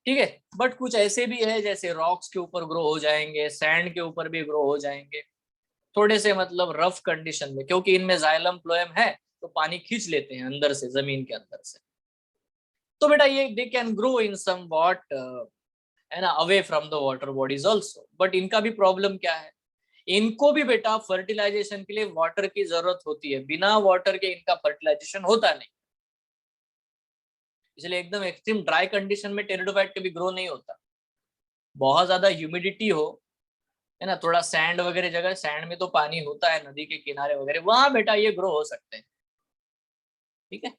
ठीक है, बट कुछ ऐसे भी है जैसे रॉक्स के ऊपर ग्रो हो जाएंगे, सैंड के ऊपर भी ग्रो हो जाएंगे, थोड़े से मतलब रफ कंडीशन में, क्योंकि इनमें जाइलम फ्लोएम है तो पानी खींच लेते हैं अंदर से, जमीन के अंदर से। तो बेटा ये they can grow in somewhat, है ना, away from the water bodies also. But इनका भी प्रॉब्लम क्या है, इनको भी बेटा फर्टिलाइजेशन के लिए वाटर की जरूरत होती है, बिना वाटर के इनका फर्टिलाइजेशन होता नहीं। इसलिए एकदम एक्सट्रीम ड्राई कंडीशन में टेरिडोफाइट कभी ग्रो नहीं होता। बहुत ज्यादा ह्यूमिडिटी हो, है ना, थोड़ा सैंड वगैरह जगह, सैंड में तो पानी होता है नदी के किनारे वगैरह, वहां बेटा ये ग्रो हो सकते हैं। ठीक है।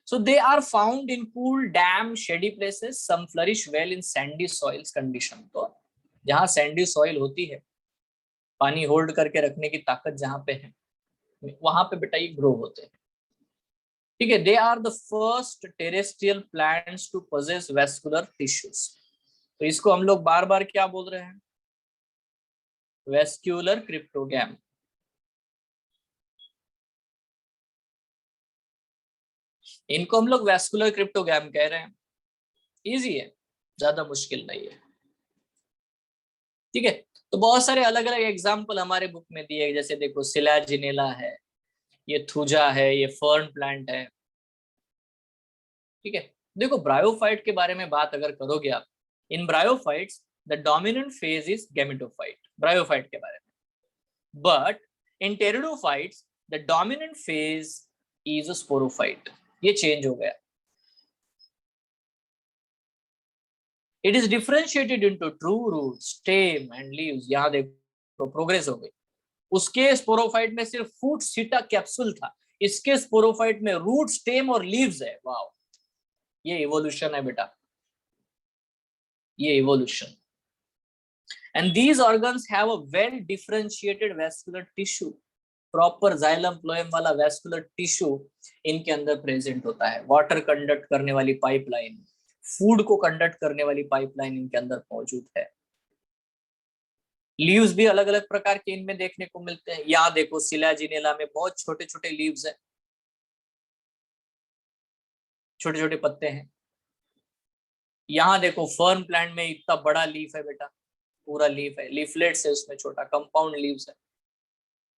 So they are found in cool, damp, shady places. Some flourish well in sandy soils condition. तो जहाँ सैंडी सॉइल होती है, पानी होल्ड करके रखने की ताकत जहाँ पे है, वहां पे बेटा ये ग्रो होते हैं। ठीक है। They are the first terrestrial plants to possess vascular tissues. तो इसको हम लोग बार बार क्या बोल रहे हैं, वेस्क्यूलर क्रिप्टोगैम। इनको हम लोग वेस्कुलर क्रिप्टोगैम कह रहे हैं। इजी है, ज्यादा मुश्किल नहीं है। ठीक है। तो बहुत सारे अलग अलग एग्जाम्पल हमारे बुक में दिए हैं, जैसे देखो सिलाजिनेला है, ये थूजा है, ये फर्न प्लांट है। ठीक है। देखो ब्रायोफाइट के बारे में बात अगर करोगे आप, in bryophytes the dominant phase is gametophyte, bryophyte के बारे में। But in pteridophytes the dominant phase is sporophyte, ये चेंज हो गया। It is differentiated into true root, stem and leaves. यहाँ देखो प्रोग्रेस हो गई। उसके स्पोरोफाइट में सिर्फ फूट सीटा कैप्सूल था, इसके स्पोरोफाइट में रूट, स्टेम और लीव्स है। वाओ, ये इवोल्यूशन है बेटा, ये evolution. And these organs have a well differentiated vascular tissue, proper xylem phloem वाला वैस्कुलर टिश्यू इनके अंदर प्रेजेंट होता है। वाटर कंडक्ट करने वाली पाइपलाइन, फूड को कंडक्ट करने वाली पाइपलाइन इनके अंदर मौजूद है। लीव्स भी अलग अलग प्रकार के इनमें देखने को मिलते हैं। यहाँ देखो सिलाजिनेला में बहुत छोटे छोटे लीव्स हैं, छोटे छोटे पत्ते हैं। यहाँ देखो फर्न प्लांट में इतना बड़ा लीफ है बेटा, पूरा लीफ है, लीफलेट्स है उसमें, छोटा कंपाउंड लीव्स है।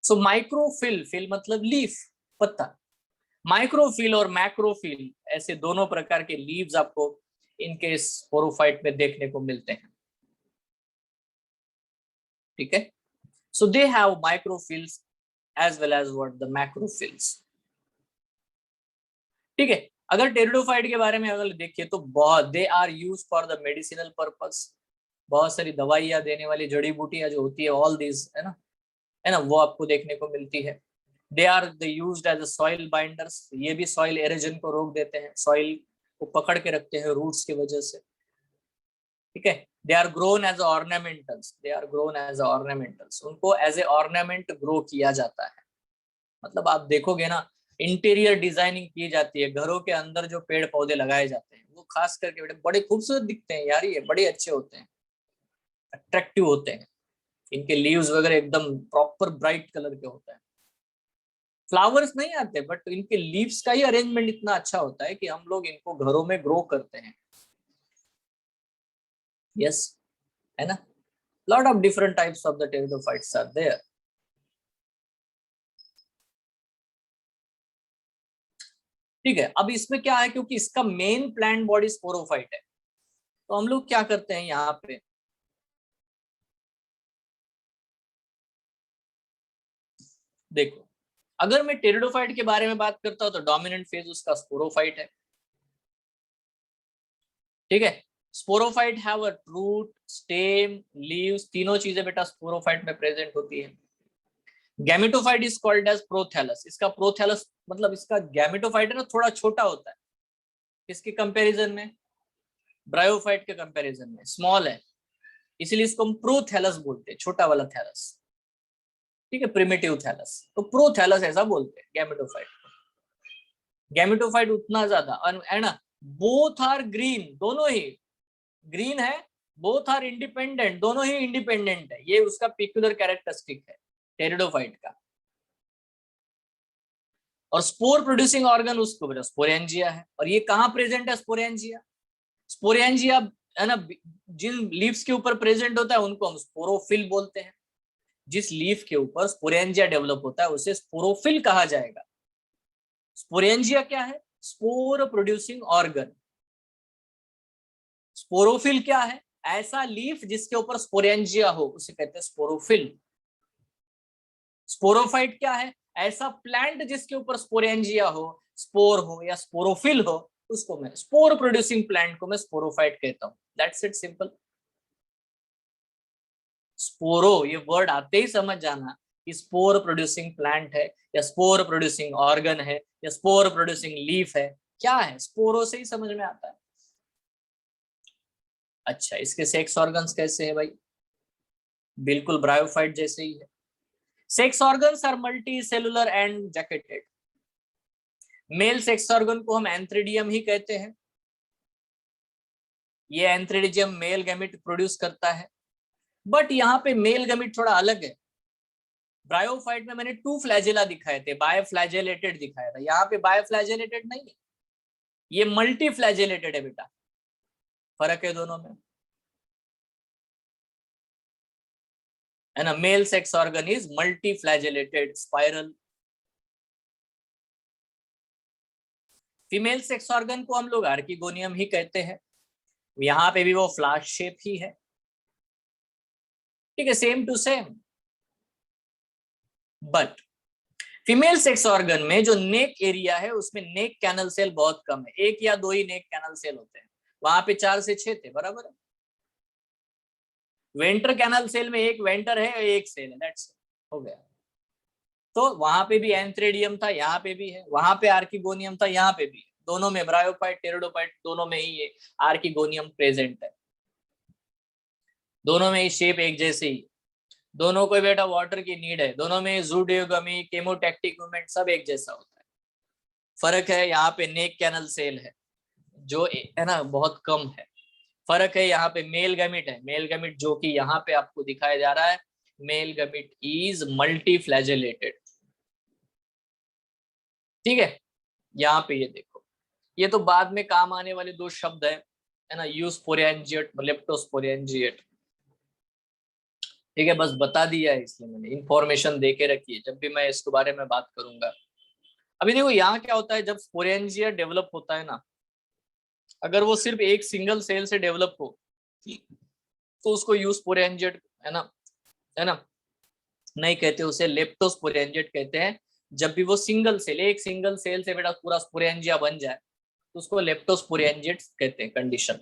सो माइक्रोफिल, फिल मतलब लीफ, पत्ता। माइक्रोफिल और मैक्रोफिल ऐसे दोनों प्रकार के लीव्स आपको इनके स्पोरोफाइट में देखने को मिलते हैं। ठीक है। So they have microphylls as well as what the macrophylls. ठीक है। अगर टेरिडोफाइट के बारे में अगर देखिए तो बहुत, they are use for the medicinal purpose. बहुत सारी दवाइयां देने वाली जड़ी बूटियां जो होती है, ऑल दिस, है ना, वो आपको देखने को मिलती है। They are the used as a soil binders, ये भी सॉइल एरोजन को रोक देते हैं, सॉइल को पकड़ के रखते हैं रूट्स की वजह से। ठीक है। They are grown as ornamentals, they are grown as ornamentals, उनको एज ए ऑर्नामेंट ग्रो किया जाता है। मतलब आप देखोगे ना, इंटीरियर डिजाइनिंग की जाती है, घरों के अंदर जो पेड़ पौधे लगाए जाते हैं वो खास करके बड़े खूबसूरत दिखते हैं यार, ये बड़े अच्छे होते हैं, अट्रैक्टिव होते हैं। इनके लीव्स वगैरह एकदम प्रॉपर ब्राइट कलर के होते हैं। फ्लावर्स नहीं आते, बट इनके लीव्स का ही अरेंजमेंट इतना अच्छा होता है कि हम लोग इनको घरों में ग्रो करते हैं। यस, है ना। Lot of different types of the pteridophytes are there. ठीक है। अब इसमें क्या है, क्योंकि इसका मेन प्लांट बॉडी स्पोरोफाइट है, तो हम लोग क्या करते हैं यहाँ पे, देखो अगर मैं टेरिडोफाइट के बारे में बात करता हूं तो डोमिनेंट फेज उसका स्पोरोफाइट है। ठीक है। Sporophyte have a root, stem, leaves, तीनों चीजें बेटा स्पोरोफाइट में प्रेजेंट होती है। Gametophyte is called as prothallus, इसका प्रोथैलस मतलब इसका गैमेटोफाइट है ना, थोड़ा छोटा होता है, किसके कंपैरिजन में, ब्रायोफाइट के कंपैरिजन में स्मॉल है, इसीलिए इसको हम प्रोथैलस बोलते हैं, छोटा वाला थैलस। ठीक है, प्रिमिटिव थैलस, तो प्रोथैलस ऐसा बोलते हैं गैमेटोफाइट। गैमेटोफाइट उतना ज्यादा, है ना। बोथ आर ग्रीन, दोनों ही ग्रीन है, बोथ आर इंडिपेंडेंट, दोनों ही इंडिपेंडेंट है, ये उसका पिक्युलर कैरेक्टरिस्टिक है टेरिडोफाइट का। और स्पोर प्रोड्यूसिंग ऑर्गन उसको बेटा स्पोरेंजिया है। और ये कहाँ प्रेजेंट है स्पोरेंजिया, स्पोरेंजिया, है ना, जिन लीव्स के ऊपर प्रेजेंट होता है उनको हम स्पोरोफिल बोलते हैं, जिस लीफ के ऊपर स्पोरेंजिया डेवलप होता है उसे स्पोरोफिल कहा जाएगा। स्पोरेंजिया क्या है? Spore producing organ. स्पोरोफिल क्या है? ऐसा लीफ जिसके ऊपर स्पोरेंजिया हो उसे कहते हैं स्पोरोफिल। स्पोरोफाइट क्या है? ऐसा प्लांट जिसके ऊपर स्पोरेंजिया हो, स्पोर हो या स्पोरोफिल हो, उसको मैं स्पोर प्रोड्यूसिंग प्लांट को मैं स्पोरोफाइट कहता हूं। That's it, simple. स्पोरो ये वर्ड आते ही समझ जाना कि स्पोर प्रोड्यूसिंग प्लांट है या स्पोर प्रोड्यूसिंग ऑर्गन है या स्पोर प्रोड्यूसिंग लीफ है। क्या है? स्पोरो से ही समझ में आता है। अच्छा, इसके सेक्स ऑर्गन्स कैसे है भाई? बिल्कुल ब्रायोफाइट जैसे ही है। Sex organs are multi cellular and jacketed. Male sex organ को हम एंथ्रिडियम ही कहते हैं। ये एंथ्रिडियम मेल गैमेट प्रोड्यूस करता है, बट यहाँ पे मेल गैमेट थोड़ा अलग है। ब्रायोफाइट में मैंने 2 फ्लैजेला दिखाए थे, बायोफ्लैजेलेटेड दिखाया था। यहाँ पे बायोफ्लैजेलेटेड नहीं है, ये मल्टी फ्लैजेलेटेड है बेटा। फर्क है दोनों में, है ना। Mail sex organ is multi flagellated spiral. Female sex organ को हम लोग आर्किगोनियम ही कहते हैं। यहाँ पे भी वो फ्लाश शेप ही है, ठीक है, same to same. But female sex organ में जो नेक एरिया है उसमें नेक कैनल सेल बहुत कम है। 1 या 2 ही नेक कैनल सेल होते हैं, वहां पे 4 से 6 थे, बराबर है। वेंटर कैनल सेल में 1 वेंटर है, 1 सेल है, दैट्स हो गया। तो वहां पे भी एंथ्रेडियम था, यहाँ पे भी है। वहां पे आर्किगोनियम था, यहाँ पे भी है। दोनों में, ब्रायोफाइट टेरिडोफाइट दोनों में ही ये आर्किगोनियम प्रेजेंट है। दोनों में ही शेप एक जैसे ही। दोनों को बेटा वाटर की नीड है। दोनों में जूडियोगमी, केमोटैक्टिक मूवमेंट सब एक जैसा होता है। फर्क है यहाँ पे नेक कैनल सेल है जो है ना बहुत कम है। फर्क है यहाँ पे मेल गैमिट है। मेल गैमिट जो कि यहाँ पे आपको दिखाया जा रहा है, male gamete is multi flagellated, ठीक है। यहाँ पे ये देखो, ये तो बाद में काम आने वाले 2 शब्द है ना, यूस्पोरेंजिएट, लेप्टोस्पोरेंजिएट, ठीक है। बस बता दिया है, इसलिए मैंने इंफॉर्मेशन दे के रखी है, जब भी मैं इसके बारे में बात करूंगा। अभी देखो यहाँ क्या होता है, जब स्पोरेंजिया डेवलप होता है ना, अगर वो सिर्फ एक सिंगल सेल से डेवलप हो तो उसको यूस्पोरेंजिएट, है ना नहीं कहते, उसे लेप्टोस्पोरेंजिएट कहते हैं। जब भी वो सिंगल सेल, एक सिंगल सेल से बेटा पूरा स्पोरेंजिया बन जाए तो उसको लेप्टोस्पोरेंजिएट कहते हैं, कंडीशन।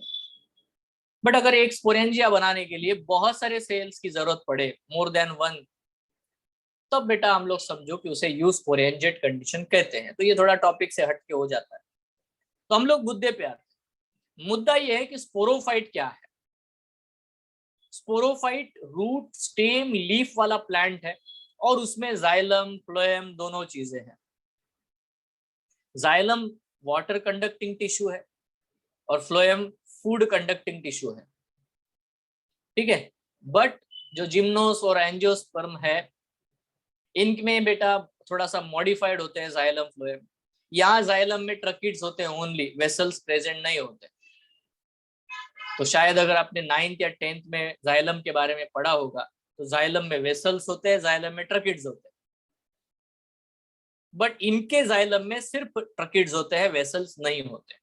बट अगर एक स्पोरेंजिया बनाने के लिए बहुत सारे सेल्स की जरूरत पड़े, मोर देन 1, तब बेटा हम लोग समझो कि उसे यूस्पोरेंजिएट कंडीशन कहते हैं। तो ये थोड़ा टॉपिक से हटके हो जाता है। तो हम लोग मुद्दे पे आते हैं। मुद्दा ये है कि स्पोरोफाइट क्या है। स्पोरोफाइट रूट, स्टेम, लीफ वाला प्लांट है और उसमें जाइलम, फ्लोएम दोनों चीजें हैं। जाइलम वाटर कंडक्टिंग टिश्यू है और फ्लोएम फूड कंडक्टिंग टिश्यू है, ठीक है। बट जो जिम्नोस और एंजियोस्पर्म है, इनमें बेटा थोड़ा सा मॉडिफाइड होते हैं जाइलम, फ्लोएम। यहाँ जाइलम में ट्रकीड्स होते हैं ओनली, वेसल्स प्रेजेंट नहीं होते। तो शायद अगर आपने 9th या 10th में जाइलम के बारे में पढ़ा होगा तो जाइलम में वेसल्स होते हैं, जाइलम में ट्रकीड्स होते हैं। बट इनके जाइलम में सिर्फ ट्रकीड्स होते हैं, वेसल्स नहीं होते।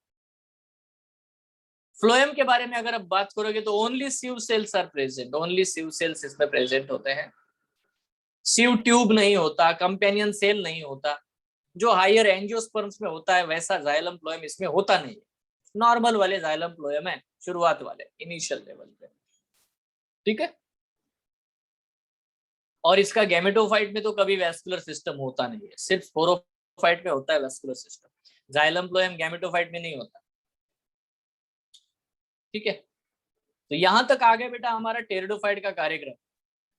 फ्लोएम के बारे में अगर आप बात करोगे तो only sieve cells are present, only sieve cells इसमें प्रेजेंट होते हैं। सीव ट्यूब नहीं होता, कंपेनियन सेल नहीं होता। जो हायर एंजियोस्पर्म्स में होता है वैसा जाइलम फ्लोएम इसमें होता नहीं है। नॉर्मल वाले जाइलम फ्लोएम है, शुरुआत वाले, इनिशियल लेवल पे, ठीक है। और इसका गैमेटोफाइट में तो कभी वैस्कुलर सिस्टम होता नहीं है, सिर्फ स्पोरोफाइट में होता है vascular system. Xylem phloem gametophyte में नहीं होता, ठीक है। तो यहां तक आ गया बेटा हमारा टेरिडोफाइट का कार्यक्रम।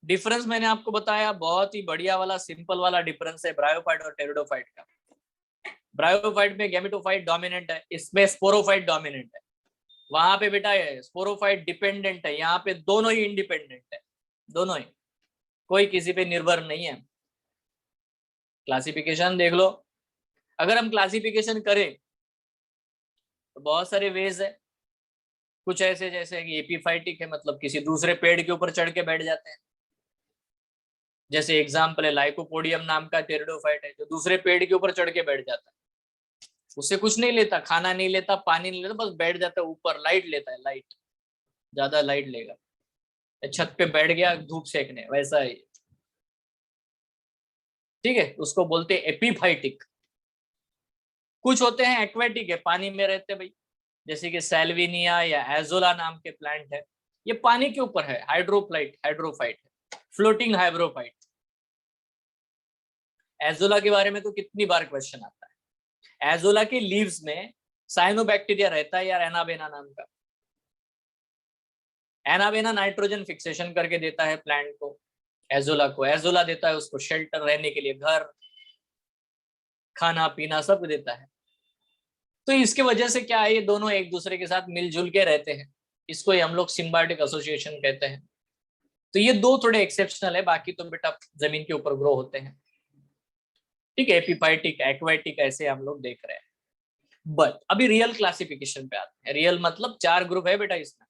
डिफरेंस मैंने आपको बताया, बहुत ही बढ़िया वाला सिंपल वाला डिफरेंस है ब्रायोफाइट और टेरिडोफाइट का। ब्रायोफाइट में गैमेटोफाइट डोमिनेंट है, इसमें स्पोरोफाइट डोमिनेंट है। वहां पे बेटा स्पोरोफाइट डिपेंडेंट है, यहाँ पे दोनों ही इंडिपेंडेंट है, दोनों ही, कोई किसी पे निर्भर नहीं है। क्लासिफिकेशन देख लो, अगर हम क्लासिफिकेशन करें तो बहुत सारे वेज है। कुछ ऐसे जैसे कि एपीफाइटिक है, मतलब किसी दूसरे पेड़ के ऊपर चढ़ के बैठ जाते हैं, जैसे एग्जाम्पल है लाइकोपोडियम नाम का टेरिडोफाइट है जो दूसरे पेड़ के ऊपर चढ़ के बैठ जाता है, उससे कुछ नहीं लेता, खाना नहीं लेता, पानी नहीं लेता, बस बैठ जाता है ऊपर, लाइट लेता है, लाइट ज्यादा लाइट लेगा, छत पे बैठ गया धूप सेकने, वैसा है। ठीक है, उसको बोलते हैं एपीफाइटिक। कुछ होते हैं एक्वेटिक है, पानी में रहते भाई, जैसे कि सैल्विनिया या एजोला नाम के प्लांट है, ये पानी के ऊपर है, हाइड्रोफाइट है, फ्लोटिंग हाइड्रोफाइट। एजोला के बारे में तो कितनी बार क्वेश्चन आता है। एजोला के लीव्स में साइनोबैक्टीरिया रहता है यार, एनाबेना नाम का। एनाबेना नाइट्रोजन फिक्सेशन करके देता है प्लांट को, एजोला को, एजोला देता है उसको शेल्टर, रहने के लिए घर, खाना पीना सब देता है। तो इसके वजह से क्या है, ये दोनों एक दूसरे के साथ मिलजुल के रहते हैं, इसको ही हम लोग सिम्बायोटिक एसोसिएशन कहते हैं। तो ये दो थोड़े एक्सेप्शनल है, बाकी तो बेटा जमीन के ऊपर ग्रो होते हैं। ठीक है, एपीफाइटिक, एक्वाटिक, ऐसे हम लोग देख रहे हैं। बट अभी रियल क्लासिफिकेशन पे आते हैं। रियल मतलब 4 ग्रुप है बेटा इसमें।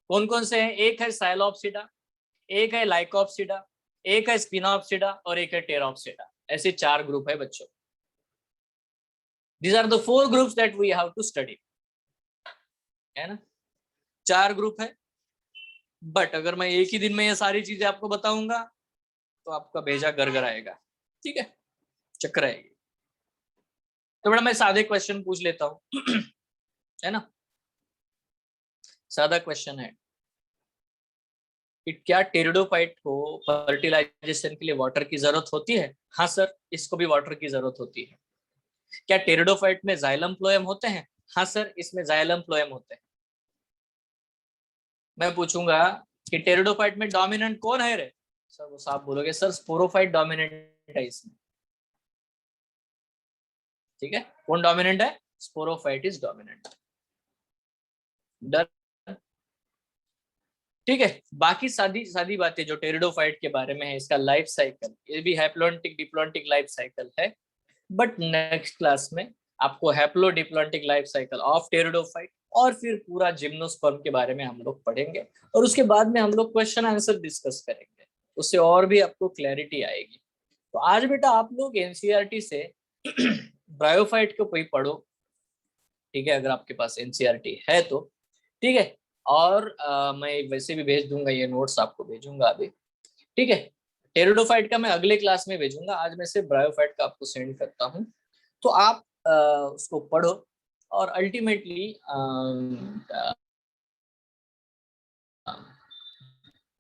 कौन कौन से हैं? एक है साइलोप्सिडा, एक है लाइकोप्सिडा, एक है स्पिनोप्सिडा और एक है टेरोप्सिडा। ऐसे 4 ग्रुप है बच्चों। These are the 4 groups that we have to study, है ना। 4 ग्रुप है, बट अगर मैं एक ही दिन में ये सारी चीजें आपको बताऊंगा तो आपका भेजा घर आएगा। ठीक है, चक्कर आएगी। तो बड़ा मैं सादे क्वेश्चन पूछ लेता हूँ है ना। सादा क्वेश्चन है कि क्या टेरिडोफाइट को फर्टिलाइजेशन के लिए वाटर की जरूरत होती है? हाँ सर, इसको भी वाटर की जरूरत होती है। क्या टेरिडोफाइट में जाइलम फ्लोएम होते हैं? हाँ सर, इसमें जाइलम फ्लोएम होते हैं। मैं पूछूंगा कि टेरिडोफाइट में डोमिनेंट कौन है रे? सर वो साहब बोलोगे सर स्पोरोफाइट डोमिनेंट है इसमें। ठीक है, कौन डोमिनेंट है? Sporophyte is dominant. डन। ठीक है, बाकी सादी बातें जो टेरिडोफाइट के बारे में है, इसका लाइफ साइकिल, ये भी हैप्लोन्टिक डिप्लोन्टिक लाइफ साइकिल है। बट नेक्स्ट क्लास में आपको हैप्लोडिप्लोन्टिक लाइफ साइकिल ऑफ टेरिडोफाइट और फिर पूरा जिम्नोस्पर्म के बारे में हम लोग पढ़ेंगे, और उसके बाद में हम लोग क्वेश्चन आंसर डिस्कस करेंगे, उससे और भी आपको क्लैरिटी आएगी। तो आज बेटा आप लोग एनसीईआरटी से ब्रायोफाइट को कोई पढ़ो। ठीक है, अगर आपके पास एनसीईआरटी है तो ठीक है, और मैं वैसे भी भेज दूंगा, ये नोट्स आपको भेजूंगा अभी। ठीक है, टेरिडोफाइट का मैं अगले क्लास में भेजूंगा, आज मैं सिर्फ ब्रायोफाइट का आपको सेंड करता हूँ। तो आप उसको पढ़ो और अल्टीमेटली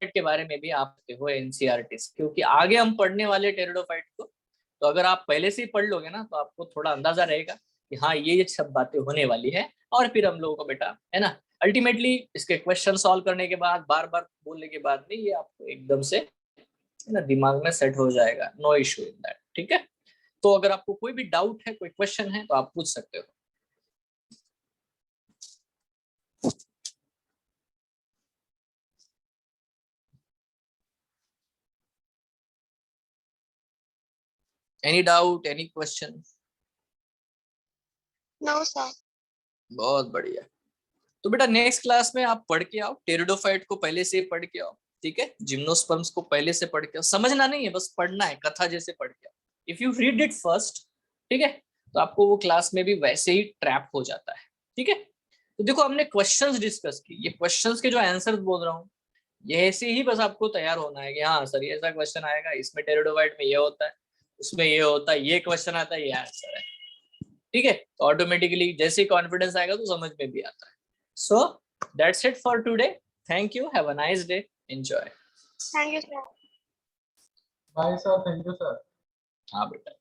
के बारे में भी आप हो एनसीईआरटी से, क्योंकि आगे हम पढ़ने वाले टेरिडोफाइट को, तो अगर आप पहले से ही पढ़ लोगे ना तो आपको थोड़ा अंदाजा रहेगा कि हाँ ये सब बातें होने वाली है। और फिर हम लोगों को बेटा, है ना, अल्टीमेटली इसके क्वेश्चन सॉल्व करने के बाद, बार बार बोलने के बाद में ये आपको एकदम से ना दिमाग में सेट हो जाएगा। No issue in that. ठीक है, तो अगर आपको कोई भी डाउट है, कोई क्वेश्चन है, तो आप पूछ सकते हो। Any doubt, any question? No sir. बहुत बढ़िया। तो बेटा नेक्स्ट क्लास में आप पढ़ के आओ, टेरिडोफाइट को पहले से पढ़ के आओ। ठीक है, जिम्नोस्पर्म्स को पहले से पढ़ के आओ, समझना नहीं है, बस पढ़ना है, कथा जैसे पढ़ के आओ। If you read it first, ठीक है, तो आपको वो क्लास में भी वैसे ही ट्रैप हो जाता है। ठीक है, तो देखो हमने क्वेश्चंस डिस्कस की, ये क्वेश्चंस के जो आंसर बोल रहा हूँ, ये ऐसे ही बस आपको तैयार होना है कि हाँ सर ये ऐसा क्वेश्चन आएगा, इसमें टेरिडोफाइट में ये होता है, उसमें ये होता है, ये क्वेश्चन आता है, ये आंसर है। ठीक है, तो ऑटोमेटिकली जैसे ही कॉन्फिडेंस आएगा तो समझ में भी आता है। So that's it for today. Thank you. Have a nice day. Enjoy. Thank you sir. Bye sir, thank you sir. हाँ बेटा।